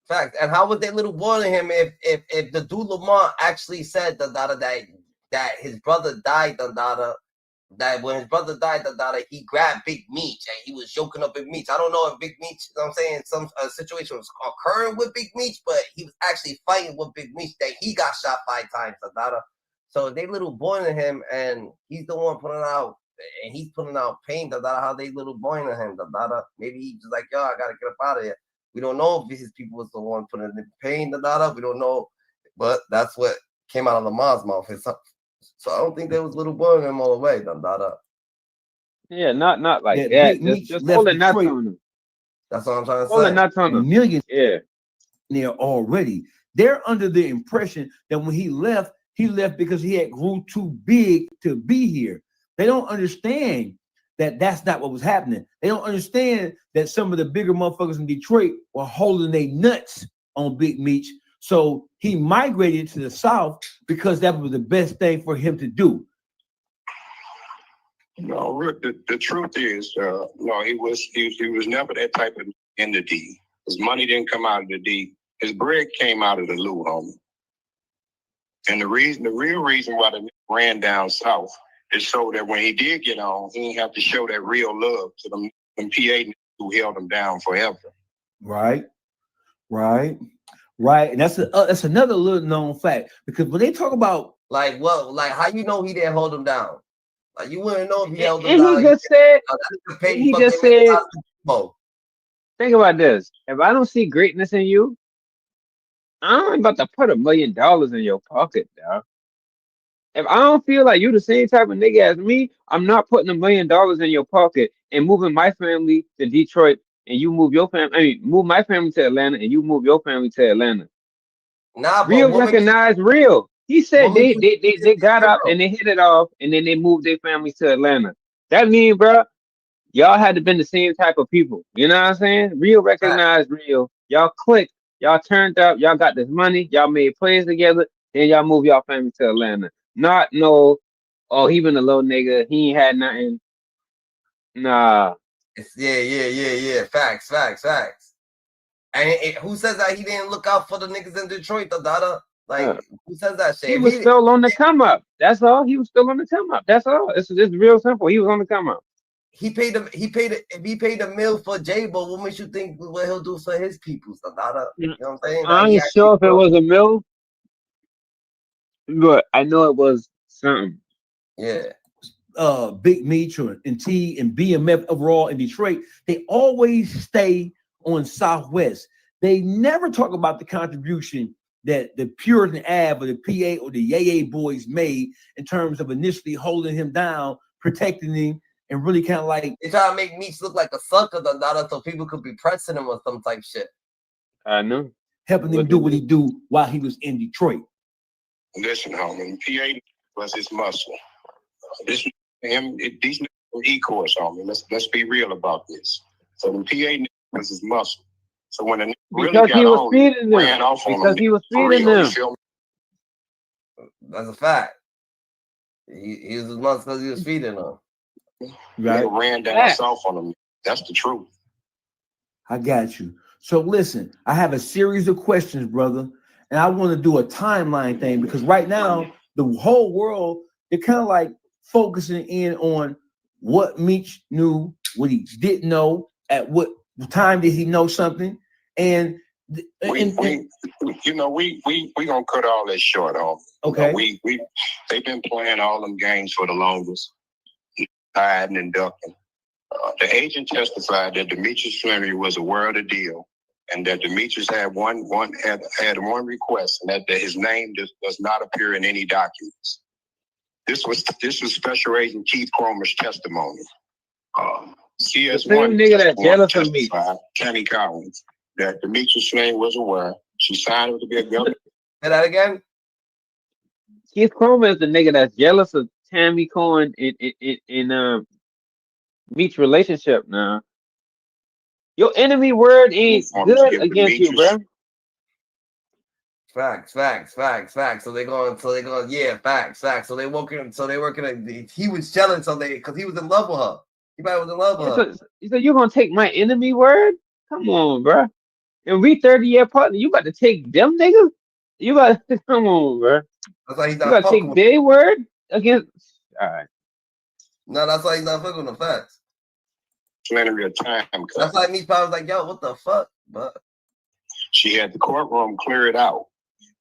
Fact. And how was they little boy to him if the dude Lamont actually said that his brother died, that when his brother died, he grabbed Big Meech and he was joking up Big Meech. I don't know if Big Meech, you know what I'm saying, some situation was occurring with Big Meech, but he was actually fighting with Big Meech that he got shot 5 times. So they little boy to him, and he's the one putting out, and he's putting out pain. How they little boy to him. Maybe he's just like, yo, I gotta get up out of here. We don't know if his people was the one putting in pain. We don't know, but that's what came out of Lamont's mouth. So I don't think there was little boy in him all the way. Yeah, not like that. Just holding nuts on him. That's what I'm trying to say. Holding nuts on him. Millions. Yeah. There already. They're under the impression that when he left because he had grew too big to be here. They don't understand that that's not what was happening. They don't understand that some of the bigger motherfuckers in Detroit were holding their nuts on Big Meech. So he migrated to the South because that was the best thing for him to do. No, Rick, the truth is, no, he was never that type of in the D. His money didn't come out of the D. His bread came out of the loot, homie. And the real reason why the nigga ran down south is so that when he did get on, he didn't have to show that real love to them PA niggas who held him down forever. Right. And that's another little known fact, because when they talk about how you know he didn't hold him down? Like, you wouldn't know if he held him and down. He just said, think about this. If I don't see greatness in you, I'm about to put $1 million in your pocket, dog. If I don't feel like you the same type of nigga as me, I'm not putting $1 million in your pocket and moving my family to Detroit, and you move your family. Move my family to Atlanta, and you move your family to Atlanta. Real recognize real. He said they got up and they hit it off, and then they moved their families to Atlanta. That mean, bro, y'all had to been the same type of people. You know what I'm saying? Real recognize real. Y'all clicked. Y'all turned up. Y'all got this money. Y'all made plays together. Then y'all move y'all family to Atlanta. Not no, oh, he been a little nigga. He ain't had nothing. Nah. Yeah. Facts. And who says that he didn't look out for the niggas in Detroit, who says that shit? He was still on the come up. That's all. He was still on the come up. That's all. It's real simple. He was on the come up. If he paid $1 million for J-Bo, what makes you think what he'll do for his people? You know what I'm saying? I ain't sure if it was $1 million, but I know it was something. Yeah. Big Meech and T and BMF overall in Detroit, they always stay on Southwest. They never talk about the contribution that the Puritan Ave or the PA or the Yaya boys made in terms of initially holding him down, protecting him, and really kind of like they try to make Meech look like a sucker, so people could be pressing him or some type shit. I know. Helping him do what he do while he was in Detroit. Listen, homie, PA was his muscle. These niggas from E-Course, homie. Let's be real about this. So the PA was his muscle. So when the nigga really got on, ran off on him. Because he was feeding them. That's a fact. He was his muscle because he was feeding them. Right. Ran down south on him. That's the truth. I got you. So listen, I have a series of questions, brother, and I want to do a timeline thing because right now the whole world, they're kind of like focusing in on what Meech knew, what he didn't know, at what time did he know something, and we gonna cut all that short off. Okay. They've been playing all them games for the longest, hiding and ducking. The agent testified that Demetrius Flannery was aware of the deal, and that Demetrius had one request, and that his name does not appear in any documents. This was Special Agent Keith Cromer's testimony. CS1 same nigga that jealous of me. Tammy Collins, that Demetrius Flannery was aware. She signed it to be a government. Say that again. Keith Cromer is the nigga that's jealous of Tammy Cohen in Meech's relationship now. Your enemy word ain't good against you, bro. Facts. So they going, yeah, facts. So they working. He was jealous, because he was in love with her. He probably was in love with her. You said you're gonna take my enemy word? Come on, bro. And we 30-year partner. You about to take them niggas? You got come on, bro. That's why he's not. You gotta take their word against. All right. No, that's why he's not fucking with the facts. Flannery a time. That's why me probably was like, yo, what the fuck? But she had the courtroom clear it out.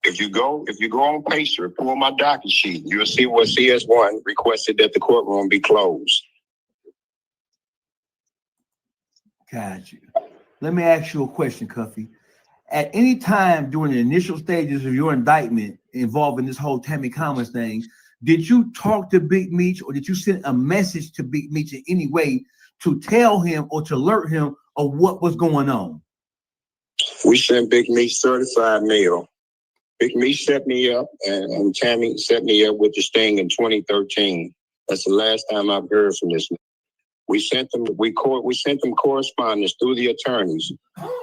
If you go on Pacer, pull my docket sheet, you'll see what CS1 requested that the courtroom be closed. Got you. Let me ask you a question, Cuffy. At any time during the initial stages of your indictment involving this whole Tammy Collins thing, did you talk to Big Meech, or did you send a message to Big Meech in any way to tell him or to alert him of what was going on? We sent Big Meech certified mail. Big Meech set me up, and Tammy set me up with the sting in 2013. That's the last time I've heard from this. We sent them correspondence through the attorneys,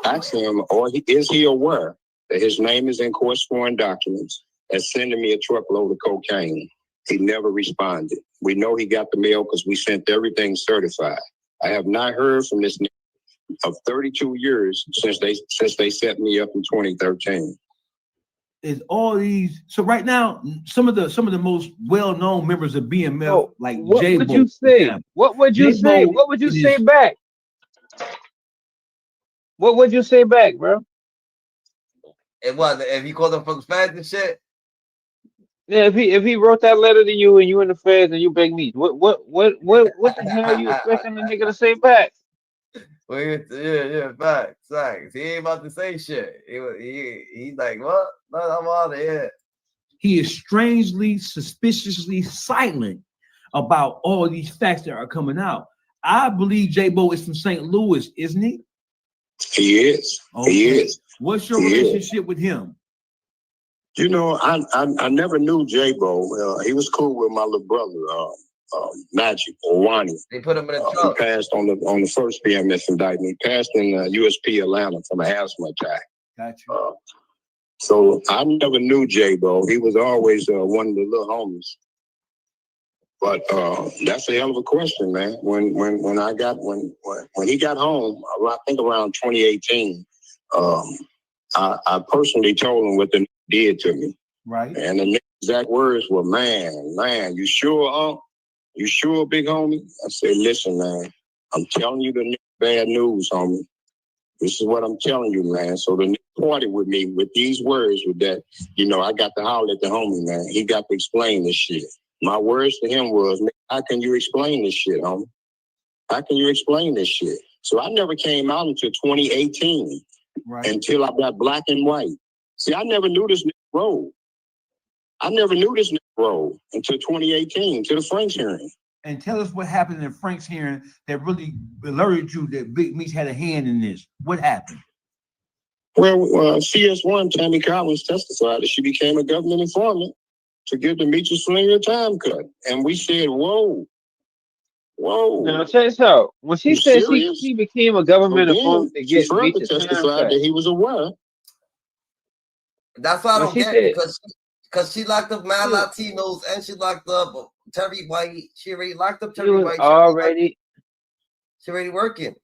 asking him, is he aware that his name is in court sworn documents, and sending me a truckload of cocaine. He never responded. We know he got the mail because we sent everything certified. I have not heard from this of 32 years since they set me up in 2013. Is all these so right now? Some of the most well-known members of BMF, like what J-Bo, would you say? What would you say? What would you say back? What would you say back, bro? It was if you called him from Spanish and shit. Yeah, if he wrote that letter to you and you in the feds and you beg me, what the hell you expecting the nigga to say back? Well, yeah, facts. He ain't about to say shit. He's like, what? No, I'm out of here. He is strangely, suspiciously silent about all these facts that are coming out. I believe J-Bo is from St. Louis, isn't he? He is. Okay. He is. What's your relationship with him? You know, I never knew J-Bo. He was cool with my little brother, Magic or Wani. They put him in a truck. He passed on the first BMF indictment. He passed in USP Atlanta from an asthma attack. Gotcha. So I never knew J-Bo. He was always one of the little homies. But that's a hell of a question, man. When he got home, I think around 2018, I personally told him what the did to me. Right. And the exact words were, man, you sure, Unc? You sure, big homie? I said, listen, man, I'm telling you the bad news, homie. This is what I'm telling you, man. So the party with me with these words with that, I got to holler at the homie, man. He got to explain this shit. My words to him was, how can you explain this shit, homie? How can you explain this shit? So I never came out until 2018, until I got black and white. See, I never knew this role. I never knew this role until 2018, to the Frank's hearing. And tell us what happened in Frank's hearing that really alerted you that Big Meech had a hand in this. What happened? Well, CS1, Tammy Collins testified that she became a government informant to give Demetrius Flannery a time cut. And we said, whoa. Now, check this out. When she said she became a government informant to get Meech's time cut, that he was aware. That's why I don't get it, because she locked up mad Latinos and she locked up Terry White. She already locked up Terry White. She already working.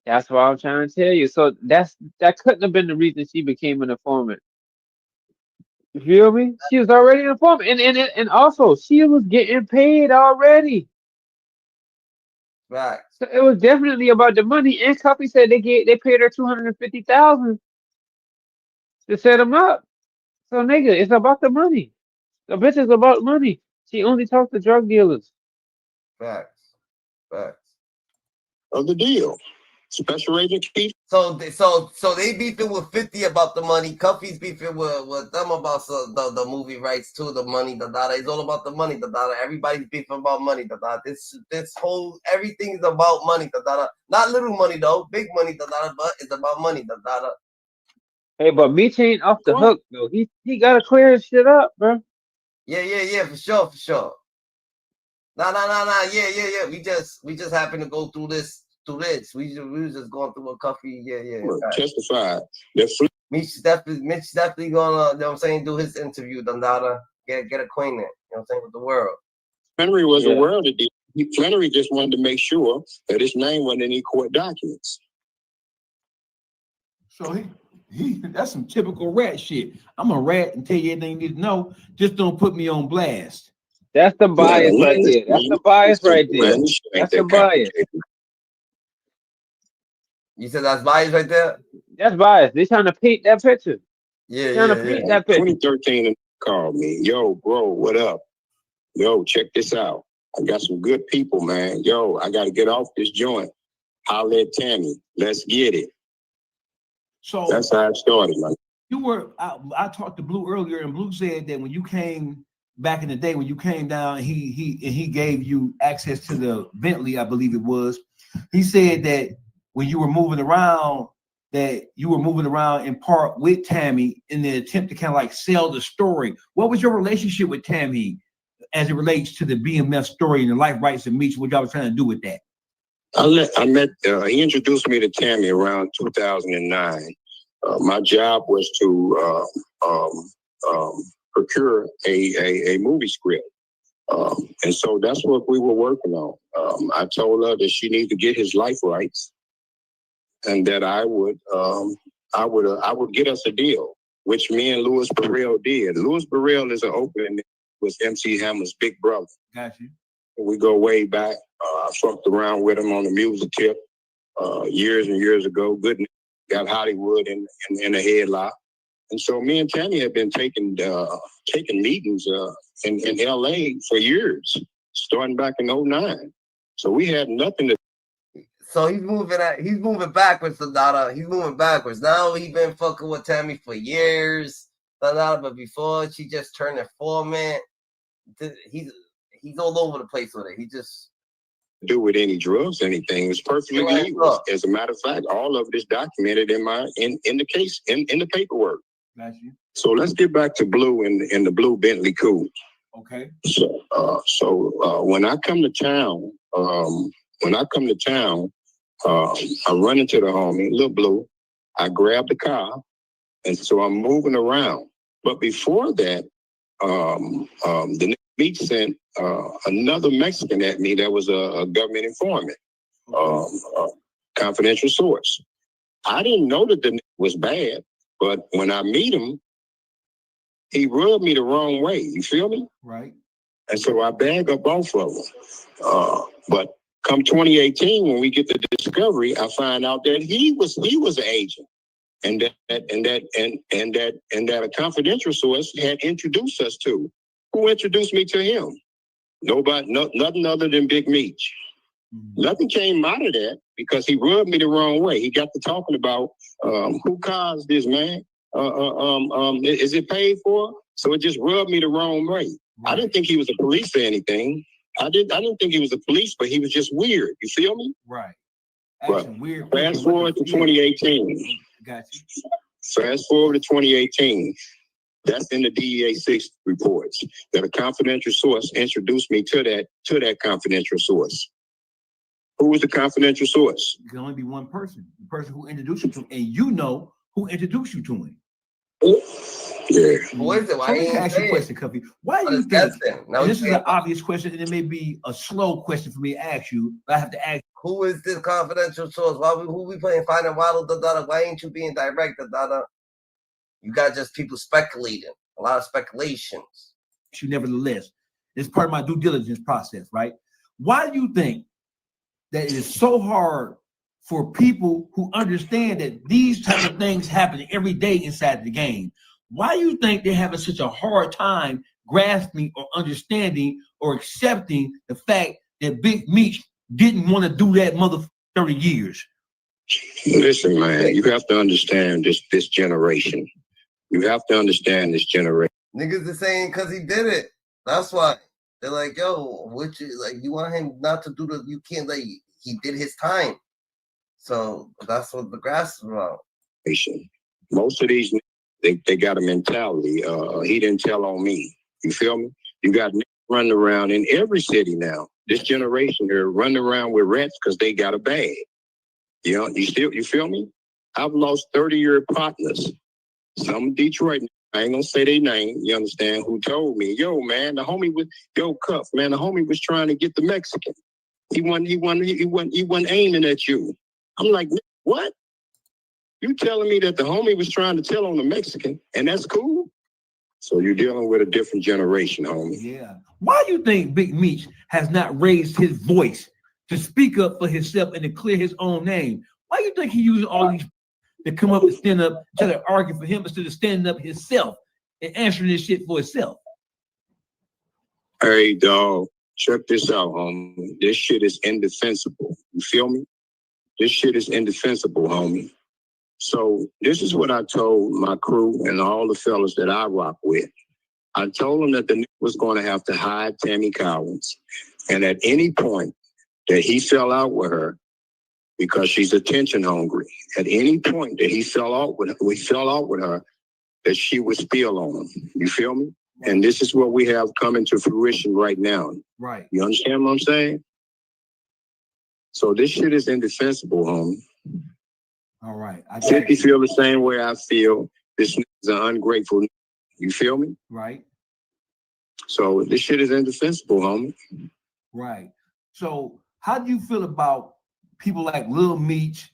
That's what I'm trying to tell you. So that couldn't have been the reason she became an informant. You feel me? She was already informed, and also she was getting paid already. Right. So it was definitely about the money. And Cuffy said they paid her 250,000 to set him up. So nigga, it's about the money. The bitch is about money. She only talks to drug dealers. Facts. Facts. Of the deal. Special Agent Keith. So they beefing with 50 about the money. Cuffy's beefing with them about the movie rights too, the money, the data. It's all about the money, the data. Everybody's beefing about money, the data. This whole everything's about money, the data. Not little money though, big money, the data, but it's about money, the data. Hey, but Meech ain't off the hook though. He gotta clear his shit up, bro. Yeah, for sure. Nah. Yeah. We just happened to go through this. We was just going through a Cuffy. Yeah. Right. Testified that Mitch definitely gonna, you know what I'm saying, do his interview, Dandada, get acquainted, you know what I'm saying, with the world. Flannery was aware of the deal. Flannery just wanted to make sure that his name wasn't in any court documents. So he that's some typical rat shit. I'm a rat and tell you everything you need to know. Just don't put me on blast. That's the bias right there. That's the bias right there. That's the bias. You said that's bias right there? That's bias. They trying to paint that picture. Yeah. 2013 called me. Yo, bro, what up? Yo, check this out. I got some good people, man. Yo, I got to get off this joint. Holla at Tammy. Let's get it. So that's how it started, man. You were, I talked to Blue earlier, and Blue said that when you came back in the day, when you came down, he gave you access to the Bentley, I believe it was. He said that when you were moving around, that you were moving around in part with Tammy in the attempt to kind of like sell the story. What was your relationship with Tammy as it relates to the BMF story and the life rights of Meech? What y'all was trying to do with that? He introduced me to Tammy around 2009. My job was to procure a movie script. And so that's what we were working on. I told her that she needed to get his life rights and that I would get us a deal, which me and Louis Burrell did. Louis Burrell is an opening with MC Hammer's big brother. Got you. We go way back. I fucked around with him on the music tip years and years ago. Good, got Hollywood in the headlock. And so me and Tammy have been taking meetings in LA for years, starting back in 2009. So we had nothing to. So he's moving backwards, Dada. He's moving backwards. Now he's been fucking with Tammy for years, Dada, but before she just turned informant. He's all over the place with it. He just do with any drugs, anything. It was perfectly legal. As a matter of fact, all of it is documented in the case, in the paperwork. Got you. So let's get back to Blue in the blue Bentley coupe. Okay. So when I come to town, I run into the homie, Lil Blue. I grab the car, and so I'm moving around. But before that, the Meech sent another Mexican at me that was a government informant, confidential source. I didn't know that the nigga was bad, but when I meet him, he rubbed me the wrong way. You feel me? Right. And so I bag up both of them. But come 2018, when we get the discovery, I find out that he was an agent, and that a confidential source had introduced us to. Who introduced me to him? Nobody, nothing other than Big Meech. Nothing came out of that because he rubbed me the wrong way. He got to talking about who caused this, man. Is it paid for? So it just rubbed me the wrong way. Right. I didn't think he was a police or anything. I didn't think he was a police, but he was just weird. You feel me? Right. But weird. Fast forward to 2018. Got you. Fast forward to 2018. That's in the DEA 6 reports that a confidential source introduced me to that confidential source. Who was the confidential source? It can only be one person. The person who introduced you to him, and you know who introduced you to him. Yeah. Who is it? Why Let me ask you a question, Cuffy. Why do you think, and this is an obvious question, and it may be a slow question for me to ask you, but I have to ask. Who is this confidential source? Who we playing Find and Waddle, Why ain't you being direct, Dada? You got just people speculating. a lot of speculations. Nevertheless, it's part of my due diligence process, right? Why do you think that it is so hard for people who understand that these type of things happen every day inside the game? Why do you think they're having such a hard time grasping or understanding or accepting the fact that Big Meech didn't want to do that mother 30 years? Listen, man, you have to understand this generation. You have to understand this generation. Niggas are saying because he did it. That's why. They're like, yo, which is like, you want him not to do you can't, like, he did his time. So that's what the grass is about. Most of these, they got a mentality. He didn't tell on me. You feel me? You got niggas running around in every city now. This generation here running around with rats because they got a bag. You know, you feel me? I've lost 30-year partners. Some Detroit, I ain't gonna say their name, you understand, who told me, yo, man, the homie was, Cuff, man, the homie was trying to get the Mexican. He wasn't aiming at you. I'm like, what? You telling me that the homie was trying to tell on the Mexican, and that's cool? So you're dealing with a different generation, homie. Yeah. Why do you think Big Meech has not raised his voice to speak up for himself and to clear his own name? Why do you think he uses all these to come up and stand up, try to argue for him instead of standing up himself and answering this shit for himself? Hey, dog, check this out, homie. This shit is indefensible. You feel me? This shit is indefensible, homie. So this is what I told my crew and all the fellas that I rock with. I told them that the nigga was going to have to hide Tammy Collins. And at any point that he fell out with her, because she's attention hungry, at any point that he fell out with her, that she would spill on him. You feel me? And this is what we have coming to fruition right now. Right. You understand what I'm saying? So this shit is indefensible, homie. All right. 50 feel the same way I feel. This is an ungrateful. You feel me? Right. So this shit is indefensible, homie. Right. So how do you feel about people like Lil Meech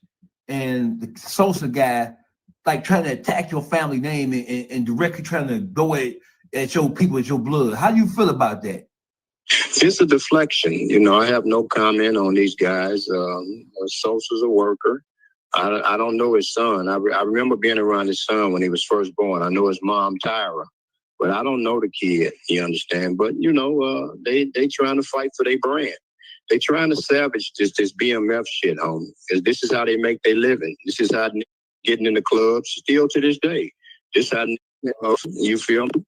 and the Sosa guy, like trying to attack your family name and directly trying to go at your people, at your blood? How do you feel about that? It's a deflection. You know, I have no comment on these guys. Sosa's a worker. I don't know his son. I remember being around his son when he was first born. I know his mom, Tyra, but I don't know the kid, you understand? But, you know, they trying to fight for their brand. They trying to savage this BMF shit, homie, because this is how they make their living. This is how getting in the clubs still to this day. This how you feel me?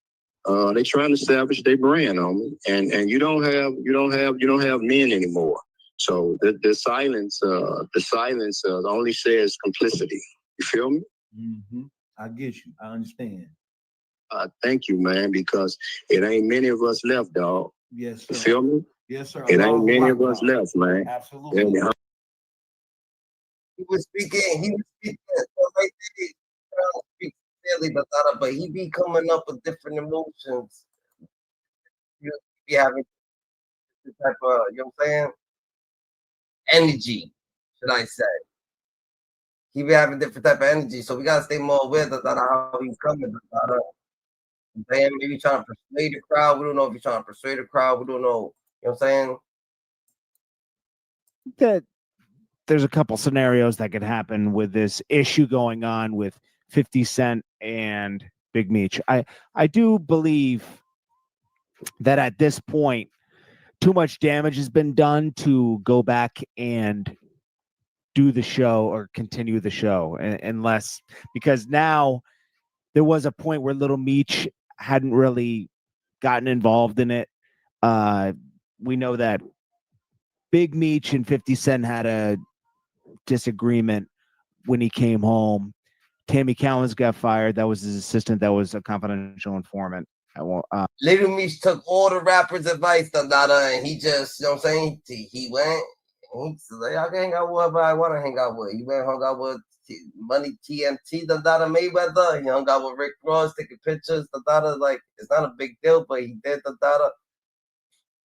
They trying to savage their brand, homie, and you don't have men anymore. So the silence only says complicity. You feel me? Mm-hmm. I get you. I understand. Thank you, man, because it ain't many of us left, dog. Yes, sir. You feel me? Yes, sir. It ain't many of us left, man. Absolutely. He was speaking like speak silly, but he be coming up with different emotions. You be having this type of, you know what I'm saying? Energy, should I say. He be having different type of energy, so we gotta stay more aware of how he's coming. Maybe trying to persuade the crowd. We don't know if he's trying to persuade the crowd. We don't know. You know what I'm saying? That there's a couple scenarios that could happen with this issue going on with 50 Cent and Big Meech. I do believe that at this point, too much damage has been done to go back and do the show or continue the show, unless, because now there was a point where Little Meech hadn't really gotten involved in it. We know that Big Meech and 50 Cent had a disagreement when he came home. Tammy Collins got fired. That was his assistant. That was a confidential informant. Little Meech took all the rappers' advice, and he just, you know what I'm saying? He went, and he's like, I can hang out with whoever I want to hang out with. He went hung out with Money TMT, Mayweather. He hung out with Rick Ross, taking pictures, like, it's not a big deal, but he did,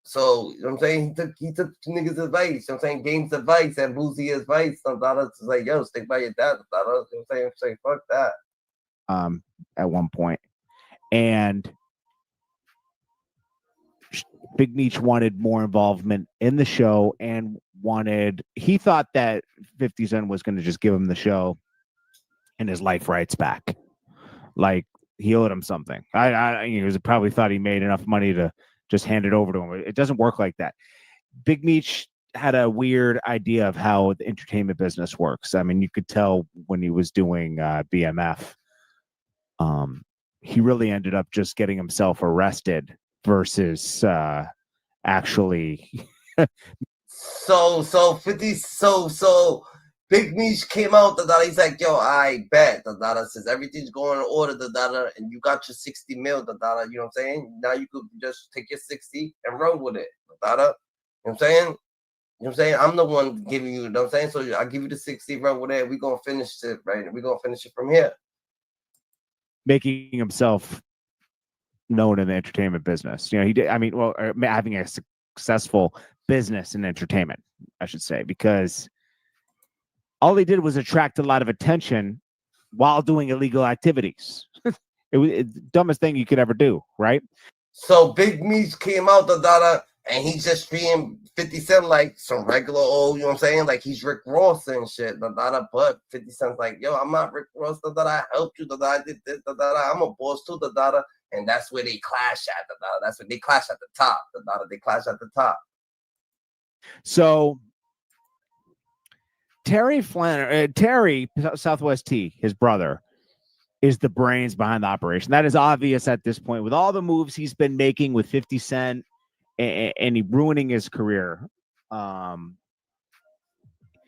So, you know what I'm saying? He took niggas' advice, you know what I'm saying? Game's advice and Boozy advice, It's like, yo, stick by your dad, You know what I'm saying? Say, fuck that. At one point. And Big Meech wanted more involvement in the show and he thought that 50 Cent was going to just give him the show and his life rights back. Like he owed him something. He probably thought he made enough money to just hand it over to him. It doesn't work like that. Big Meech had a weird idea of how the entertainment business works. I mean, you could tell when he was doing BMF. He really ended up just getting himself arrested versus actually. So 50. So Big Meech came out. He's like, yo, I bet. Says everything's going in order. And you got your 60 mil. You know what I'm saying? Now you could just take your 60 and run with it. You know what I'm saying? You know what I'm saying? I'm the one giving you. You know what I'm saying? So I give you the 60, run with it. We're gonna finish it, right? We're gonna finish it from here. Making himself known in the entertainment business. He did. I mean, having a successful business in entertainment, I should say, because all he did was attract a lot of attention while doing illegal activities. It was the dumbest thing you could ever do, right? So Big Meech came out, and he's just being 50 Cent like some regular old, you know what I'm saying? Like he's Rick Ross and shit, but 50 Cent's like, yo, I'm not Rick Ross, I helped you, I did this, I'm a boss too, and that's where they clash at, that's where they clash at the top, they clash at the top. So Terry Southwest T, his brother, is the brains behind the operation. That is obvious at this point with all the moves he's been making with 50 Cent and he ruining his career.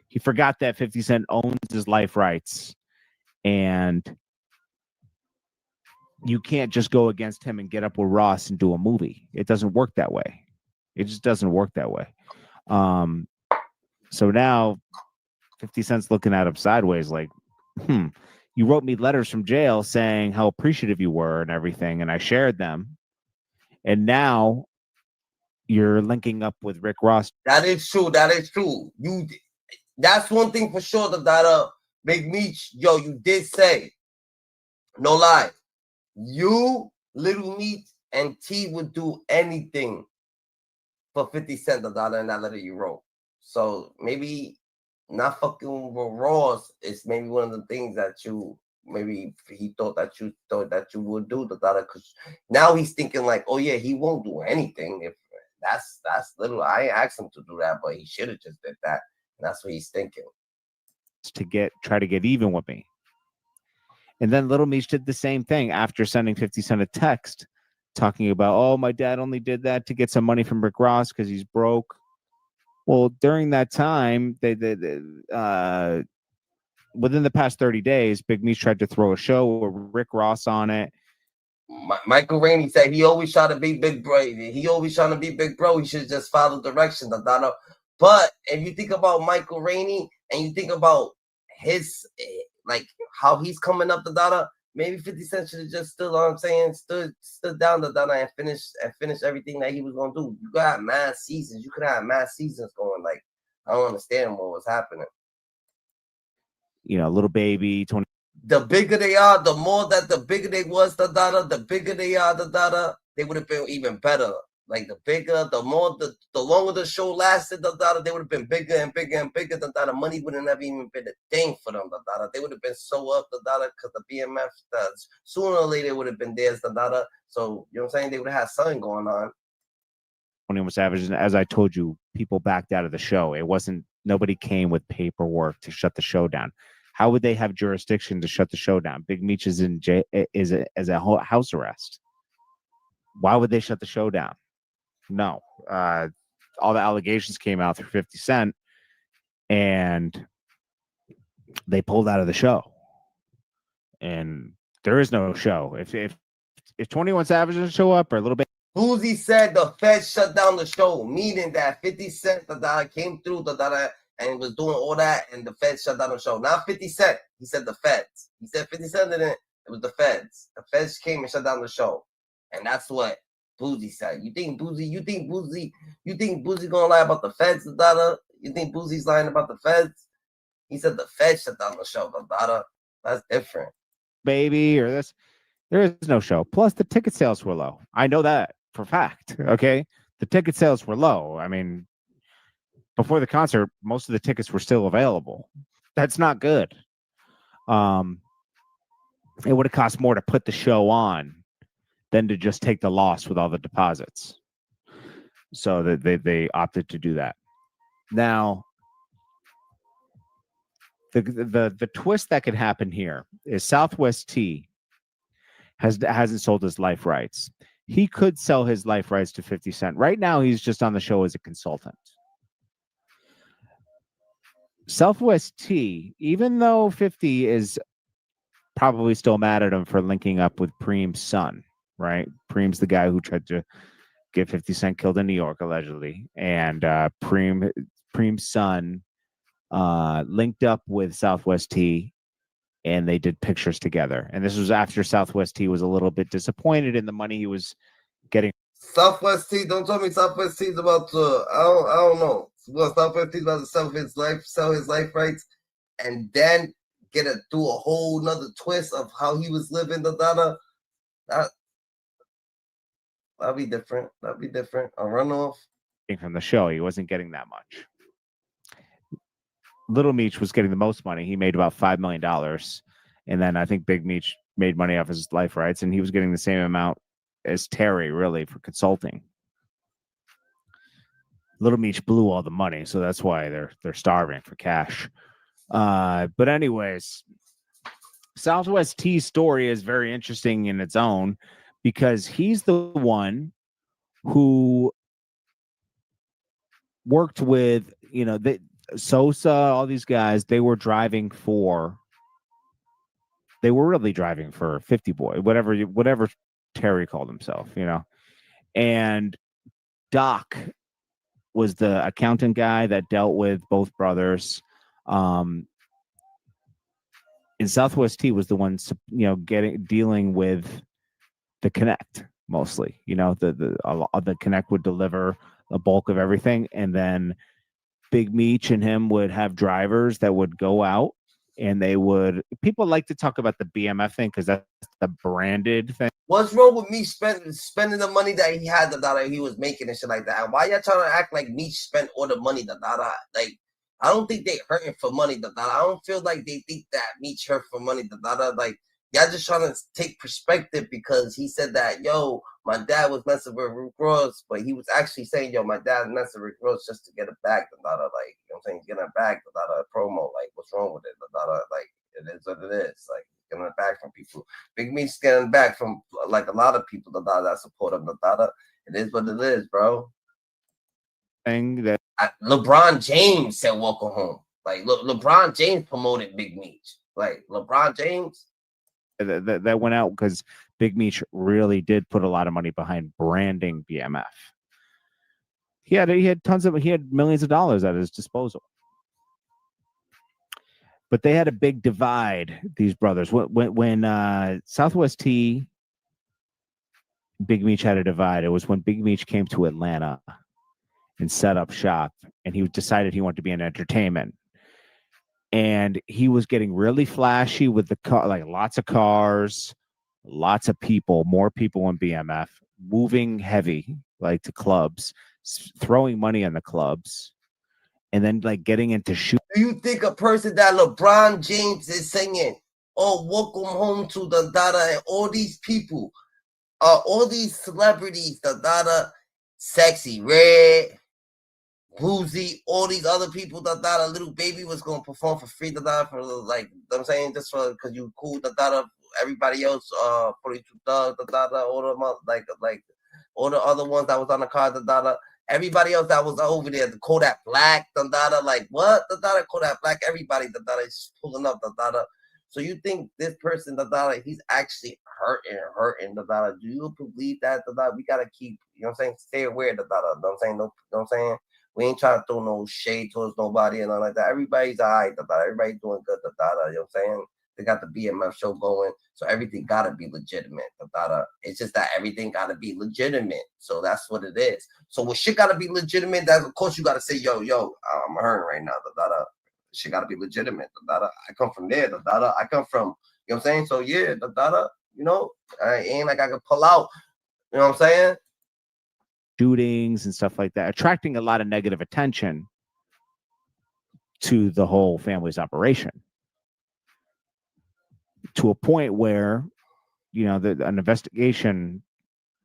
He forgot that 50 Cent owns his life rights and you can't just go against him and get up with Ross and do a movie. It doesn't work that way. It just doesn't work that way. So now 50 Cent's looking at him sideways like, you wrote me letters from jail saying how appreciative you were and everything, and I shared them. And now you're linking up with Rick Ross. That is true. That's one thing for sure that Big Meech, yo, you did say, no lie, you, Little Meech, and T would do anything for 50 Cent in that letter you wrote. So maybe not fucking with Ross is maybe one of the things that you maybe he thought that you would do because now he's thinking like, oh yeah, he won't do anything. If that's little, I asked him to do that, but he should have just did that. And that's what he's thinking. To try to get even with me. And then Little Meech did the same thing after sending 50 Cent a text talking about, oh, my dad only did that to get some money from Rick Ross because he's broke. Well, during that time, within the past 30 days, Big Meech tried to throw a show with Rick Ross on it. Michael Rainey said he always tried to be big bro. He always trying to be big bro. He should just follow directions. But if you think about Michael Rainey and you think about his like how he's coming up maybe 50 Cent should have just stood down and finished everything that he was gonna do. You got mad seasons. You could have mad seasons going. Like I don't understand what was happening. Little baby 20. The bigger they are, the more that the bigger they was, the bigger they are, they would have been even better. Like the bigger, the more, the longer the show lasted, they would have been bigger and bigger and bigger. The money wouldn't have even been a thing for them. They would have been so up, because the BMF, sooner or later it would have been theirs. So you know what I'm saying? They would have had something going on. 21 Savage, and as I told you, people backed out of the show. Nobody came with paperwork to shut the show down. How would they have jurisdiction to shut the show down? Big Meech is in jail, is a house arrest. Why would they shut the show down? No. All the allegations came out through 50 Cent, and they pulled out of the show. And there is no show. If 21 Savage doesn't show up, or a little bit. Boozy said the Fed shut down the show, meaning that 50 Cent came through and was doing all that, and the Feds shut down the show. Not 50 Cent. He said the Feds. He said 50 Cent didn't. It was the Feds. The Feds came and shut down the show, and that's what Boozy said. You think Boozy gonna lie about the Feds, You think Boozy's lying about the Feds? He said the Feds shut down the show, That's different. Baby, or this. There is no show. Plus, the ticket sales were low. I know that for fact. Okay, the ticket sales were low. I mean, before the concert, most of the tickets were still available. That's not good. It would have cost more to put the show on than to just take the loss with all the deposits. So that they opted to do that. Now, the twist that could happen here is Southwest T hasn't sold his life rights. He could sell his life rights to 50 Cent. Right now, he's just on the show as a consultant. Southwest T, even though 50 is probably still mad at him for linking up with Preem's son, right? Preem's the guy who tried to get 50 Cent killed in New York, allegedly. And Preem's son linked up with Southwest T, and they did pictures together. And this was after Southwest T was a little bit disappointed in the money he was getting. Southwest T, don't tell me Southwest T's about to. I don't know. Well, Southwest T's about to sell his life rights, and then do a whole nother twist of how he was living. That'll be different. That'll be different. A runoff From the show, he wasn't getting that much. Little Meech was getting the most money. He made about $5 million. And then I think Big Meech made money off his life rights, and he was getting the same amount as Terry, really, for consulting. Little Meech blew all the money, so that's why they're starving for cash. But anyways, Southwest T's story is very interesting in its own because he's the one who worked with, Sosa, all these guys. They were really driving for 50 Boy, whatever Terry called himself, and Doc was the accountant guy that dealt with both brothers. And Southwest T was the one, dealing with the Connect mostly. The Connect would deliver the bulk of everything, and then Big Meech and him would have drivers that would go out, and people like to talk about the BMF thing because that's the branded thing. What's wrong with me spending the money that he had that he was making and shit like that? Why y'all trying to act like me spent all the money like? I don't think they hurting for money I don't feel like they think that me hurt for money like y'all just trying to take perspective because he said that my dad was messing with Rick Ross, but he was actually saying my dad's messing with Rick Ross just to get it back like what I'm saying, get it back promo, like what's wrong with it like it is what it is, like getting it back from people. Big Meech's getting back from like a lot of people that support him. It is what it is, bro. Thing that LeBron James said welcome home. Like LeBron James promoted Big Meech. Like LeBron James that went out because Big Meech really did put a lot of money behind branding BMF. He had millions of dollars at his disposal. But they had a big divide, these brothers. When Southwest T, Big Meech had a divide. It was when Big Meech came to Atlanta and set up shop, and he decided he wanted to be in entertainment. And he was getting really flashy with the car, like lots of cars, lots of people, more people in BMF, moving heavy, like to clubs, throwing money on the clubs, and then like getting into shoot. Do you think a person that LeBron James is singing, "Oh, welcome home to the Dada," and all these people, all these celebrities, the Dada, Sexy Red, Boozy, all these other people, the Little Baby was gonna perform for free, for like I'm saying, just for because you cool, everybody else, 42 Thug, all the like all the other ones that was on the card, everybody else that was over there, the Kodak Black, like what, Kodak Black, everybody, is pulling up, So you think this person, he's actually hurting, Do you believe that, we gotta keep, stay aware, I'm saying. We ain't trying to throw no shade towards nobody and all like that. Everybody's all right, everybody's doing good, you know what I'm saying? They got the BMF show going, so everything gotta be legitimate, It's just that everything gotta be legitimate, so that's what it is. So when shit gotta be legitimate, that of course you gotta say, yo, I'm hurting right now, Shit gotta be legitimate, I come from there, I come from, you know what I'm saying? So yeah, You know, I ain't like I could pull out. You know what I'm saying? Shootings and stuff like that, attracting a lot of negative attention to the whole family's operation, to a point where, you know, an investigation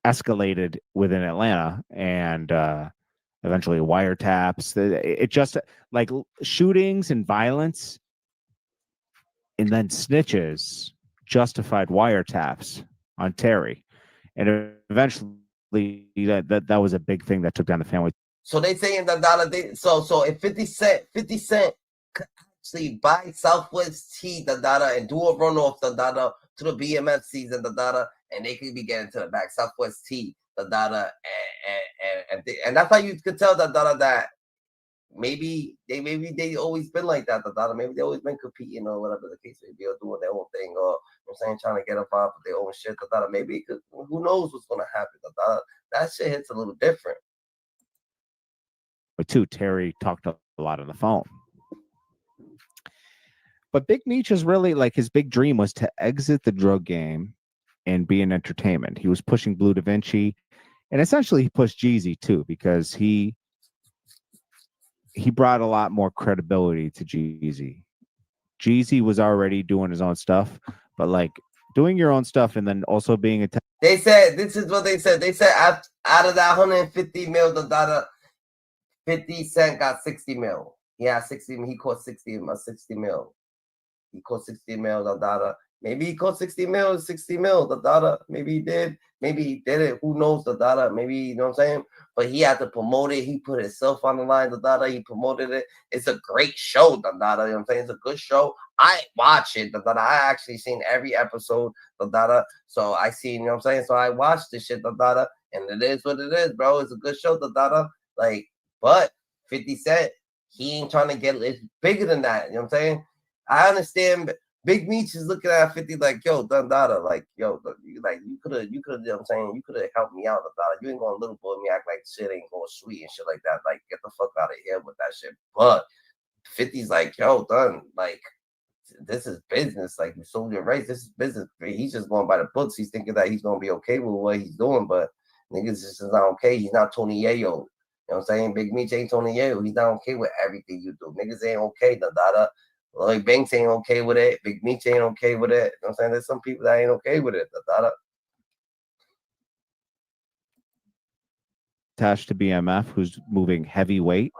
escalated within Atlanta, and eventually wiretaps. It just, like, shootings and violence and then snitches justified wiretaps on Terry, and eventually that was a big thing that took down the family. So they saying that so if 50 Cent could actually buy Southwest Tea and do a runoff to the BMF season and they could be getting to the back Southwest Tea and that's how you could tell that maybe they always been like that maybe they always been competing or whatever the case may be, or doing their own thing, or, you know what I'm saying, trying to get up off of their own shit maybe it could, who knows what's gonna happen that shit hits a little different. But too, Terry talked a lot on the phone. But Big Meech is really, like, his big dream was to exit the drug game and be in entertainment. He was pushing Blue Da Vinci, and essentially he pushed Jeezy too, because he brought a lot more credibility to Jeezy. Jeezy was already doing his own stuff, but like doing your own stuff and then also being a they said, this is what they said. They said out of that 150 mil, 50 Cent got 60 mil. Yeah, 60. He caught 60 mil. He caught 60 mil. Maybe he caught 60 mil. Maybe he did. Maybe he did it. Who knows? Maybe, you know what I'm saying? But he had to promote it. He put himself on the line. He promoted it. It's a great show. You know what I'm saying? It's a good show. I watch it. I actually seen every episode. So I seen, you know what I'm saying? So I watched this shit. And it is what it is, bro. It's a good show. Like, but 50 Cent, he ain't trying to get it bigger than that. You know what I'm saying? I understand. Big Meech is looking at 50 like, yo, Dundada, like, yo, you could have, you know what I'm saying? You could have helped me out, Dundada. You ain't gonna little boy me act like shit ain't going sweet and shit like that. Like, get the fuck out of here with that shit. But 50's like, yo, done. Like, this is business. Like, you sold your rights. This is business. He's just going by the books. He's thinking that he's gonna be okay with what he's doing, but niggas just is not okay. He's not Tony Yayo. You know what I'm saying? Big Meech ain't Tony Yayo. He's not okay with everything you do. Niggas ain't okay, Dundada. Lloyd Banks ain't okay with it. Big Meech ain't okay with it. You know what I'm saying? There's some people that ain't okay with it. attached to BMF who's moving heavyweight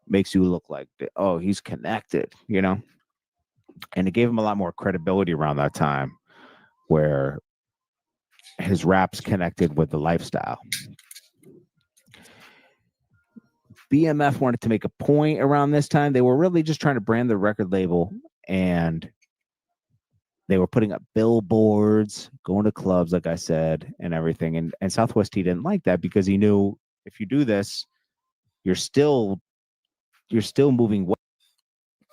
makes you look like, oh, he's connected, you know? And it gave him a lot more credibility around that time where his raps connected with the lifestyle. BMF wanted to make a point around this time. They were really just trying to brand the record label, and they were putting up billboards, going to clubs, like I said, and everything. And Southwest T didn't like that because he knew if you do this, you're still moving.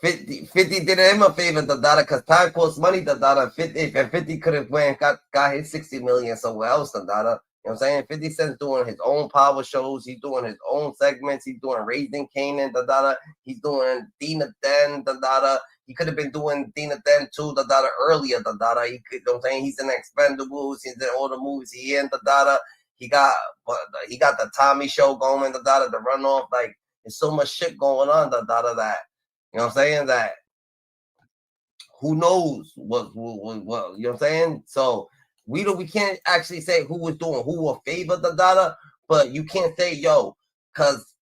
50 did him a favor, because time costs money, 50, if 50 could have went got his 60 million somewhere else, You know what I'm saying? 50 Cent's doing his own power shows. He's doing his own segments. He's doing Raising Canaan, He's doing Dina Den, He could have been doing Dina Den too, earlier, He could, you know what I'm saying? He's in Expendables. He's in all the movies he in, He got the Tommy show going, the runoff. Like, there's so much shit going on, that, you know what I'm saying? That who knows what, you know what I'm saying? So, we can't actually say who was doing who a favor, but you can't say, yo, cause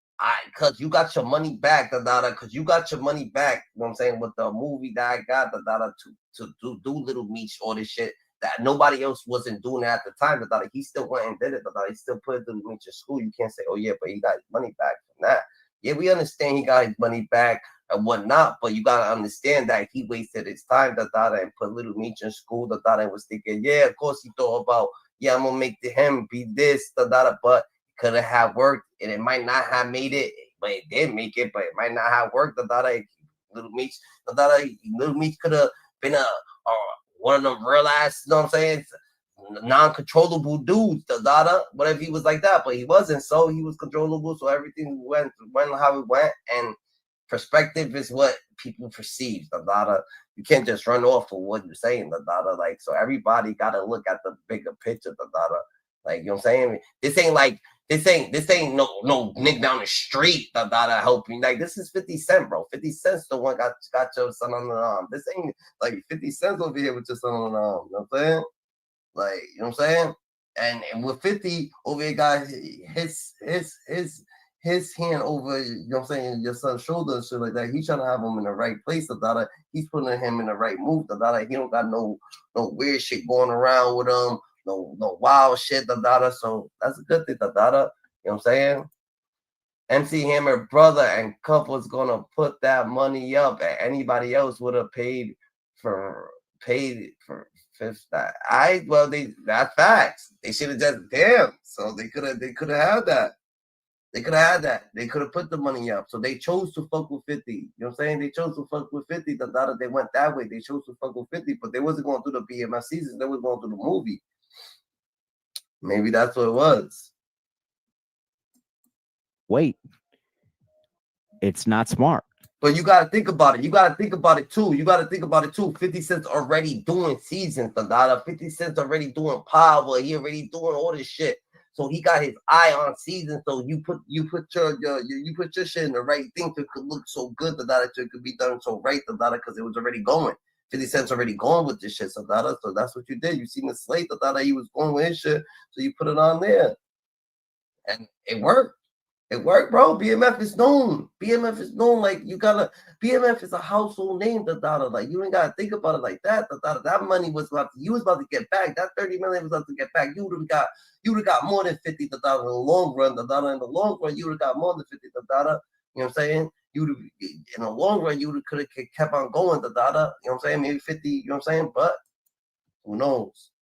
you got your money back, cause you got your money back, you know what I'm saying, with the movie that I got, to do Little Meech, all this shit that nobody else wasn't doing at the time, he still went and did it, he still put Little Meech in school. You can't say, oh yeah, but he got his money back from that. Yeah, we understand he got his money back and whatnot, but you gotta understand that he wasted his time, and put Little Meech in school, and was thinking, yeah, of course he thought about, yeah, I'm gonna make him be this, but could have had worked, and it might not have made it, but it did make it, but it might not have worked, Little Meech, Little Meech could have been one of them real ass, you know what I'm saying, non-controllable dudes, what if he was like that? But he wasn't, so he was controllable, so everything went how it went, and perspective is what people perceive, You can't just run off for what you're saying, da. Like, so everybody got to look at the bigger picture, da. Like, you know what I'm saying? This ain't no nigga down the street, da helping. Like, this is 50 Cent, bro. 50 Cent's the one got your son on the arm. This ain't like 50 Cent's over here with your son on the arm. You know what I'm saying? Like, you know what I'm saying? And with 50 over here got his hand over, you know what I'm saying, your son's shoulder and shit like that. He's trying to have him in the right place, da. He's putting him in the right move, da. He don't got no weird shit going around with him, no wild shit, da. So that's a good thing, da. You know what I'm saying? MC Hammer brother and couple's gonna put that money up, and anybody else would have paid for fifth. That's facts. They should have just So they could have had that. They could have had that. They could have put the money up. So they chose to fuck with 50. You know what I'm saying? They chose to fuck with 50. They went that way. They chose to fuck with 50, but they wasn't going through the BMF season. They was going through the movie. Maybe that's what it was. Wait. It's not smart. But you got to think about it. You got to think about it too. 50 Cent's already doing seasons, 50 Cent's already doing power. He already doing all this shit. So he got his eye on season. So you put your shit in the right thing to look so good, that it could be done so right, because it was already going. 50 Cent's already going with this shit, so that's what you did. You seen the slate, he was going with his shit, so you put it on there, and it worked. It worked, bro. BMF is known. Like, you gotta. BMF is a household name, Like, you ain't gotta think about it like that. That money was you was about to get back. That 30 million was about to get back. You would have got more than 50, in the long run, In the long run, you would have got more than 50, You know what I'm saying? In the long run, you could have kept on going, You know what I'm saying? Maybe 50. You know what I'm saying? But who knows?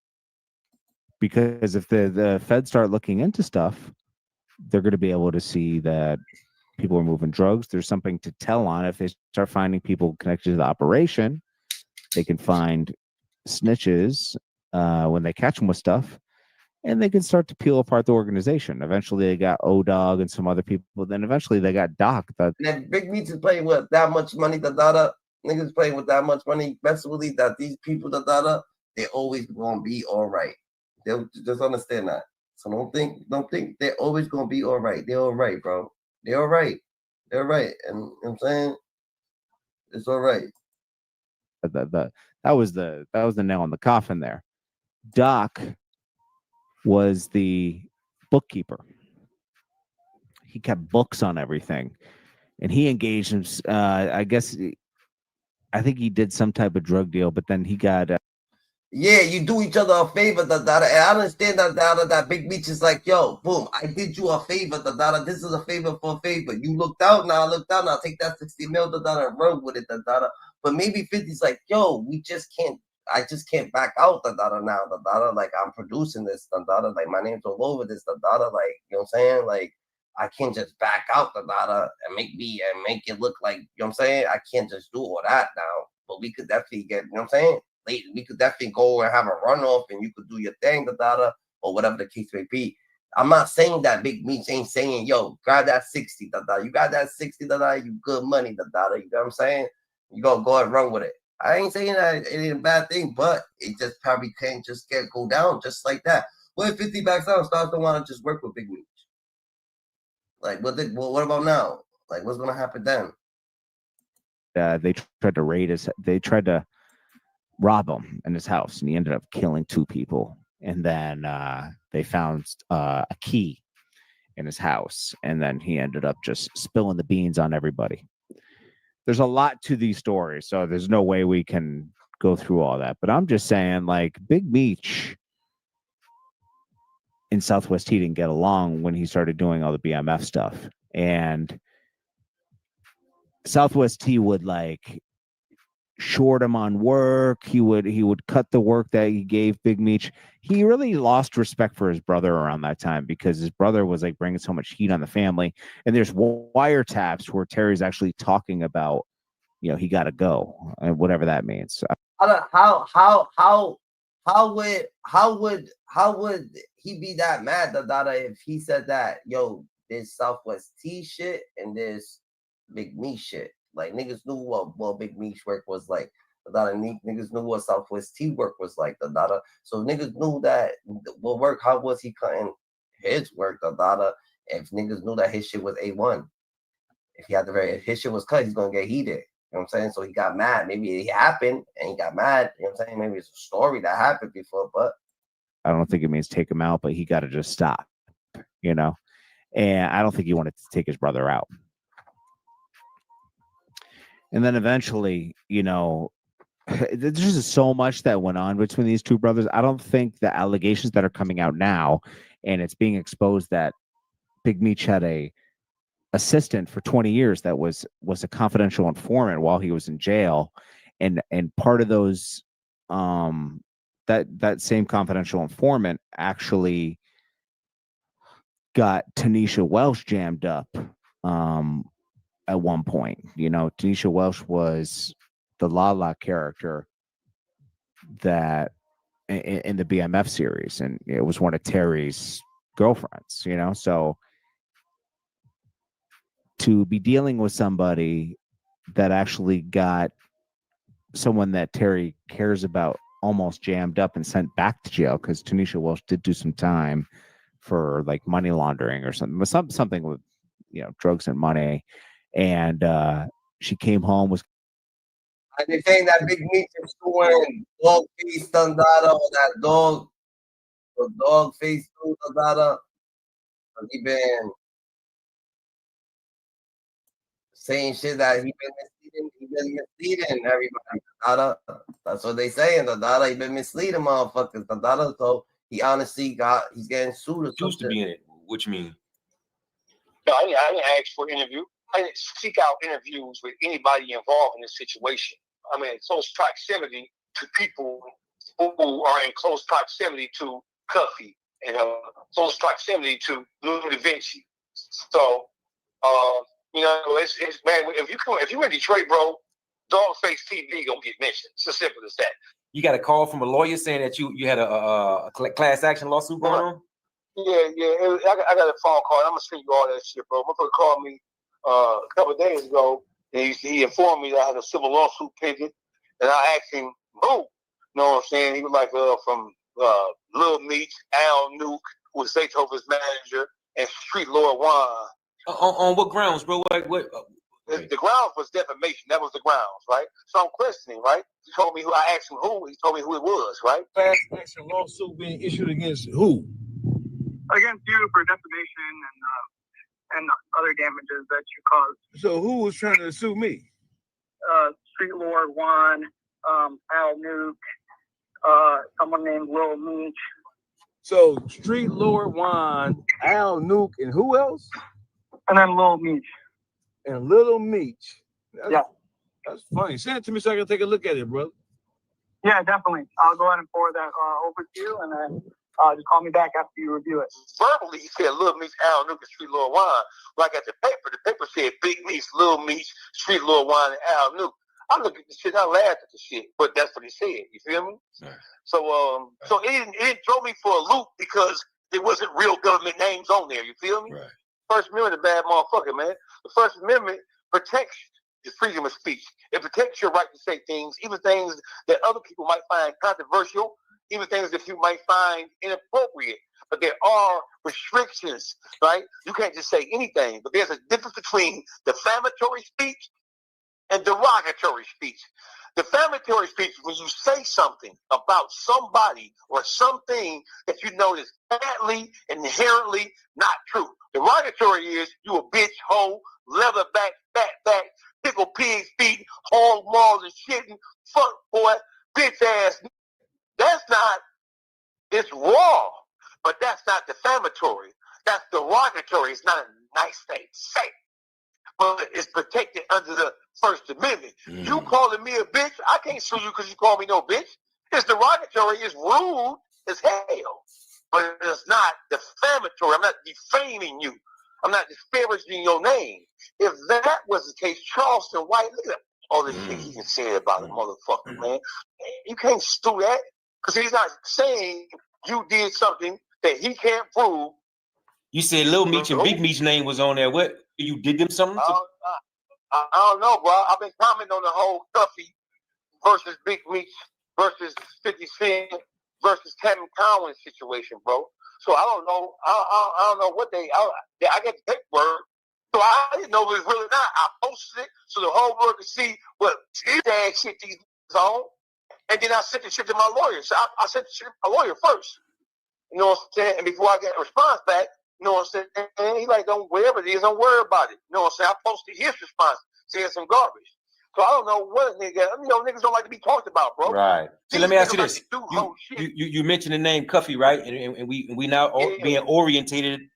Because if the Feds start looking into stuff, they're going to be able to see that people are moving drugs. There's something to tell on. If they start finding people connected to the operation, they can find snitches when they catch them with stuff, and they can start to peel apart the organization. Eventually, they got O-Dog and some other people. Then eventually, they got Doc. And then Big Meats is playing with that much money, niggas playing with that much money, especially that these people, they always gonna be all right. They'll just understand that. So don't think they're always gonna be all right. They're all right, bro. They're all right. They're right. And you know what I'm saying? It's all right. That was the nail in the coffin there. Doc was the bookkeeper. He kept books on everything, and he engaged him. I think he did some type of drug deal, but then he got. Yeah, you do each other a favor, And I understand that Big Meech is like, yo, boom, I did you a favor, This is a favor for a favor. You looked out, now take that 60 mil, and run with it, But maybe 50's like, yo, I just can't back out, now, Like, I'm producing this, Like, my name's all over this, Like, you know what I'm saying? Like, I can't just back out, and make it look like, you know what I'm saying? I can't just do all that now. But we could definitely get, you know what I'm saying? We could definitely go and have a runoff, and you could do your thing, or whatever the case may be. I'm not saying that Big Meech ain't saying, yo, grab that 60, You got that 60, you good money, You know what I'm saying? You go ahead and run with it. I ain't saying that it ain't a bad thing, but it just probably can't just go down just like that. What if 50 backs out and starts to want to just work with Big Meech? Like, what about now? Like, what's gonna happen then? They tried to raid his. They tried to rob him in his house, and he ended up killing 2 people. And then they found a key in his house, and then he ended up just spilling the beans on everybody. There's a lot to these stories, so there's no way we can go through all that. But I'm just saying, like, Big Meech in Southwest T didn't get along when he started doing all the BMF stuff, and Southwest T would like short him on work. He would cut the work that he gave Big Meech. He really lost respect for his brother around that time, because his brother was like bringing so much heat on the family. And there's wiretaps where Terry's actually talking about, he got to go, and whatever that means. How would he be that mad, if he said that, yo, there's Southwest T shit and there's Big Meech shit? Like, niggas knew what Big Meech work was like. Niggas knew what Southwest T work was like. So niggas knew that what work. How was he cutting his work? If niggas knew that his shit was A1, if his shit was cut, he's gonna get heated. You know what I'm saying? So he got mad. Maybe it happened and he got mad. You know what I'm saying? Maybe it's a story that happened before, but I don't think it means take him out, but he got to just stop, you know? And I don't think he wanted to take his brother out. And then eventually, you know, there's just so much that went on between these two brothers. I don't think the allegations that are coming out now, and it's being exposed that Big Meech had a assistant for 20 years that was a confidential informant while he was in jail, and part of those that same confidential informant actually got Tanisha Welsh jammed up at one point. You know, Tanisha Welsh was the Lala character that in the BMF series, and it was one of Terry's girlfriends, you know. So to be dealing with somebody that actually got someone that Terry cares about almost jammed up and sent back to jail, because Tanisha Welsh did do some time for like money laundering or something with, you know, drugs and money, and she came home was. and they saying that Big Meech is doing dog face Dandada or that dog face Dandada. He been saying shit that he been misleading everybody. That's what they saying. He been misleading motherfuckers. So he honestly he's getting sued or Used to be in it. What you mean? No, I didn't ask for an interview. I didn't seek out interviews with anybody involved in this situation. I'm in close proximity to people who are in close proximity to Cuffy and close proximity to Lou Da Vinci. So, you know, it's man. If you in Detroit, bro, Dogface TV gonna get mentioned. It's as simple as that. You got a call from a lawyer saying that you had a class action lawsuit going on? Yeah. I got a phone call. I'm gonna send you all that shit, bro. My brother called me a couple of days ago, and he informed me that I had a civil lawsuit pending, and I asked him who. You know what I'm saying? He was like from Lil Meech, Al Nuke, who was Zaytoven's manager, and Street Lord Juan. On what grounds, bro? What? The grounds was defamation. That was the grounds, right? So I'm questioning, right? He told me who. I asked him who. He told me who it was, right? Class action lawsuit being issued against who? Against you for defamation and other damages that you caused. So who was trying to sue me? Street Lord Juan, Al Nuke, someone named Lil Meech. So Street Lord Juan, Al Nuke, and who else? And then Lil Meech. And Little Meech. Yeah. That's funny. Send it to me so I can take a look at it, brother. Yeah, definitely. I'll go ahead and forward that over to you, and then just call me back after you review it. Verbally, he said Lil Meech, Al Nuke, and Street Lord Juan. When I got the paper said Big Meech, Lil Meech, Street Lord Juan, and Al Nuke. I looked at the shit, I laughed at the shit, but that's what he said. You feel me? Right. So it didn't throw me for a loop because there wasn't real government names on there. You feel me? Right. First Amendment, a bad motherfucker, man. The First Amendment protects the freedom of speech. It protects your right to say things, even things that other people might find controversial, even things that you might find inappropriate. But there are restrictions, right? You can't just say anything. But there's a difference between defamatory speech and derogatory speech. Defamatory speech is when you say something about somebody or something that you know is patently, inherently not true. Derogatory is you a bitch, hoe, leatherback, fatback, pickle pig feet, hog maws and shitting, fuck boy, bitch ass. That's not, it's raw, but that's not defamatory. That's derogatory. It's not a nice thing to say. But it's protected under the First Amendment. You calling me a bitch, I can't sue you because you call me no bitch. It's derogatory, it's rude as hell. But it's not defamatory. I'm not defaming you. I'm not disparaging your name. If that was the case, Charleston White, look at all the shit he can say about a motherfucker, man. You can't sue that because he's not saying you did something that he can't prove. You said Lil Meech and Big Meech name was on there. What? You did them something? I don't know, bro. I've been commenting on the whole Cuffy versus Big Meech versus 50 Cent versus Tammy Conway situation, bro. So I don't know. I don't know what I get the paperwork. So I didn't know if it was really not. I posted it so the whole world could see what dad shit these on. And then I sent the shit to my lawyer. So I sent the shit to my lawyer first. You know what I'm saying? And before I got a response back, you know what I'm saying? And he like, don't, whatever it is, don't worry about it. You know what I'm saying? I posted his response saying some garbage. So I don't know what nigga, you know, niggas don't like to be talked about, bro. Right. So let me ask you this. Like You mentioned the name Cuffy, right? And we now being orientated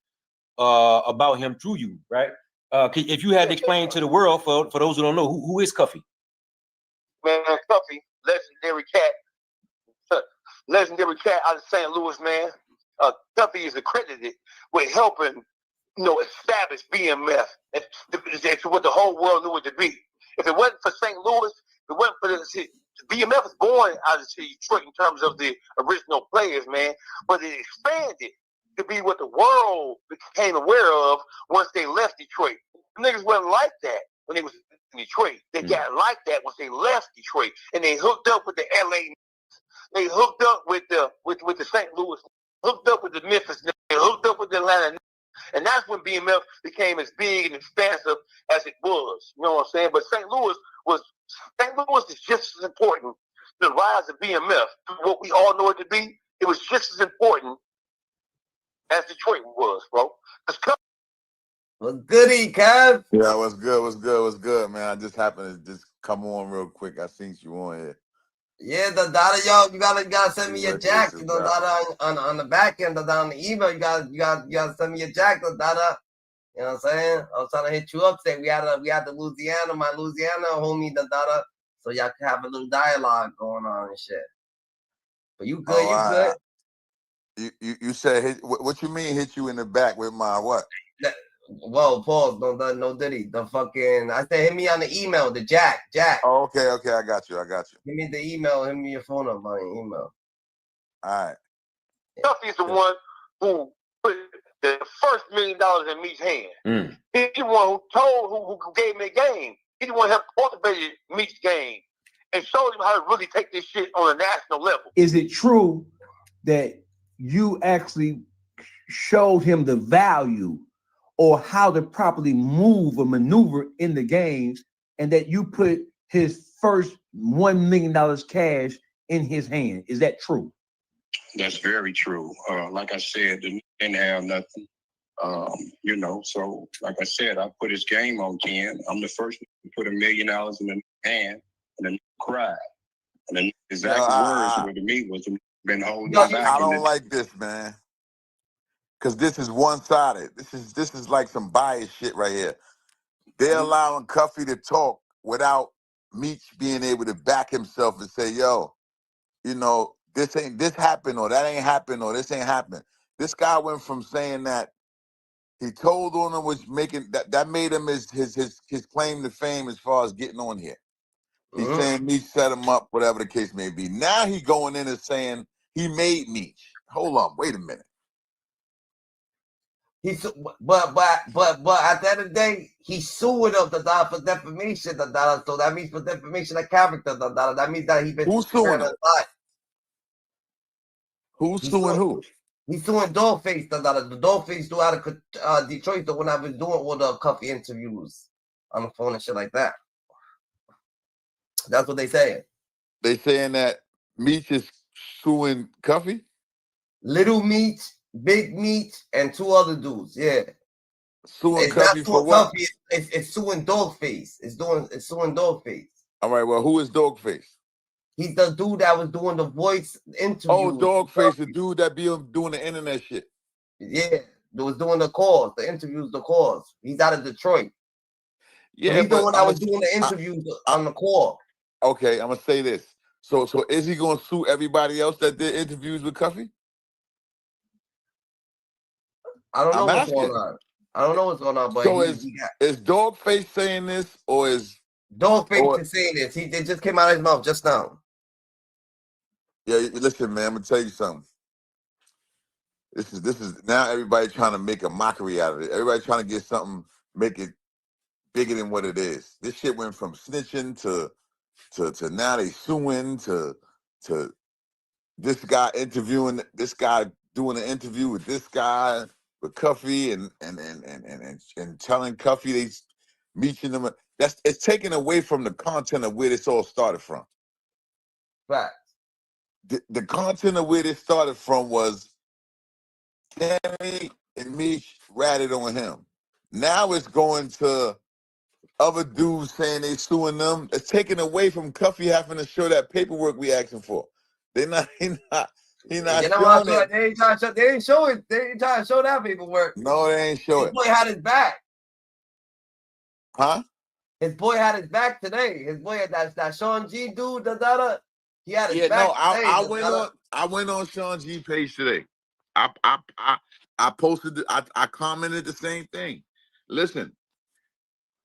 about him through you, right? If you had to explain to the world, for those who don't know, who is Cuffy? Man, Cuffy, legendary cat out of St. Louis, man. Cuffy is accredited with helping, you know, establish BMF. It's what the whole world knew it to be. If it wasn't for St. Louis, if it wasn't for the BMF was born out of Detroit in terms of the original players, man, but it expanded to be what the world became aware of once they left Detroit. The niggas wasn't like that when they was in Detroit. They got like that once they left Detroit, and they hooked up with the LA. They hooked up with the St. Louis, hooked up with the Memphis, they hooked up with the Atlanta. And that's when BMF became as big and expansive as it was. You know what I'm saying? But St. Louis is just as important to the rise of BMF. What we all know it to be, it was just as important as Detroit was, bro. What's goody, Kev? Yeah, what's good, man. I just happened to just come on real quick. I seen you on here. Yeah, the data, yo, you gotta send me your jack. The data on the back end, the data on the email, you gotta send me your jack, the data. You know what I'm saying? I was trying to hit you up, say we had the Louisiana, my Louisiana homie, the data, so y'all can have a little dialogue going on and shit. But you good, You said what you mean hit you in the back with my what? Whoa, pause, no diddy. The fucking I said hit me on the email, the Jack. Oh, okay, I got you. Give me the email, hit me your phone number on your email. All right. Duffy's the one who put the first $1 million in Meech's hand. He's the one who gave me a game. He's the one who helped cultivate Meech's game and showed him how to really take this shit on a national level. Is it true that you actually showed him the value or how to properly move or maneuver in the games, and that you put his first $1 million cash in his hand? Is that true? That's very true. Like I said, they didn't have nothing. You know, so like I said, I put his game on 10. I'm the first to put $1 million in the hand, and then cried. And the exact words were to me was been holding back. I don't like this, man. Because this is one-sided. This is like some biased shit right here. They're allowing Cuffy to talk without Meech being able to back himself and say, yo, you know, this happened, or that ain't happened, or this ain't happened. This guy went from saying that he told on him was making that made him his claim to fame as far as getting on here. He's saying Meech set him up, whatever the case may be. Now he going in and saying he made Meech. Hold on, wait a minute. But at the end of the day, he's suing of the dollar for defamation, the dollar. So that means for defamation of character, the dollar. That means that he's been suing him? Who's suing who? He's suing Dogface, the dollar. The Dogface do out of Detroit, the one I've been doing all the Cuffy interviews on the phone and shit like that. That's what they saying. They saying that Meech is suing Cuffy? Little Meech, Big Meech, and 2 other dudes. Yeah. Suing Cuffy for what? Cuffy, it's suing Dogface. It's suing Dogface. All right, well, who is Dogface? He's the dude that was doing the voice interview. Oh, Dogface, the dude that be doing the internet shit. Yeah, that was doing the calls, the interviews, the calls. He's out of Detroit. Yeah, so he's the one that was doing the interviews on the call. Okay, I'm gonna say this. So is he gonna sue everybody else that did interviews with Cuffy? I don't know what's going on. I don't know what's going on, but so is Dogface saying this, or is Dogface is saying this? It just came out of his mouth just now. Yeah, listen, man, I'm gonna tell you something. This is now everybody trying to make a mockery out of it. Everybody trying to get something, make it bigger than what it is. This shit went from snitching to to now they suing to this guy interviewing this guy doing an interview with this guy with Cuffy and telling Cuffy they meeting them. It's taken away from the content of where this all started from. Right. The content of where this started from was Danny and Meech ratted on him. Now it's going to other dudes saying they suing them. It's taken away from Cuffy having to show that paperwork we asking for. He not showing it. They ain't trying to show. They ain't show it. They ain't trying to show that paperwork. No, they ain't show His it. boy had his back. Huh? His boy had his back today. His boy had that Sean G dude. He had his back. No, I went on Sean G page today. I posted. I commented the same thing. Listen.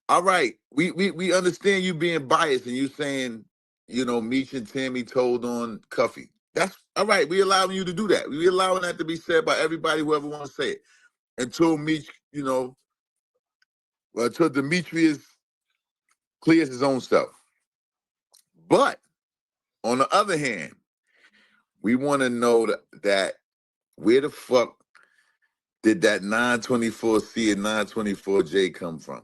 All right, we understand you being biased and you saying, Meech and Tammy told on Cuffy. That's all right. We allowing you to do that. We allowing that to be said by everybody, whoever wants to say it. Until Meech, until Demetrius clears his own stuff. But on the other hand, we want to know that where the fuck did that 924C and 924J come from?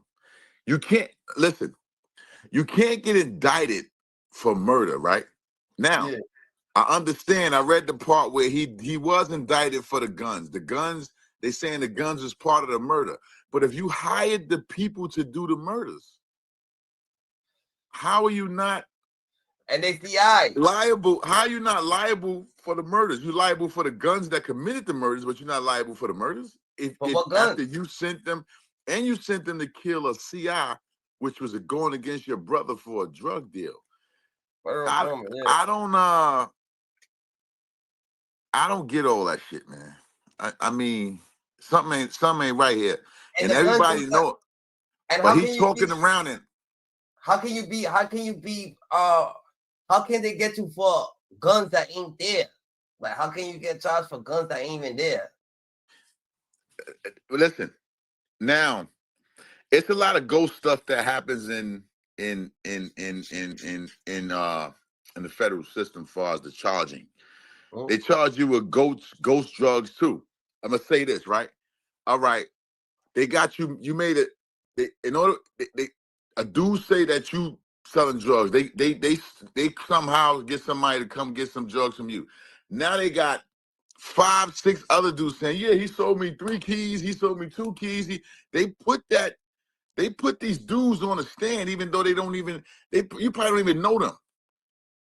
You can't listen. You can't get indicted for murder, right? Now, yeah. I understand. I read the part where he was indicted for the guns. The guns, they saying the guns was part of the murder. But if you hired the people to do the murders, how are you not liable? How are you not liable for the murders? You're liable for the guns that committed the murders, but you're not liable for the murders? If after you sent them, and you sent them to kill a CI, which was going against your brother for a drug deal. I don't get all that shit, man. I mean, something ain't right here, and everybody know it. And but he's talking around it. How can they get you for guns that ain't there? Like, how can you get charged for guns that ain't even there? Listen, now it's a lot of ghost stuff that happens in the federal system as far as the charging. Oh. They charge you with ghost drugs too. I'm gonna say this, right? All right, they got you. You made it. A dude say that you selling drugs. They somehow get somebody to come get some drugs from you. Now they got 5, 6 other dudes saying, yeah, he sold me 3 keys. He sold me 2 keys. They put these dudes on the stand, even though you probably don't even know them.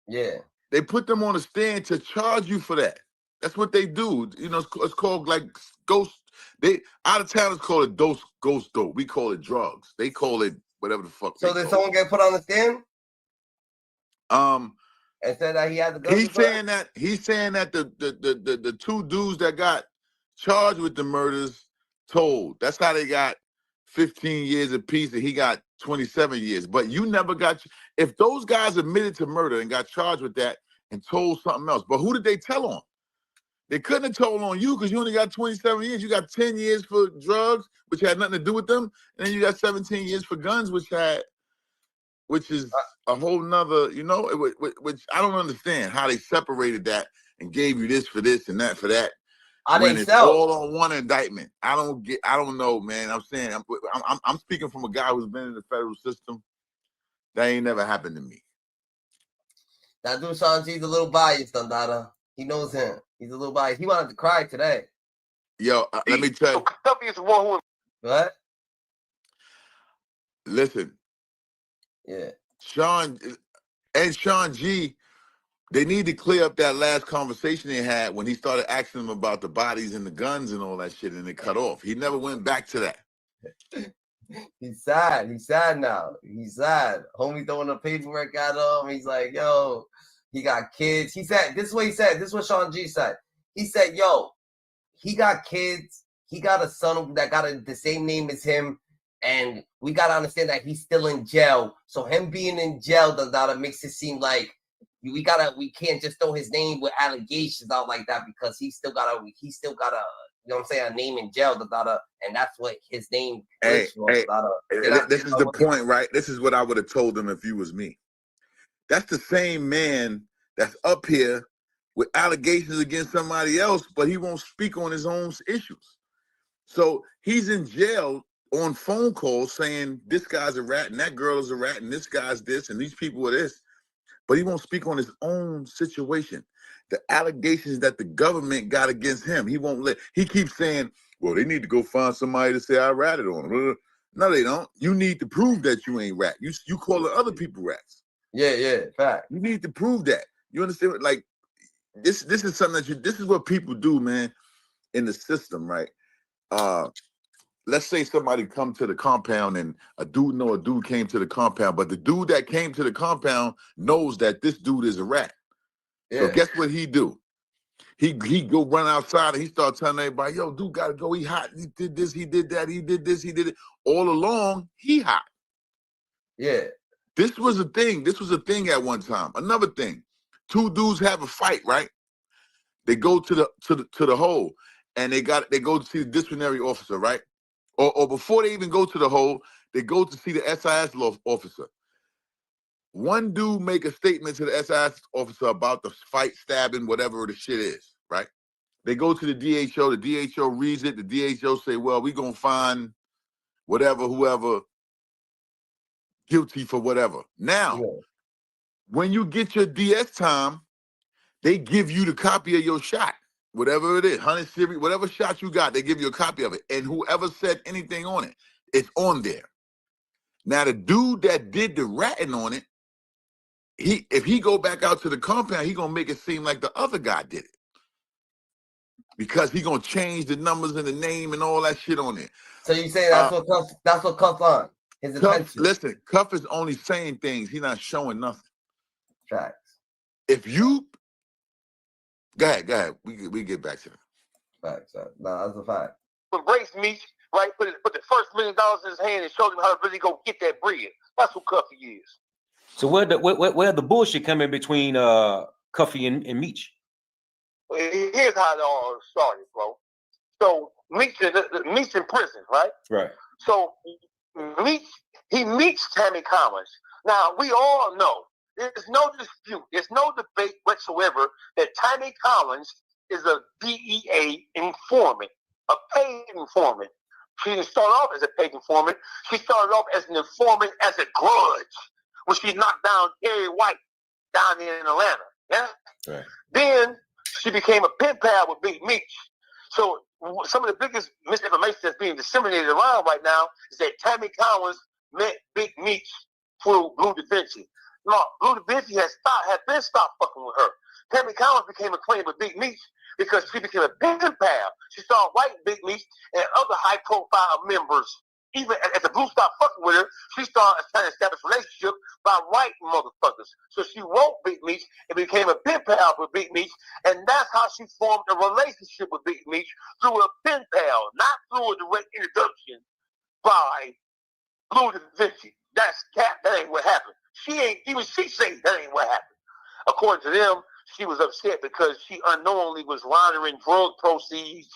Yeah. They put them on the stand to charge you for that. That's what they do. It's called like ghost. Out of town, it's called ghost dope. We call it drugs. They call it whatever the fuck. So did someone get put on the stand? And said that he had the guns. He's saying that the 2 dudes that got charged with the murders told. That's how they got 15 years apiece, and he got 27 years. But you never got. If those guys admitted to murder and got charged with that and told something else, but who did they tell on? They couldn't have told on you because you only got 27 years. You got 10 years for drugs, which had nothing to do with them, and then you got 17 years for guns, which is a whole nother, which I don't understand how they separated that and gave you this for this and that for that. When it's all on one indictment. I don't know, man. I'm saying, I'm speaking from a guy who's been in the federal system. That ain't never happened to me. That dude, Sean G's a little biased, Dada. He knows him. He's a little biased. He wanted to cry today. Yo, let me tell you. What? Listen. Yeah. Sean G, they need to clear up that last conversation they had when he started asking them about the bodies and the guns and all that shit, and it cut off. He never went back to that. He's sad. He's sad now. He's sad. Homie throwing the paperwork at him. He's like, yo, he got kids. He said, this is what he said. This is what Sean G said. He said, yo, he got kids. He got a son that got the same name as him. And we got to understand that he's still in jail. So him being in jail, that makes it seem like we can't just throw his name with allegations out like that, because he still got a, you know what I'm saying, a name in jail, and that's what his name is. This is the point, right? This is what I would have told them if you was me. That's the same man that's up here with allegations against somebody else, but he won't speak on his own issues. So he's in jail on phone calls saying this guy's a rat and that girl is a rat and this guy's this and these people are this, but he won't speak on his own situation. The allegations that the government got against him, he won't let. He keeps saying, well, they need to go find somebody to say I ratted on him. No, they don't. You need to prove that you ain't rat. You calling other people rats. Yeah, fact. You need to prove that. You understand? Like this is something that this is what people do, man, in the system, right? Let's say somebody come to the compound and a dude came to the compound, but the dude that came to the compound knows that this dude is a rat. Yeah. So guess what he do? He go run outside and he start telling everybody, yo, dude gotta go, he hot. He did this, he did that, he did this, he did it. All along, he hot. Yeah. This was a thing. This was a thing at one time. Another thing. Two dudes have a fight, right? They go to the hole and they go to see the disciplinary officer, right? Or before they even go to the hole, they go to see the SIS officer. One dude make a statement to the SIS officer about the fight, stabbing, whatever the shit is, right? They go to the DHO. The DHO reads it. The DHO say, well, we going to find whoever guilty for whatever. Now, when you get your DS time, they give you the copy of your shot. Whatever it is, 100 series, whatever shot you got, they give you a copy of it. And whoever said anything on it, it's on there. Now, the dude that did the ratting on it, if he go back out to the compound, he gonna make it seem like the other guy did it. Because he gonna change the numbers and the name and all that shit on it. So you say that's what Cuff on? His intention. Listen, Cuff is only saying things. He's not showing nothing. Facts. If you go ahead. We get back to that. Facts. No, that's a fact. Embrace me, right? Put the first $1 million in his hand and show him how to really go get that bread. That's who Cuffy is. So where the bullshit come in between Cuffy and Meech? Here's how it all started, bro. So Meech in prison, right? Right. So he meets Tammy Collins. Now we all know there's no dispute, there's no debate whatsoever that Tammy Collins is a DEA informant, a paid informant. She didn't start off as a paid informant. She started off as an informant as a grudge when she knocked down Terry White down there in Atlanta. Yeah. Right. Then she became a pen pal with Big Meech. So some of the biggest misinformation that's being disseminated around right now is that Tammy Collins met Big Meech through Blue Da Vinci. No, Blue Da Vinci had been stopped fucking with her. Tammy Collins became acquainted with Big Meech because she became a pen pal. She started writing Big Meech and other high-profile members. Even as the Blue stopped fucking with her, she started trying to establish a relationship by writing motherfuckers. So she wrote Big Meech and became a pen pal with Big Meech, and that's how she formed a relationship with Big Meech through a pen pal, not through a direct introduction by Blue Da Vinci. That's cat. That ain't what happened. She saying that ain't what happened. According to them, she was upset because she unknowingly was laundering drug proceeds,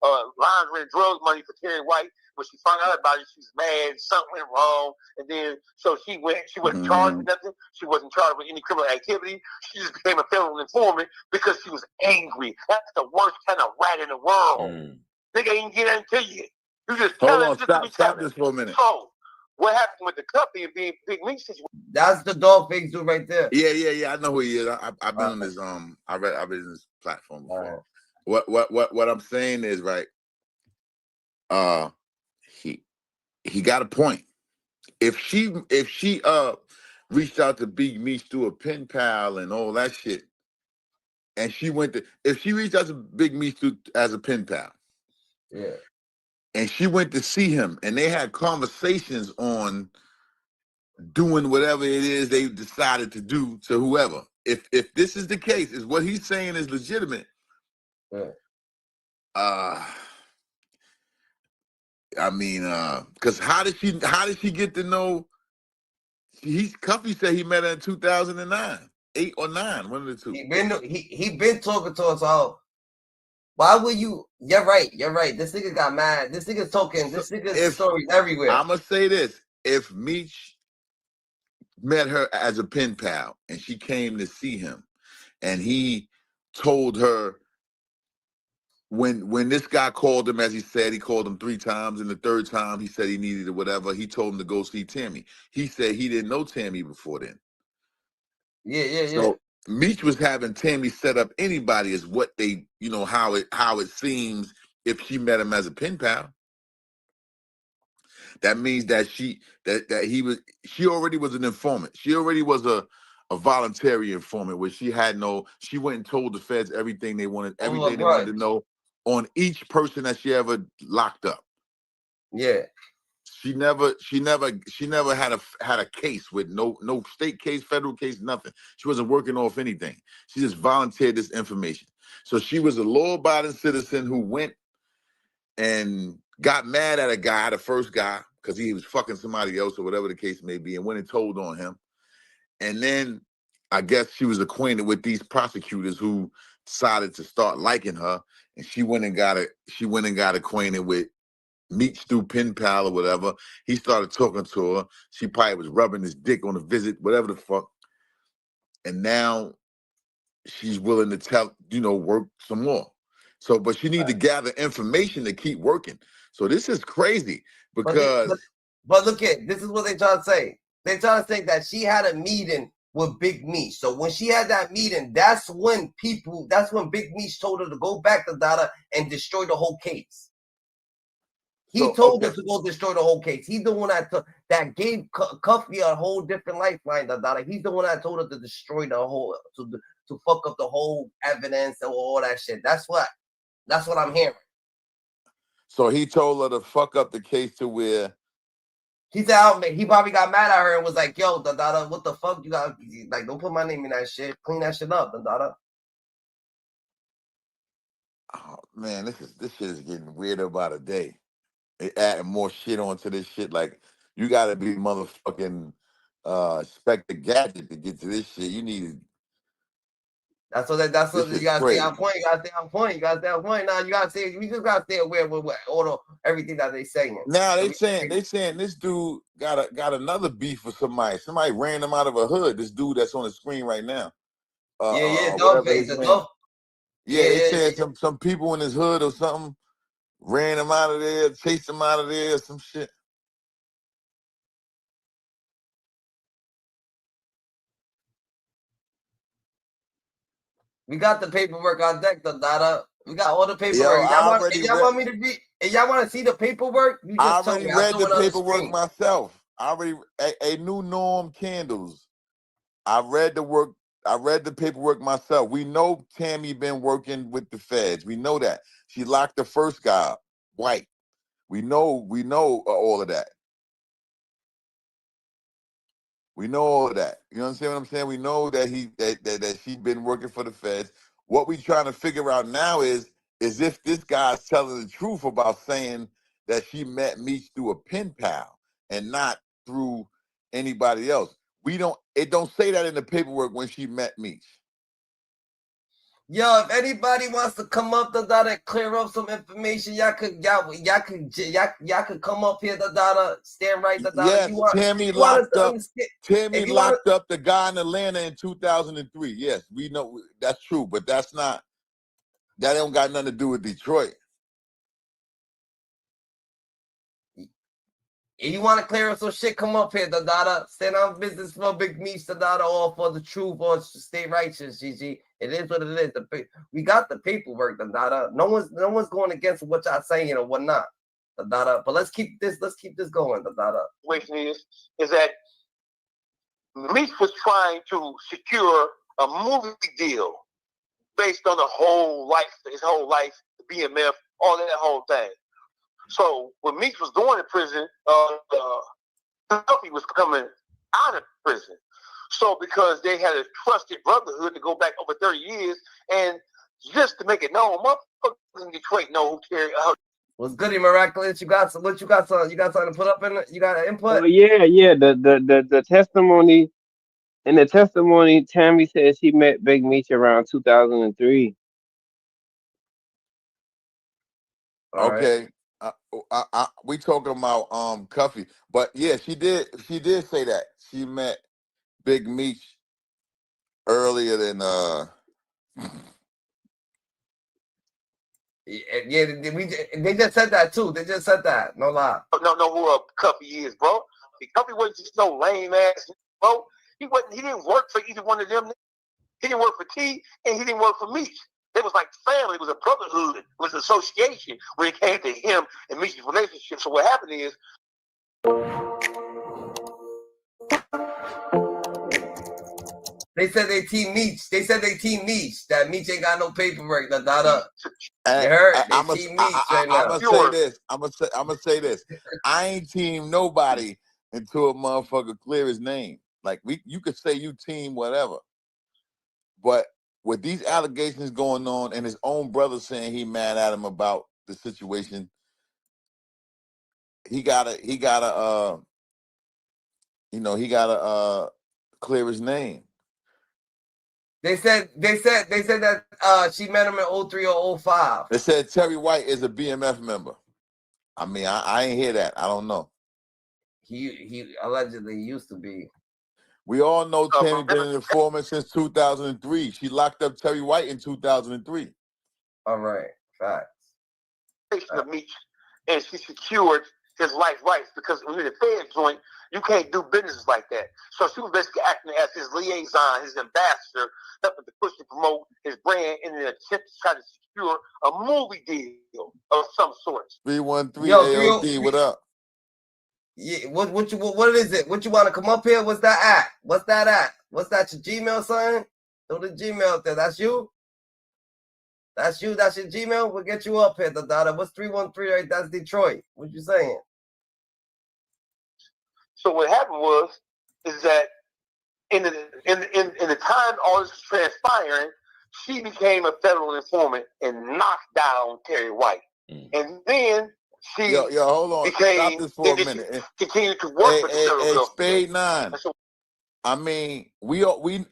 laundering drug money for Terry White. When she found out about it, she was mad, something went wrong, and then so she wasn't charged with nothing. She wasn't charged with any criminal activity. She just became a federal informant because she was angry. That's the worst kind of rat in the world. Nigga ain't get into you. You just Hold on, stop this for a minute. So what happened with the Cuffy and being Big Meech situation? That's the dog face dude right there. Yeah. I know who he is. I've been on his I've been in his platform before. What I'm saying is, right, he got a point. If she reached out to Big Meech through a pen pal and all that shit, and if she reached out to Big Meech as a pen pal, yeah, and she went to see him and they had conversations on doing whatever it is they decided to do to whoever. If this is the case, is what he's saying is legitimate. Yeah. I mean, because how did she get to know? Cuffy said he met her in 2009, 8 or 9, one of the two. He been talking to us all. Why would you? You're right. This nigga got mad. This nigga's talking. This nigga's stories everywhere. I'm gonna say this: if Meech met her as a pen pal, and she came to see him, and he told her when this guy called him, as he said, he called him 3 times, and the 3rd time he said he needed or whatever. He told him to go see Tammy. He said he didn't know Tammy before then. Yeah. So Meech was having Tammy set up anybody as what they, how it seems if she met him as a pen pal. That means that she already was an informant. She already was a voluntary informant where she went and told the feds everything they wanted to know on each person that she ever locked up. Yeah. She never had a case with no state case, federal case, nothing. She wasn't working off anything. She just volunteered this information. So she was a law-abiding citizen who went and got mad at a guy, the first guy, because he was fucking somebody else or whatever the case may be, and went and told on him. And then I guess she was acquainted with these prosecutors who decided to start liking her, and she went and got acquainted with Meech through pen pal or whatever. He started talking to her. She probably was rubbing his dick on a visit, whatever the fuck. And now she's willing to work some more. So, but she needs to gather information to keep working. So this is crazy because. But look at this is what they try to say. They try to say that she had a meeting with Big Meech. So when she had that meeting, that's when Big Meech told her to go back to Dada and destroy the whole case. He told her to go destroy the whole case. He's the one that gave Cuffy a whole different lifeline. Dada. He's the one that told her to destroy the whole to fuck up the whole evidence and all that shit. That's what I'm hearing. So he told her to fuck up the case to where he said he probably got mad at her and was like, "Yo, Dada, what the fuck you got? Like, don't put my name in that shit. Clean that shit up, Dada." Oh man, this shit is getting weirder by the day. They adding more shit onto this shit. Like, you gotta be motherfucking Spectre Gadget to get to this shit. You need. That's what you gotta stay on point. You gotta stay on point. Now you just gotta stay aware with everything that they saying. Now they saying this dude got another beef with somebody. Somebody ran him out of a hood. This dude that's on the screen right now. They said some people in his hood or something ran him out of there, chased him out of there, or some shit. We got the paperwork on deck, Dada. We got all the paperwork. Yo, y'all want me to read? If y'all want to see the paperwork, you just tell me. I already read the paperwork myself. A new norm candles. I read the paperwork myself. We know Tammy been working with the feds. We know that. She locked the first guy up, White. We know all of that. We know all of that. You understand what I'm saying? We know that that she's been working for the feds. What we trying to figure out now is if this guy's telling the truth about saying that she met Meech through a pen pal and not through anybody else. It don't say that in the paperwork when she met Meech. Yo, if anybody wants to come up to Dada and clear up some information, y'all could come up here to Dada, stand right to Dada. Yes, Tammy locked up the guy in Atlanta in 2003. Yes, we know that's true, but that don't got nothing to do with Detroit. If you want to clear up some shit, come up here, Dada. Stand on business for Big Meech, Dada, or for the truth, or stay righteous, GG. It is what it is. We got the paperwork, Dada. No one's going against what y'all saying or whatnot, Dada. But let's keep this going, Dada. Situation is that Meech was trying to secure a movie deal based on his whole life, the BMF, all that whole thing. So when Meech was going to prison, Tuffy was coming out of prison. So because they had a trusted brotherhood to go back over 30 years, and just to make it known, motherfuckers in Detroit know who Terry. What's good, Miraculous? You got something to put up in it? You got an input? Well, yeah. The testimony. In the testimony, Tammy said she met Big Meech around 2003. Okay. We talking about Cuffy, but yeah, she did say that she met Big Meech earlier than Yeah, they just said that too. They just said that. No lie. No, know who Cuffy is, bro. Cuffy wasn't just no lame ass, bro. He didn't work for either one of them. He didn't work for T, and he didn't work for Meech. It was like family. It was a brotherhood. It was an association when it came to him and Meech's relationship. So what happened is, they said they team Meech. They said they team Meech. That Meech ain't got no paperwork. You heard? They team Meech right now. I'm gonna say this. I'm gonna say this. I ain't team nobody until a motherfucker clear his name. Like you could say you team whatever, but with these allegations going on and his own brother saying he mad at him about the situation, he gotta clear his name. They said that she met him in 03 or 05. They said Terry White is a BMF member. I mean, I ain't hear that. I don't know. He allegedly used to be. We all know Tammy been an informant since 2003. She locked up Terry White in 2003. All right, facts. Of Meech, and she secured his life rights because when you're the Fed joint, you can't do business like that. So she was basically acting as his liaison, his ambassador, helping to push and promote his brand in an attempt to try to secure a movie deal of some sort. 313 AOD, what up? Yeah, what is it? What you want to come up here? What's that at? What's that at? What's that, your Gmail, son? Throw the Gmail up there. That's you? That's you? That's your Gmail? We'll get you up here, Dada. What's 313 right? That's Detroit. What you saying? So what happened is that in the time all this was transpiring, she became a federal informant and knocked down Terry White. And then she hold on. Stop this for a minute. Continued to work for the federal government. Spade 9. I mean,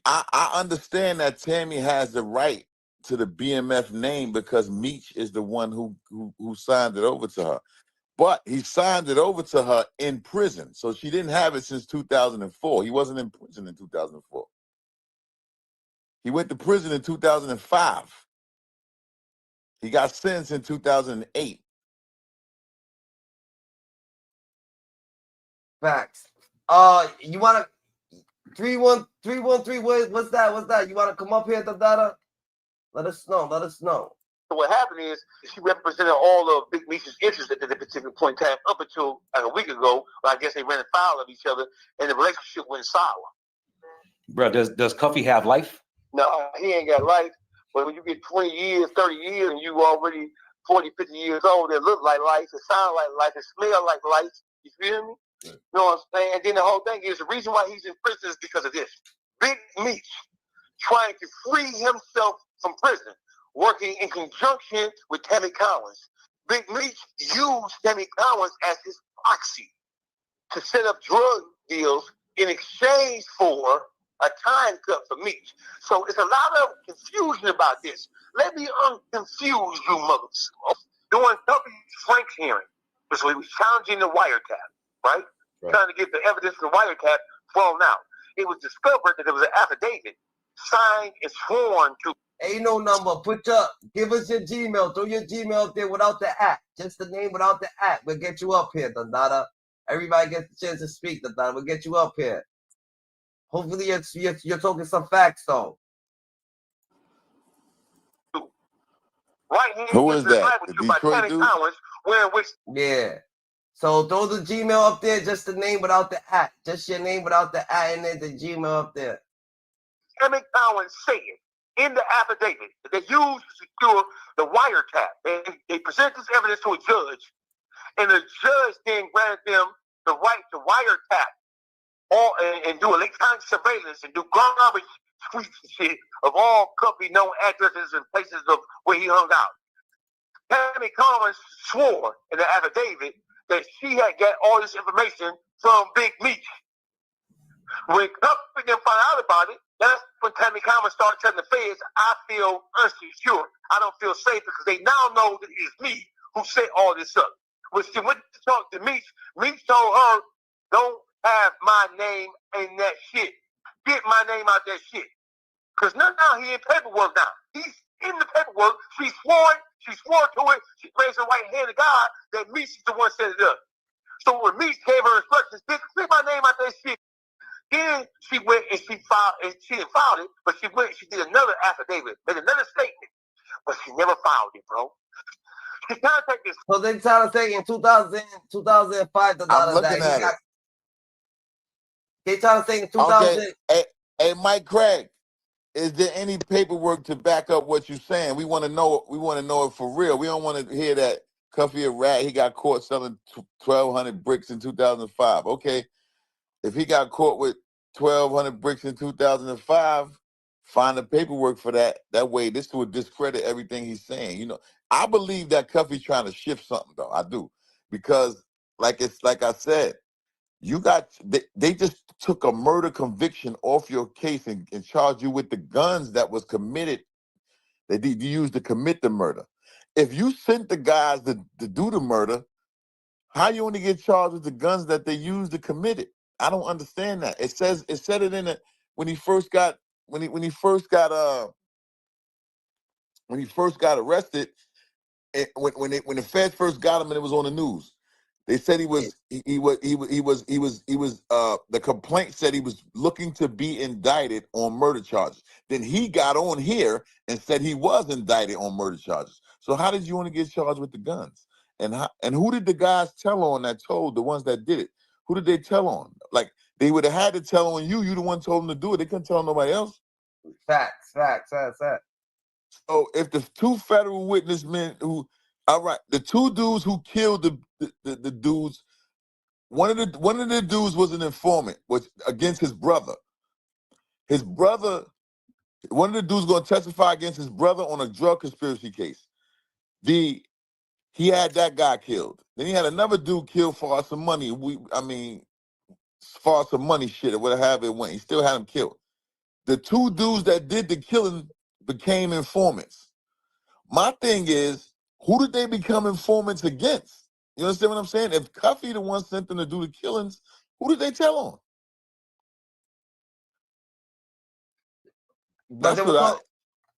I understand that Tammy has the right to the BMF name because Meech is the one who signed it over to her. But he signed it over to her in prison. So she didn't have it since 2004. He wasn't in prison in 2004. He went to prison in 2005. He got sentenced in 2008. Facts. You want to 313? What's that? What's that? You want to come up here, Dada? Let us know. Let us know. So what happened is she represented all of Big Meech's interests at that particular point in time up until like a week ago. When I guess they ran afoul of each other and the relationship went sour. Bro, does Cuffy have life? No, he ain't got life. But when you get 20 years, 30 years, and you already 40, 50 years old, it look like life, it sound like life, it smell like life. You feel me? You know what I'm saying? And then the whole thing is the reason why he's in prison is because of this. Big Meech trying to free himself from prison, working in conjunction with Tammy Collins. Big Meech used Tammy Collins as his proxy to set up drug deals in exchange for a time cut for Meech. So it's a lot of confusion about this. Let me unconfuse you mothers. During W. Frank's hearing, so he was challenging the wiretap, right? Trying to get the evidence of the wiretap thrown out. It was discovered that there was an affidavit signed and sworn to. Ain't no number. Give us your Gmail. Throw your Gmail up there without the at. Just the name without the at. We'll get you up here, Dada. Everybody gets the chance to speak, Dada. We'll get you up here. Hopefully you're talking some facts, though. Right here. Who is that? The Detroit dude? Yeah. So throw the Gmail up there, just the name without the at. Just your name without the at, and then the Gmail up there. Tammy Collins said in the affidavit that they used to secure the wiretap. They present this evidence to a judge, and the judge then granted them the right to wiretap and do electronic surveillance and do garbage tweets and shit of all company known addresses and places of where he hung out. Tammy Collins swore in the affidavit that she had got all this information from Big Meech. When company didn't find out about it, that's when Tammy Collins started telling the feds, I feel unsecure. I don't feel safe because they now know that it's me who set all this up. When she went to talk to Meech, Meech told her, don't have my name in that shit. get my name out that shit. Because now he in paperwork now. He's in the paperwork. She swore to it. She raised her right hand to God that Meech is the one set it up. So when Meech gave her instructions, get my name out that shit. Then she went and she filed, and she didn't file it, but she went and she did another affidavit, made another statement, but she never filed it, bro. She contacted this. So they trying to say in 2005 I'm looking at it. They trying to say in 2000. Okay. Hey, Mike Craig, is there any paperwork to back up what you're saying? We want to know. We want to know it for real. We don't want to hear that Cuffy a rat. He got caught selling 1,200 bricks in 2005. Okay, if he got caught with 1,200 bricks in 2005, find the paperwork for that. That way, this would discredit everything he's saying. You know, I believe that Cuffy's trying to shift something, though. I do, because like I said, they just took a murder conviction off your case and charged you with the guns that was committed, that you used to commit the murder. If you sent the guys to do the murder, how you only get charged with the guns that they used to commit it? I don't understand that. It said it in it when he first got arrested. When the feds first got him and it was on the news, they said the complaint said he was looking to be indicted on murder charges. Then he got on here and said he was indicted on murder charges. So how did you want to get charged with the guns? And who did the guys tell on that told, the ones that did it? Who did they tell on? Like, they would have had to tell on you. You the one told them to do it. They couldn't tell on nobody else. Facts. So if the two federal witness men the two dudes who killed the dudes, one of the dudes was an informant, which against his brother. His brother, one of the dudes going to testify against his brother on a drug conspiracy case. He had that guy killed. Then he had another dude killed for some money. For some money shit or whatever it went. He still had him killed. The two dudes that did the killing became informants. My thing is, who did they become informants against? You understand what I'm saying? If Cuffy the one sent them to do the killings, who did they tell on? But there was no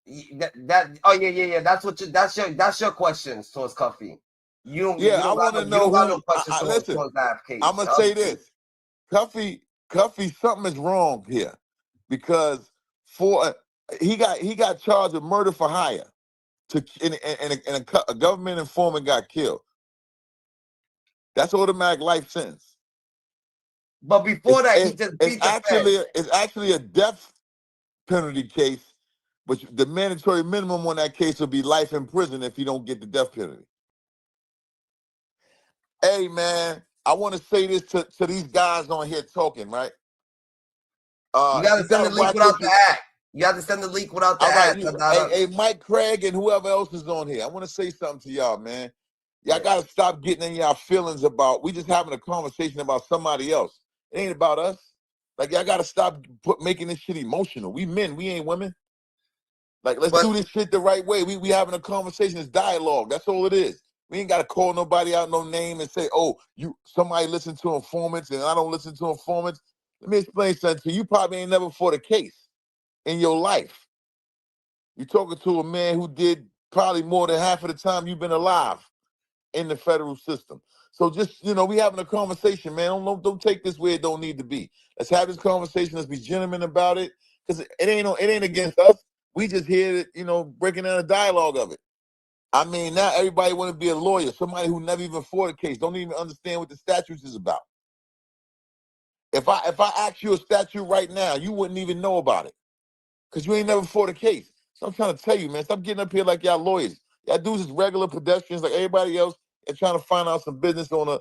yeah. That's your questions towards Cuffy. I want to know who. Listen, I'm gonna say this: Cuffy, something is wrong here, because he got charged with murder for hire, and a government informant got killed. That's automatic life sentence. But before that, he just beat the feds. It's actually a death penalty case, but the mandatory minimum on that case will be life in prison if you don't get the death penalty. Hey, man, I want to say this to these guys on here talking, right? You got to send the link without the act. You have to send the link without the act. Hey, Mike Craig and whoever else is on here, I want to say something to y'all, man. Y'all got to stop getting in y'all feelings about, we just having a conversation about somebody else. It ain't about us. Like, y'all got to stop making this shit emotional. We men, we ain't women. Like, let's do this shit the right way. We having a conversation. It's dialogue. That's all it is. We ain't got to call nobody out no name and say, oh, somebody listen to informants and I don't listen to informants. Let me explain something to you. You probably ain't never fought a case in your life. You're talking to a man who did probably more than half of the time you've been alive in the federal system. So just, we having a conversation, man. Don't take this where it don't need to be. Let's have this conversation. Let's be gentlemen about it. Because it ain't against us. We just hear it, breaking down a dialogue of it. I mean, now everybody want to be a lawyer, somebody who never even fought a case, don't even understand what the statutes is about. If I ask you a statute right now, you wouldn't even know about it because you ain't never fought a case. So I'm trying to tell you, man, stop getting up here like y'all lawyers. Y'all dudes is regular pedestrians like everybody else and trying to find out some business on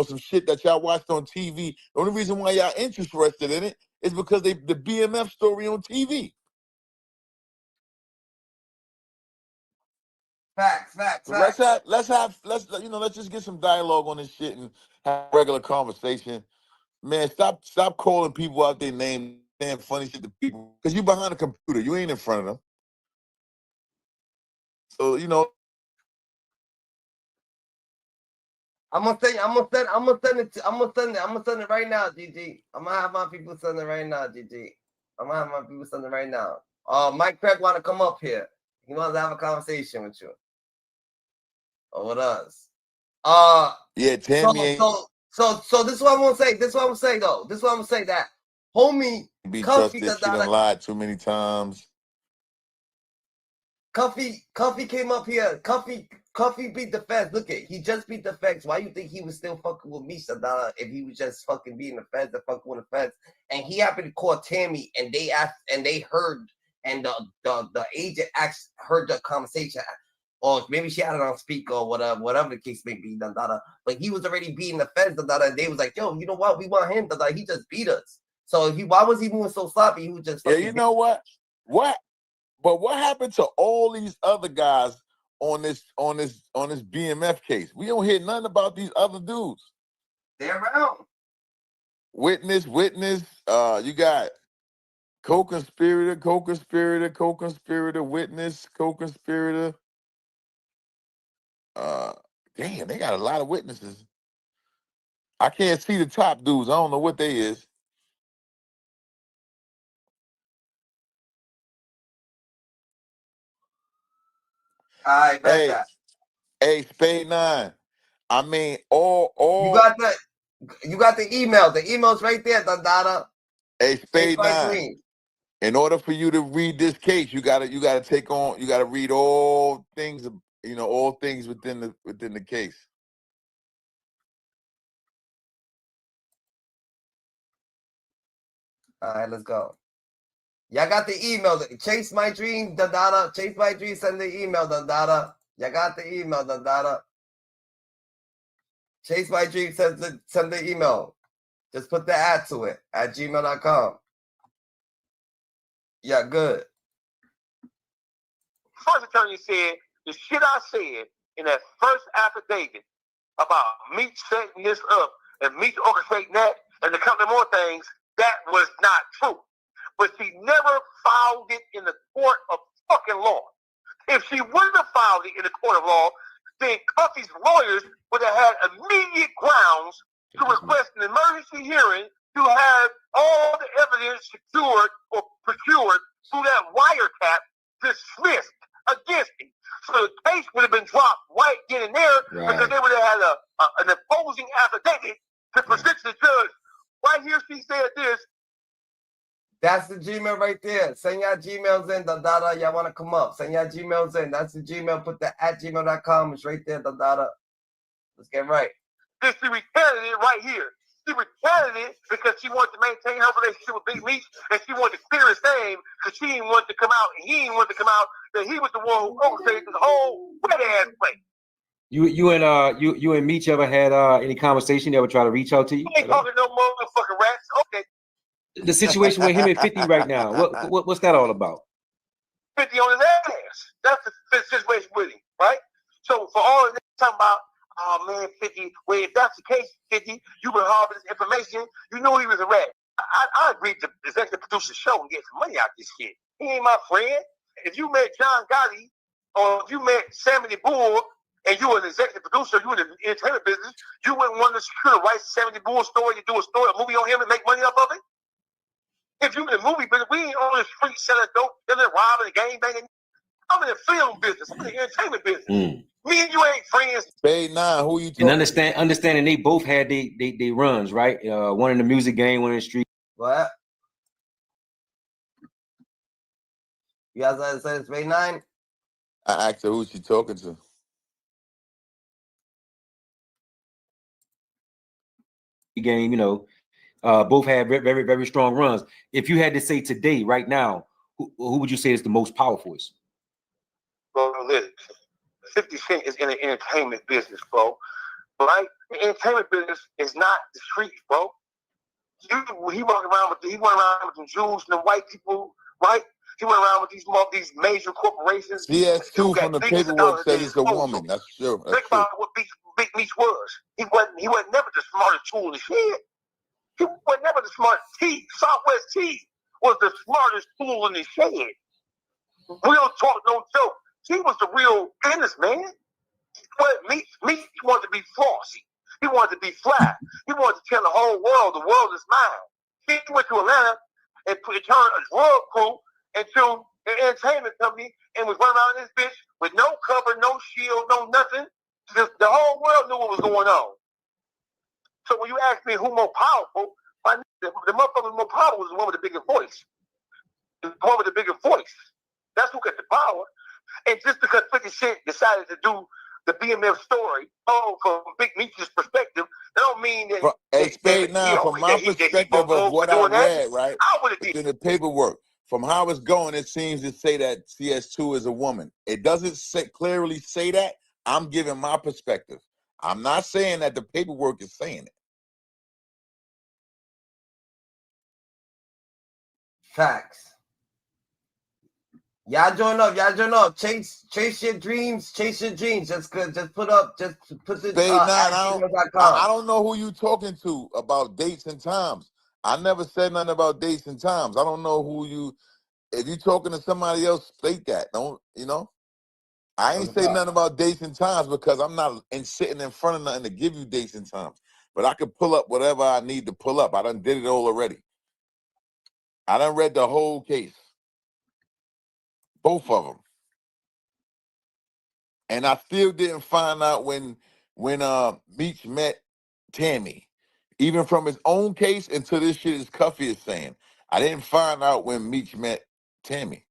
some shit that y'all watched on TV. The only reason why y'all interested in it is because the BMF story on TV. Facts. Let's just get some dialogue on this shit and have a regular conversation. Man, stop calling people out their name, saying funny shit to people. Because you behind a computer. You ain't in front of them. So, I'm gonna send it right now, GG. I'm gonna have my people send it right now, GG. I'm gonna have my people something right now. Mike Craig want to come up here. He wants to have a conversation with you. Or with us. Yeah, Tammy So this is what I'm gonna say. This is what I'm gonna say though. This is what I'm gonna say that homie be Cuffy trusted. She done lied too many times. Cuffy came up here. Cuffy beat the feds. Look at, he just beat the feds. Why you think he was still fucking with me, Sadala, if he was just fucking beating the feds and fucking with the feds? And he happened to call Tammy, and they asked, and they heard, and the agent heard the conversation, or maybe she had it on speaker or whatever the case may be, but he was already beating the feds, and they was like, yo, you know what? We want him, he just beat us. So why was he moving so sloppy? He was just Yeah, you know what? But what happened to all these other guys on this BMF case? We don't hear nothing about these other dudes. They're around. Witness. You got co-conspirator, witness, co-conspirator. Damn, they got a lot of witnesses. I can't see the top dudes. I don't know what they is. I bet that. Hey, Spade 9. I mean, all you got the email. The email's right there, Dada. Hey, Spade 9. In order for you to read this case, you gotta read all things, all things within the case. All right, let's go. Y'all got the email. Chase my dream, Dada. Chase my dream. Send the email, Dada. Y'all got the email, Dada. Chase my dream. Send the email. Just put the ad to it at gmail.com. Yeah, good. First attorney said the shit I said in that first affidavit about me setting this up and me orchestrating that and a couple more things, that was not true. But she never filed it in the court of fucking law. If she wouldn't have filed it in the court of law, then Cuffy's lawyers would have had immediate grounds to request an emergency hearing to have all the evidence secured or procured through that wiretap dismissed against him. So the case would have been dropped right then and there because they would have had an opposing affidavit to present to the judge. Right here, she said this. That's the Gmail right there. Send your Gmails in, Dada. Y'all want to come up. Send your Gmails in. That's the Gmail. Put the at gmail.com. It's right there, Dada. Let's get right. Then she recanted it right here. She recanted it because she wanted to maintain her relationship with Big Meech, and she wanted to clear his name because she didn't want to come out, and he didn't want to come out that he was the one who orchestrated this whole wet ass play. You and Meech ever had any conversation? They ever try to reach out to you? You ain't talking no motherfucking rats. Okay. The situation with him and 50 right now. What's that all about? 50 on his ass. That's the situation with him, right? So for all of this talking about, oh man, 50, well, if that's the case, 50, you been harboring this information, you knew he was a rat. I agreed to executive produce the show and get some money out of this shit. He ain't my friend. If you met John Gotti or if you met Sammy the Bull and you were an executive producer, you were in the entertainment business, you wouldn't want to secure the rights to Sammy the Bull story to do a movie on him and make money off of it? If you in the movie business, we ain't on the street selling dope, killing, robbing, gang banging. I'm in the film business. I'm in the entertainment business. Me and you ain't friends. Spade 9, who you talking? And understanding they both had they runs, right? One in the music game, one in the street. What? You guys understand Spade 9? I asked her who she talking to. Game, both had very, very, very strong runs. If you had to say today, right now, who would you say is the most powerful? Bro, listen, 50 Cent is in the entertainment business, bro. Right? The entertainment business is not the streets, bro. He went around with the Jews and the white people, right? He went around with these major corporations. CS2 from the paperwork says it's a woman. That's true. Think about what Big Meech was. He wasn't never the smartest tool in the shed. He was never the smartest. Southwest T was the smartest tool in the shed. Real talk, no joke. He was the real businessman. But Meech wanted to be flossy. He wanted to be fly. He wanted to tell the whole world is mine. He went to Atlanta and turned a drug crew into an entertainment company and was running around this bitch with no cover, no shield, no nothing. The whole world knew what was going on. So when you ask me who more powerful, the motherfucker more powerful was the one with the bigger voice. The one with the bigger voice. That's who got the power. And just because 50 Cent decided to do the BMF story, from Big Meech's perspective, that don't mean that. Hey, Spade, now from my perspective of what I read, right, in the paperwork, from how it's going, it seems to say that CS2 is a woman. It doesn't clearly say that. I'm giving my perspective. I'm not saying that the paperwork is saying it. Facts. Y'all join up. Y'all join up. Chase your dreams. Chase your dreams. Just put up. Just put the Spade 9, I I don't know who you talking to about dates and times. I never said nothing about dates and times. I don't know who you. If you talking to somebody else, state that. Don't I ain't say nothing about dates and times because I'm not sitting in front of nothing to give you dates and times. But I could pull up whatever I need to pull up. I done did it all already. I done read the whole case. Both of them. And I still didn't find out when Meech met Tammy. Even from his own case until this shit is Cuffy is saying. I didn't find out when Meech met Tammy.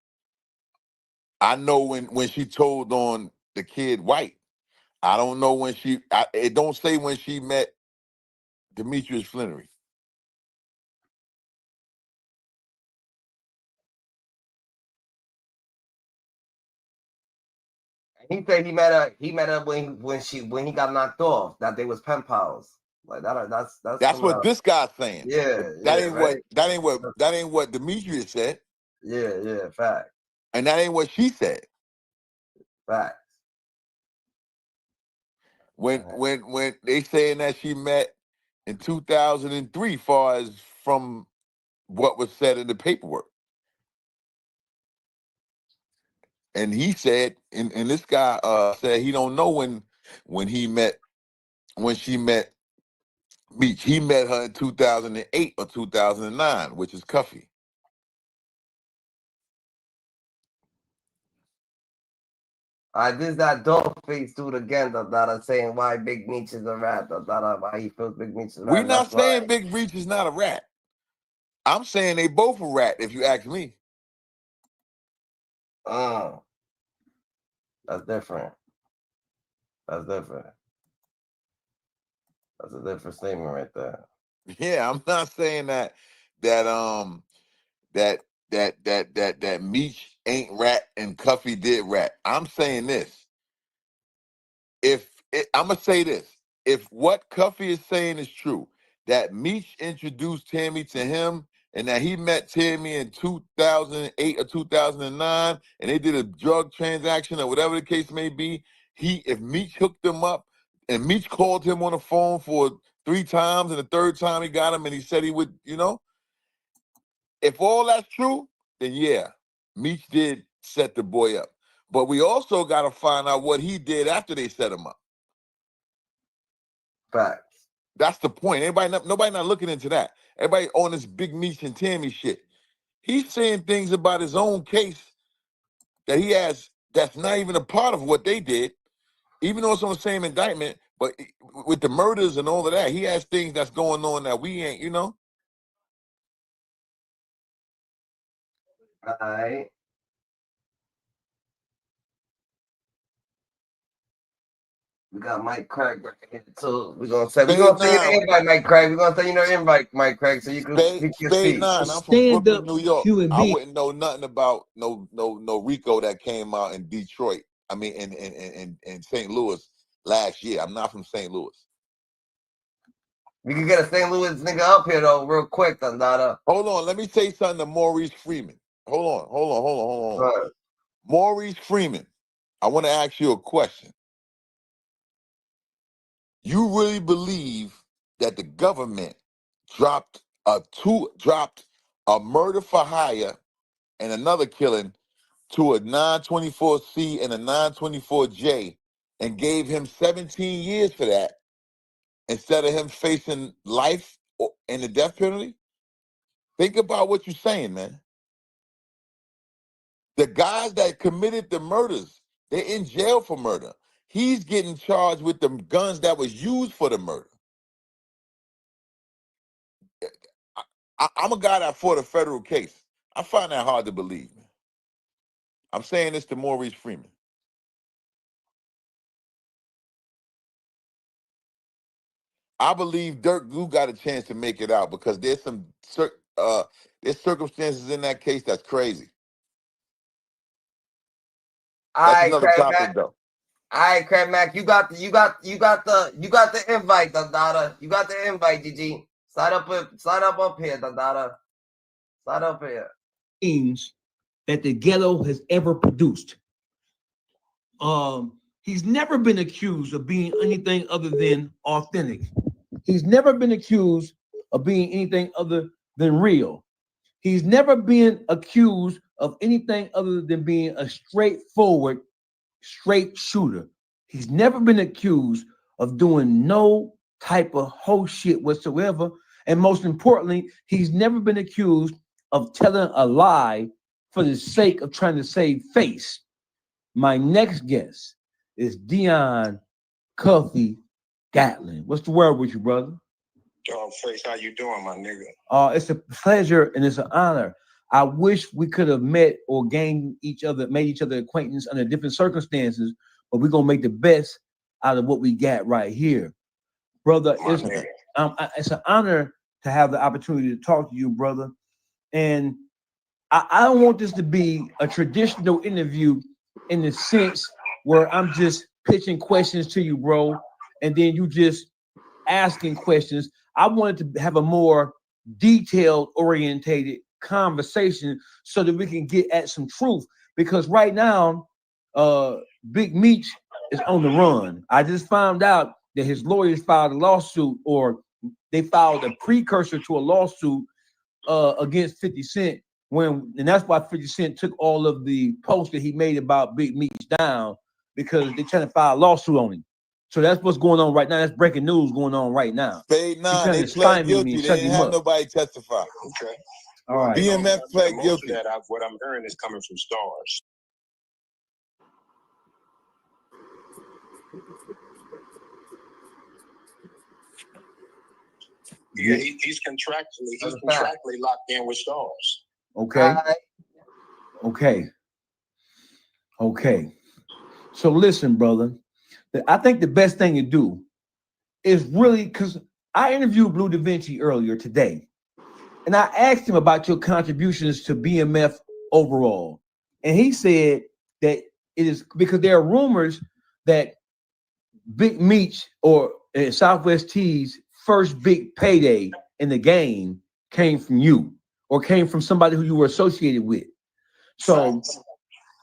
I know when she told on the kid White. I don't know when it don't say when she met Demetrius Flannery. He said he met her when he got knocked off. That they was pen pals. Like that's what this guy's saying. Yeah, but that ain't right? that ain't what Demetrius said. Yeah, fact. And that ain't what she said. Fact. When they saying that she met in 2003, far as from what was said in the paperwork. And he said, and this guy said he don't know when she met Meech. He met her in 2008 or 2009, which is Cuffy. This is that dog face dude again that saying why Big Meech is a rat. Why he feels Big Meech is a rat. We're not saying Big Meech is not a rat. I'm saying they both a rat, if you ask me. That's different. That's different. That's a different statement right there. Yeah, I'm not saying that Meech ain't rat and Cuffy did rat. I'm saying this. I'm gonna say this. If what Cuffy is saying is true, that Meech introduced Tammy to him and that he met Tammy in 2008 or 2009 and they did a drug transaction or whatever the case may be, if Meech hooked them up and Meech called him on the phone for 3 times and the third time he got him and he said he would, if all that's true, then yeah, Meech did set the boy up. But we also got to find out what he did after they set him up. Facts. That's the point. Nobody not looking into that. Everybody on this Big Meech and Tammy shit. He's saying things about his own case that he has that's not even a part of what they did, even though it's on the same indictment. But with the murders and all of that, he has things that's going on that we ain't, All right. We got Mike Craig right here. So we're gonna send you the invite, Mike Craig. We're gonna send you the invite, Mike Craig, so you can Spade 9. I'm from Brooklyn, New York. I wouldn't know nothing about no Rico that came out in Detroit. I mean in St. Louis last year. I'm not from St. Louis. We can get a St. Louis nigga up here though, real quick, Dada. Hold on, let me say something to Maurice Freeman. Hold on. Maurice Freeman, I want to ask you a question. You really believe that the government dropped a murder for hire and another killing to a 924C and a 924J and gave him 17 years for that instead of him facing life and the death penalty? Think about what you're saying, man. The guys that committed the murders, they're in jail for murder. He's getting charged with the guns that was used for the murder. I'm a guy that fought a federal case. I find that hard to believe, man. I'm saying this to Maurice Freeman. I believe Dirk Blue got a chance to make it out because there's some there's circumstances in that case that's crazy. That's another topic, though. All right, Crab Mac, you got the invite, Dada. You got the invite, GG. Slide up up here, Dada. Slide up here. Things that the ghetto has ever produced. He's never been accused of being anything other than authentic. He's never been accused of being anything other than real. He's never been accused of anything other than being a straightforward, straight shooter. He's never been accused of doing no type of whole shit whatsoever. And most importantly, he's never been accused of telling a lie for the sake of trying to save face. My next guest is Dion Cuffy Gatlin. What's the word with you, brother? Dog face, how you doing, my nigga? It's a pleasure and it's an honor. I wish we could have met or made each other acquaintance under different circumstances, but we're gonna make the best out of what we got right here, brother. It's an honor to have the opportunity to talk to you, brother. And I don't want this to be a traditional interview in the sense where I'm just pitching questions to you, bro, and then you just asking questions. I wanted to have a more detailed, orientated conversation so that we can get at some truth. Because right now, Big Meech is on the run. I just found out that his lawyers filed a lawsuit, or they filed a precursor to a lawsuit against 50 Cent. And that's why 50 Cent took all of the posts that he made about Big Meech down, because they're trying to file a lawsuit on him. So that's what's going on right now. That's breaking news going on right now. Spade 9, they pled guilty. They didn't have nobody testify. Okay. All right. BMF pled Most guilty. of that, what I'm hearing is coming from Stars. Yeah, he's contractually locked in with Stars. Okay. Okay. So listen, brother. I think the best thing to do is really, because I interviewed Blue Da Vinci earlier today, and I asked him about your contributions to BMF overall. And he said that it is because there are rumors that Big Meech or Southwest T's first big payday in the game came from you or came from somebody who you were associated with. So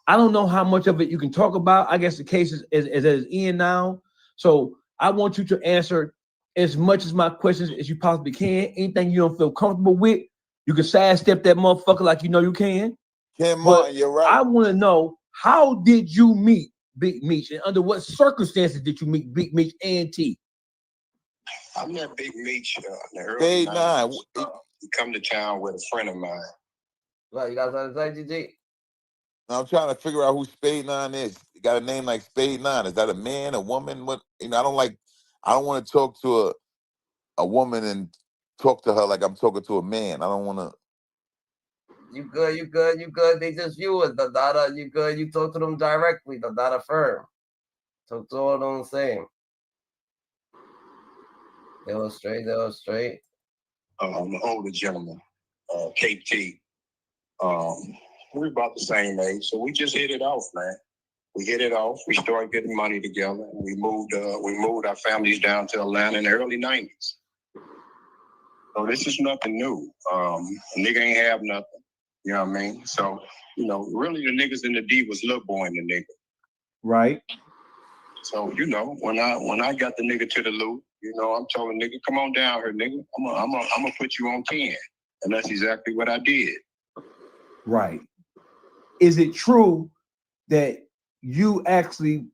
I don't know how much of it you can talk about. I guess the case is in now. So I want you to answer as much as my questions as you possibly can. Anything you don't feel comfortable with, you can sidestep that motherfucker like you know you can. Martin, you're right. I want to know, how did you meet Big Meech, and under what circumstances did you meet Big Meech and T? I met Big Meech in the early 90s. He come to town with a friend of mine. Well, you guys want to say, GG? I'm trying to figure out who Spade 9 is. You got a name like Spade 9. Is that a man, a woman? What? I don't want to talk to a woman and talk to her like I'm talking to a man. I don't want to. You good. They just viewers, the data. You good. You talk to them directly, the data firm. Talk to all them same. They were straight. An older gentleman, KT. We're about the same age, so we just hit it off, man. We hit it off. We started getting money together. We moved our families down to Atlanta in the early 90s. So this is nothing new. A nigga ain't have nothing. You know what I mean? So, really the niggas in the D was little boy in the nigga. Right. So, when I got the nigga to the loop, I'm telling nigga, come on down here, nigga. I'm gonna put you on 10. And that's exactly what I did. Right. Is it true that you actually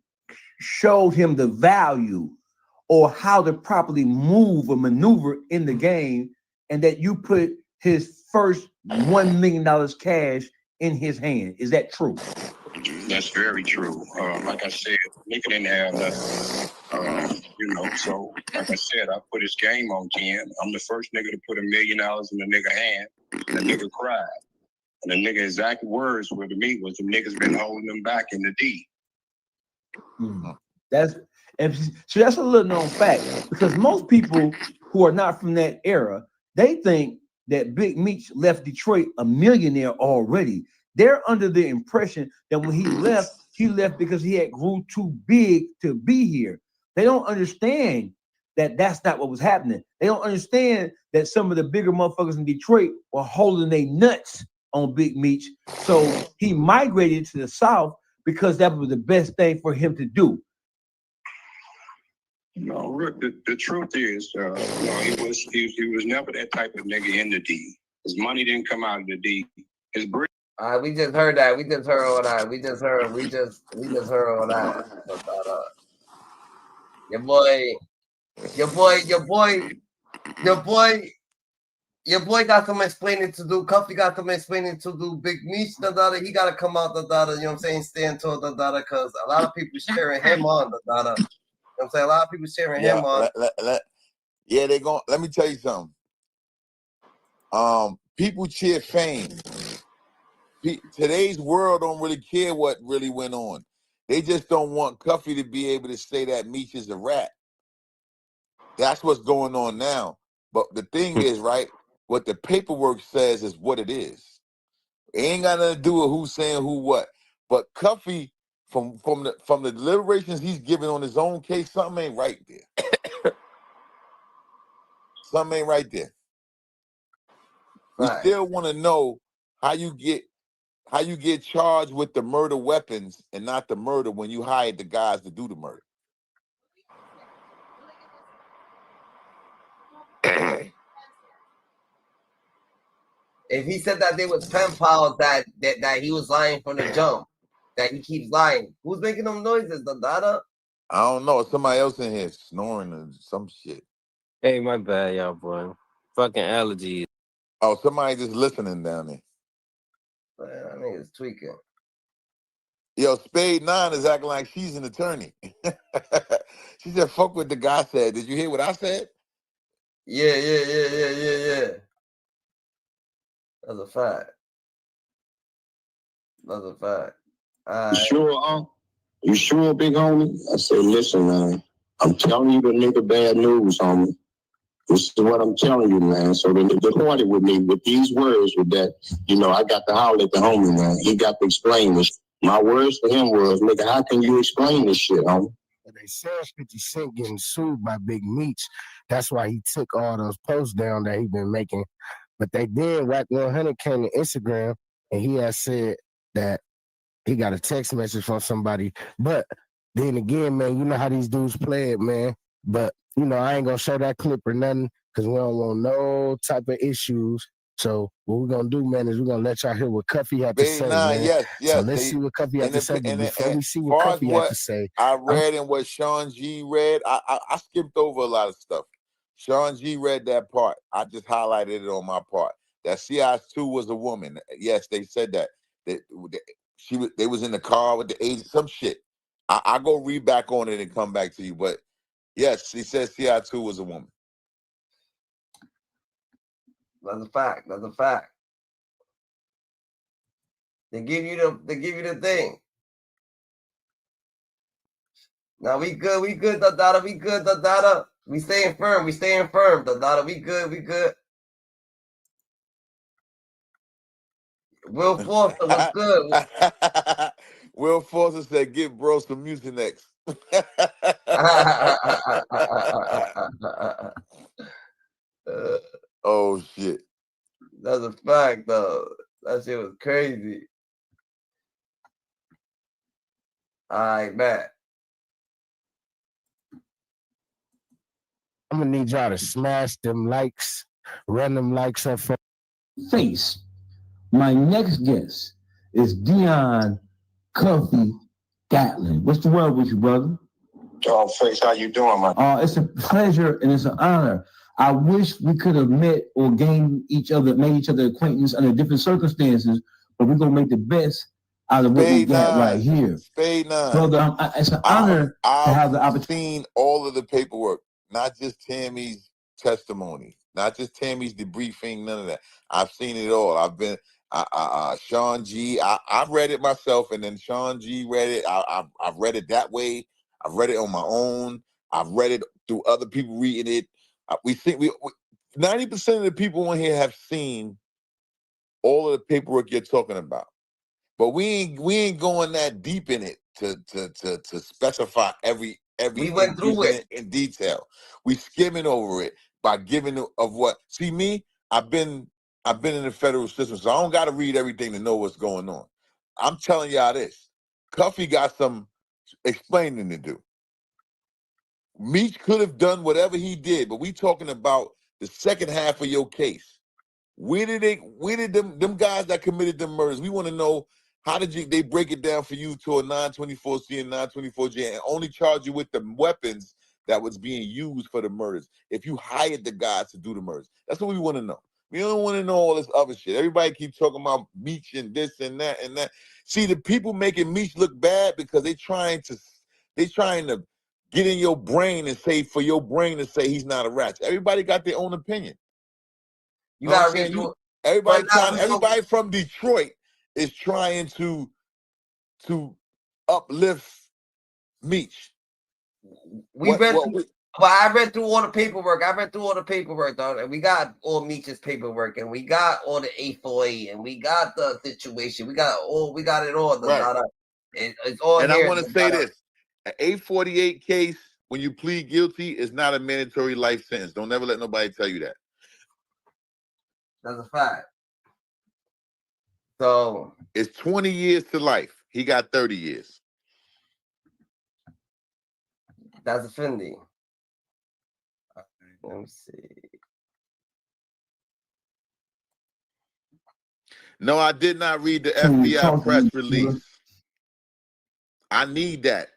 showed him the value or how to properly move or maneuver in the game, and that you put his first $1 million cash in his hand. Is that true? That's very true. Like I said, nigga didn't have nothing. So like I said, I put his game on 10. I'm the first nigga to put $1 million in the nigga hand, and the nigga cried. And the nigga exact words were to me was the niggas been holding them back in the D. So that's a little known fact, because most people who are not from that era, they think that Big Meech left Detroit a millionaire already. They're under the impression that when he left because he had grew too big to be here. They don't understand that that's not what was happening. They don't understand that some of the bigger motherfuckers in Detroit were holding their nuts on Big Meech. So he migrated to the South because that was the best thing for him to do. No, Rick, the truth is, he was never that type of nigga in the D. His money didn't come out of the D. His bread. We just heard that. We just heard all that. We just heard all that. Your boy got some explaining to do. Cuffy got some explaining to do. Big Meech, he got to come out, you know what I'm saying, stand tall, because a lot of people sharing him on, You know what I'm saying? A lot of people sharing him on. They gon'. Let me tell you something. People cheer fame. Today's world don't really care what really went on. They just don't want Cuffy to be able to say that Meech is a rat. That's what's going on now. But the thing is, right, what the paperwork says is what it is. It ain't got nothing to do with who's saying who what. But Cuffy, from the deliberations he's giving on his own case, something ain't right there. Something ain't right there. We still want to know how you get charged with the murder weapons and not the murder when you hired the guys to do the murder. If he said that they was pen pals, that he was lying from the jump, that he keeps lying, who's making them noises? The data? I don't know. Somebody else in here snoring or some shit. Hey, my bad, y'all, boy. Fucking allergies. Oh, somebody just listening down there. Man, I think it's tweaking. Yo, Spade 9 is acting like she's an attorney. She said, fuck what the guy said. Did you hear what I said? Yeah. That's a fact. You sure, You sure, big homie? I said, listen, man. I'm telling you the nigga bad news, homie. This is what I'm telling you, man. So they departed with me with these words with that, I got to holler at the homie, man. He got to explain this. My words for him was, nigga, how can you explain this shit, homie? They said 50 Cent getting sued by Big Meech. That's why he took all those posts down that he been making. But they did. Wack 100 came to Instagram, and he had said that he got a text message from somebody. But then again, man, you know how these dudes play it, man. But, I ain't going to show that clip or nothing because we don't want no type of issues. So what we're going to do, man, is we're going to let y'all hear what Cuffy had to say, man. Yes. So let's see what Cuffy had to say. But before we see what Cuffy had to say, I read and what Sean G read, I skipped over a lot of stuff. Sean G read that part. I just highlighted it on my part. That CI2 was a woman. Yes, they said that. They was in the car with the agent, some shit. I go read back on it and come back to you. But yes, he says CI2 was a woman. That's a fact. They give you the thing. Now we good, the data. We good, the data. We staying firm, the data. We good. Will Forster, what's good? Will Forster said, "Give bro some music next." Oh shit. That's a fact, though. That shit was crazy. All right, Matt. I'm going to need y'all to smash them likes, run them likes up for face. My next guest is Dion Cuffy Gatlin. What's the word with you, brother? Face, how you doing, man? It's a pleasure and it's an honor. I wish we could have met or made each other acquaintance under different circumstances, but we're gonna make the best out of what we got right here. Spade 9. Brother, it's an honor to have the I've opportunity. seen all of the paperwork, not just Tammy's testimony, not just Tammy's debriefing, none of that. I've seen it all. I've been, Sean G. I've read it myself, and then Sean G. read it. I've read it that way. I've read it on my own. I've read it through other people reading it. We 90% of the people on here have seen all of the paperwork you're talking about. But we ain't going that deep in it to specify every We went through it in detail. We skimming over it by giving of what. See me, I've been in the federal system, so I don't got to read everything to know what's going on. I'm telling y'all this: Cuffy got some explaining to do. Meech could have done whatever he did, but we talking about the second half of your case. Where did them guys that committed them murders? We want to know, how did they break it down for you to a 924C and 924J and only charge you with the weapons that was being used for the murders? If you hired the guys to do the murders, that's what we want to know. We don't want to know all this other shit. Everybody keeps talking about Meech and this and that and that. See, the people making Meech look bad because they trying to get in your brain and say, for your brain to say he's not a rat. Everybody got their own opinion. You gotta read. Everybody from Detroit is trying to uplift Meech. I read through all the paperwork. Though, and we got all Meech's paperwork, and we got all the 848, and we got the situation. We got it all. Right. It's all and here. I want to say this: an 848 case, when you plead guilty, is not a mandatory life sentence. Don't ever let nobody tell you that. That's a fact. So it's 20 years to life. He got 30 years. That's a Fendi. Let me see. No, I did not read the FBI press release. I need that.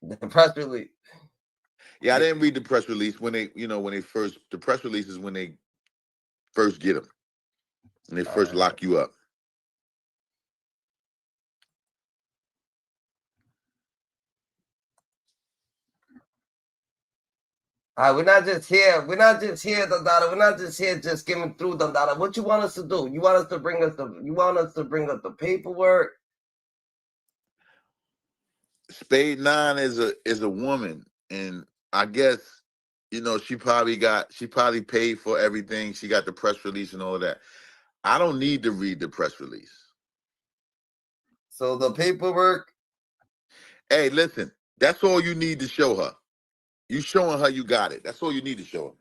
The press release. Yeah, I didn't read the press release the press release is when they first get them. And they first lock you up. We're not just here, Dada. We're not just here just skimming through them, Dada. What you want us to do? You want us to bring us the paperwork? Spade 9 is a woman, and I guess she probably paid for everything. She got the press release and all of that. I don't need to read the press release. So the paperwork. Hey, listen, that's all you need to show her. You showing her you got it. That's all you need to show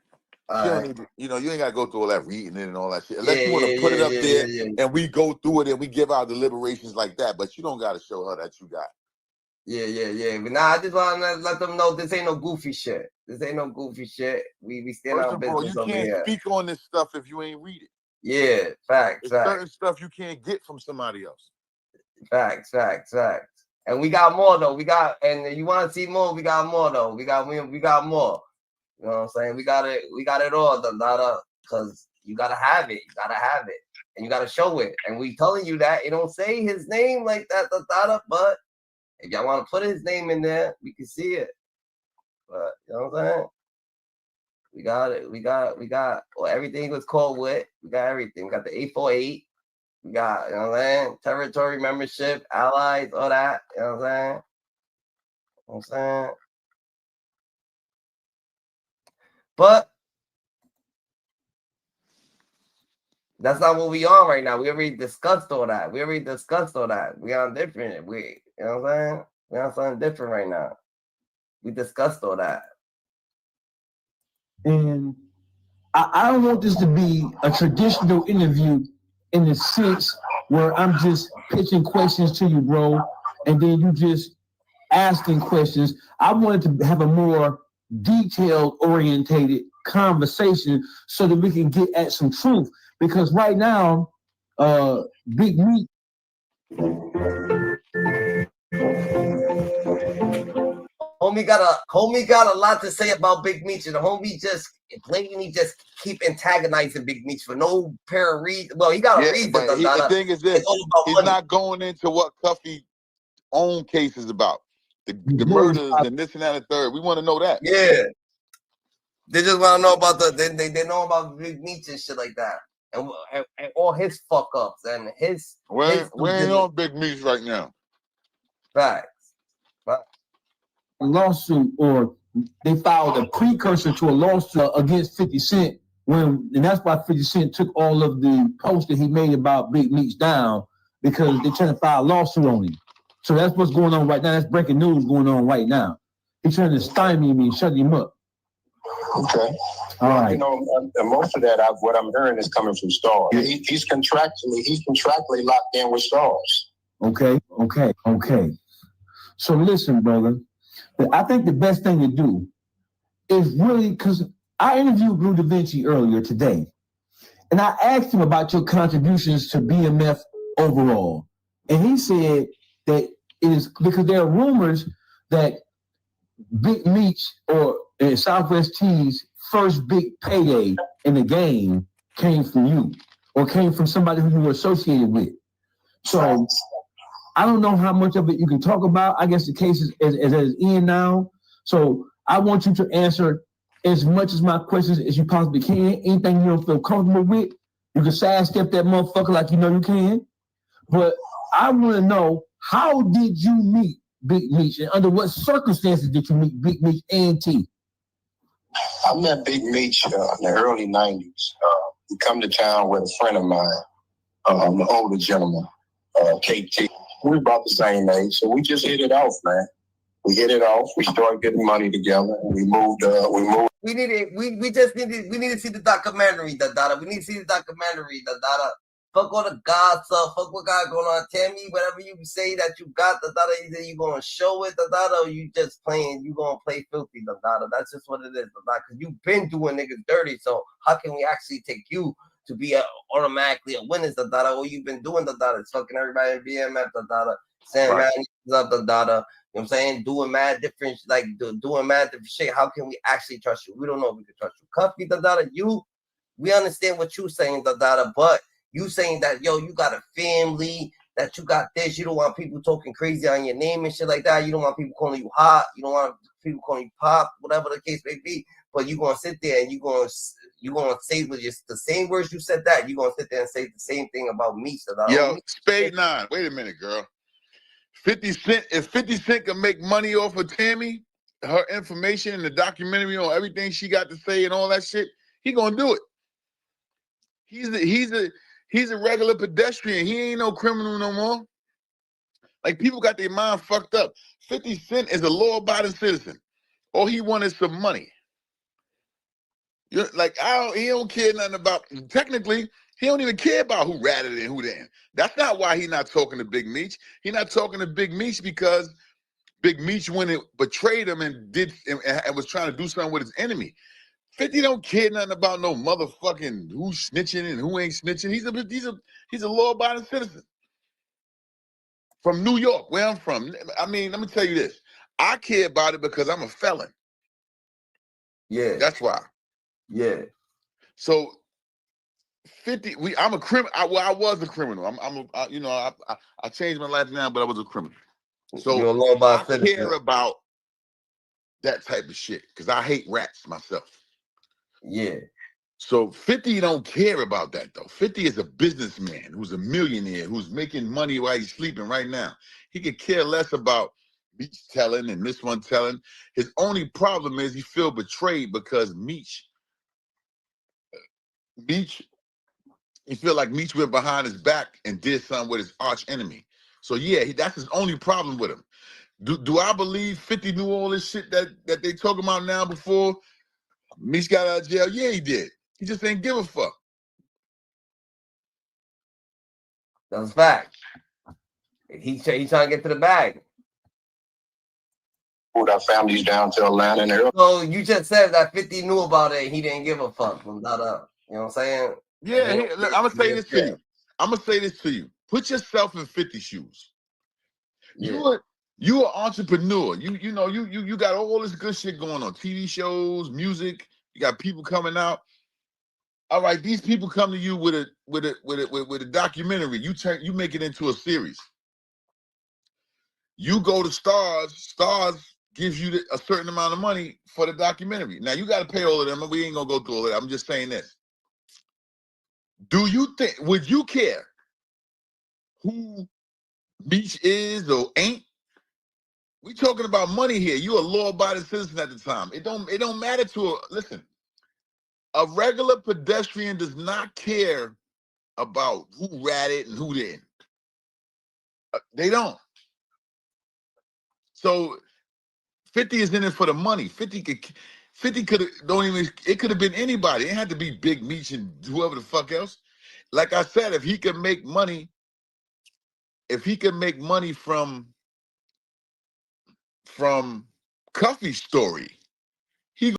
her. She don't need to, you ain't got to go through all that reading it and all that shit. Unless you want to put it up there and we go through it and we give our deliberations like that. But you don't got to show her that you got it. Yeah. But I just want to let them know this ain't no goofy shit. We stand First on of all, business you over can't here. speak on this stuff if you ain't read it. Yeah, facts. Certain stuff you can't get from somebody else. Facts. And we got more though. And you want to see more? We got more though. We got more. You know what I'm saying? We got it all, because you gotta have it. And you gotta show it. And we telling you that it don't say his name like that, but if y'all want to put his name in there, we can see it. But you know what I'm saying? We got it. We got everything was called with. We got everything. We got the 848. We got, territory membership, allies, all that. You know what I'm saying? But that's not what we on right now. We already discussed all that. We on different. You know what I'm saying? We on something different right now. We discussed all that. And I don't want this to be a traditional interview in the sense where I'm just pitching questions to you, bro, and then you just asking questions. I wanted to have a more detailed orientated conversation so that we can get at some truth. Because right now, Big Meat. Hold Homie got a lot to say about Big Meech, and the homie just blatantly just keep antagonizing Big Meech for no apparent reason. Well, he got a reason. But the thing is this: it's all about he's money. not going into what Cuffy own case is about, the murders and this and that and the third. We want to know that. Yeah, they just want to know about they know about Big Meech and shit like that, and all his fuck ups and his. We ain't on Big Meech right now. Facts. Lawsuit, or they filed a precursor to a lawsuit against 50 Cent, and that's why 50 Cent took all of the posts that he made about Big Meech down, because they're trying to file a lawsuit on him. So that's what's going on right now. That's breaking news going on right now. He's trying to stymie me and shut him up. Okay. All right. You know, most of that, what I'm hearing is coming from Stars. He's contractually locked in with Stars. Okay. So listen, brother. I think the best thing to do is really, because I interviewed Blue Da Vinci earlier today, and I asked him about your contributions to BMF overall. And he said that it is because there are rumors that Big Meech or Southwest T's first big payday in the game came from you, or came from somebody who you were associated with. So I don't know how much of it you can talk about. I guess the case is in now. So I want you to answer as much as my questions as you possibly can. Anything you don't feel comfortable with, you can sidestep that motherfucker like you know you can. But I want to know, how did you meet Big Meech, and under what circumstances did you meet Big Meech and T? I met Big Meech in the early 90s. He come to town with a friend of mine, an older gentleman, KT. We about the same age, so we just hit it off, man. We hit it off. We started getting money together, and we moved. We need to see the documentary, Dada. We need to see the documentary, Dada. Fuck all the gossip, fuck what got going on. Tell me whatever you say that you got, Dada. Either you gonna show it, Dada, or you just playing. You gonna play filthy, Dada. That's just what it is, Dada. Because you've been doing niggas dirty. So how can we actually take you to be automatically a winner, Dada? All you've been doing, Dada, is fucking everybody in BMF, Dada. Saying Right. man, up, Dada. You know what I'm saying? Doing mad different, doing mad different shit. How can we actually trust you? We don't know if we can trust you. Cuffy, Dada, we understand what you saying, Dada, but you saying that, yo, you got a family, that you got this, you don't want people talking crazy on your name and shit like that. You don't want people calling you hot. You don't want people calling you pop, whatever the case may be. But you're going to sit there and you're going to say just the same words you said that. You're going to sit there and say the same thing about me. So that Yo, Spade 9. Wait a minute, girl. 50 Cent, if 50 Cent can make money off of Tammy, her information and the documentary on everything she got to say and all that shit, he gonna do it. He's a regular pedestrian. He ain't no criminal no more. Like, people got their mind fucked up. 50 Cent is a law-abiding citizen. All he wants is some money. Like, he don't care nothing about, technically, he don't even care about who ratted and who didn't. That's not why he not talking to Big Meech. He not talking to Big Meech because Big Meech went and betrayed him and was trying to do something with his enemy. 50 don't care nothing about no motherfucking who's snitching and who ain't snitching. He's a law-abiding citizen from New York, where I'm from. I mean, let me tell you this. I care about it because I'm a felon. Yeah. That's why. Yeah. So 50, I'm a criminal. I was a criminal. I changed my life now, but I was a criminal. So You're a law-abiding I citizen. care about that type of shit because I hate rats myself. Yeah. So 50 don't care about that though. 50 is a businessman who's a millionaire who's making money while he's sleeping right now. He could care less about Meech telling and this one telling. His only problem is he feel betrayed because Meech, he feel like Meech went behind his back and did something with his arch enemy. So yeah, that's his only problem with him. Do I believe 50 knew all this shit that they talking about now before Meech got out of jail? Yeah, he did. He just ain't give a fuck. That's a fact. He's trying to get to the bag. Moved our families down to Atlanta and everything. So you just said that 50 knew about it. He didn't give a fuck. You know what I'm saying? Yeah, look, I'm gonna say this to you. I'm gonna say this to you. Put yourself in 50 shoes. Yeah. You an entrepreneur. You know you got all this good shit going on. TV shows, music. You got people coming out. All right, these people come to you with a documentary. You make it into a series. You go to Stars. Stars gives you a certain amount of money for the documentary. Now you got to pay all of them, and we ain't gonna go through all of that. I'm just saying this. Do you think? Would you care who Meech is or ain't? We talking about money here. You a law-abiding citizen at the time. It don't matter to a listen. A regular pedestrian does not care about who ratted and who didn't. They don't. So 50 is in it for the money. 50 could it could have been anybody. It had to be Big Meech and whoever the fuck else. Like I said, if he could make money from Cuffy's story,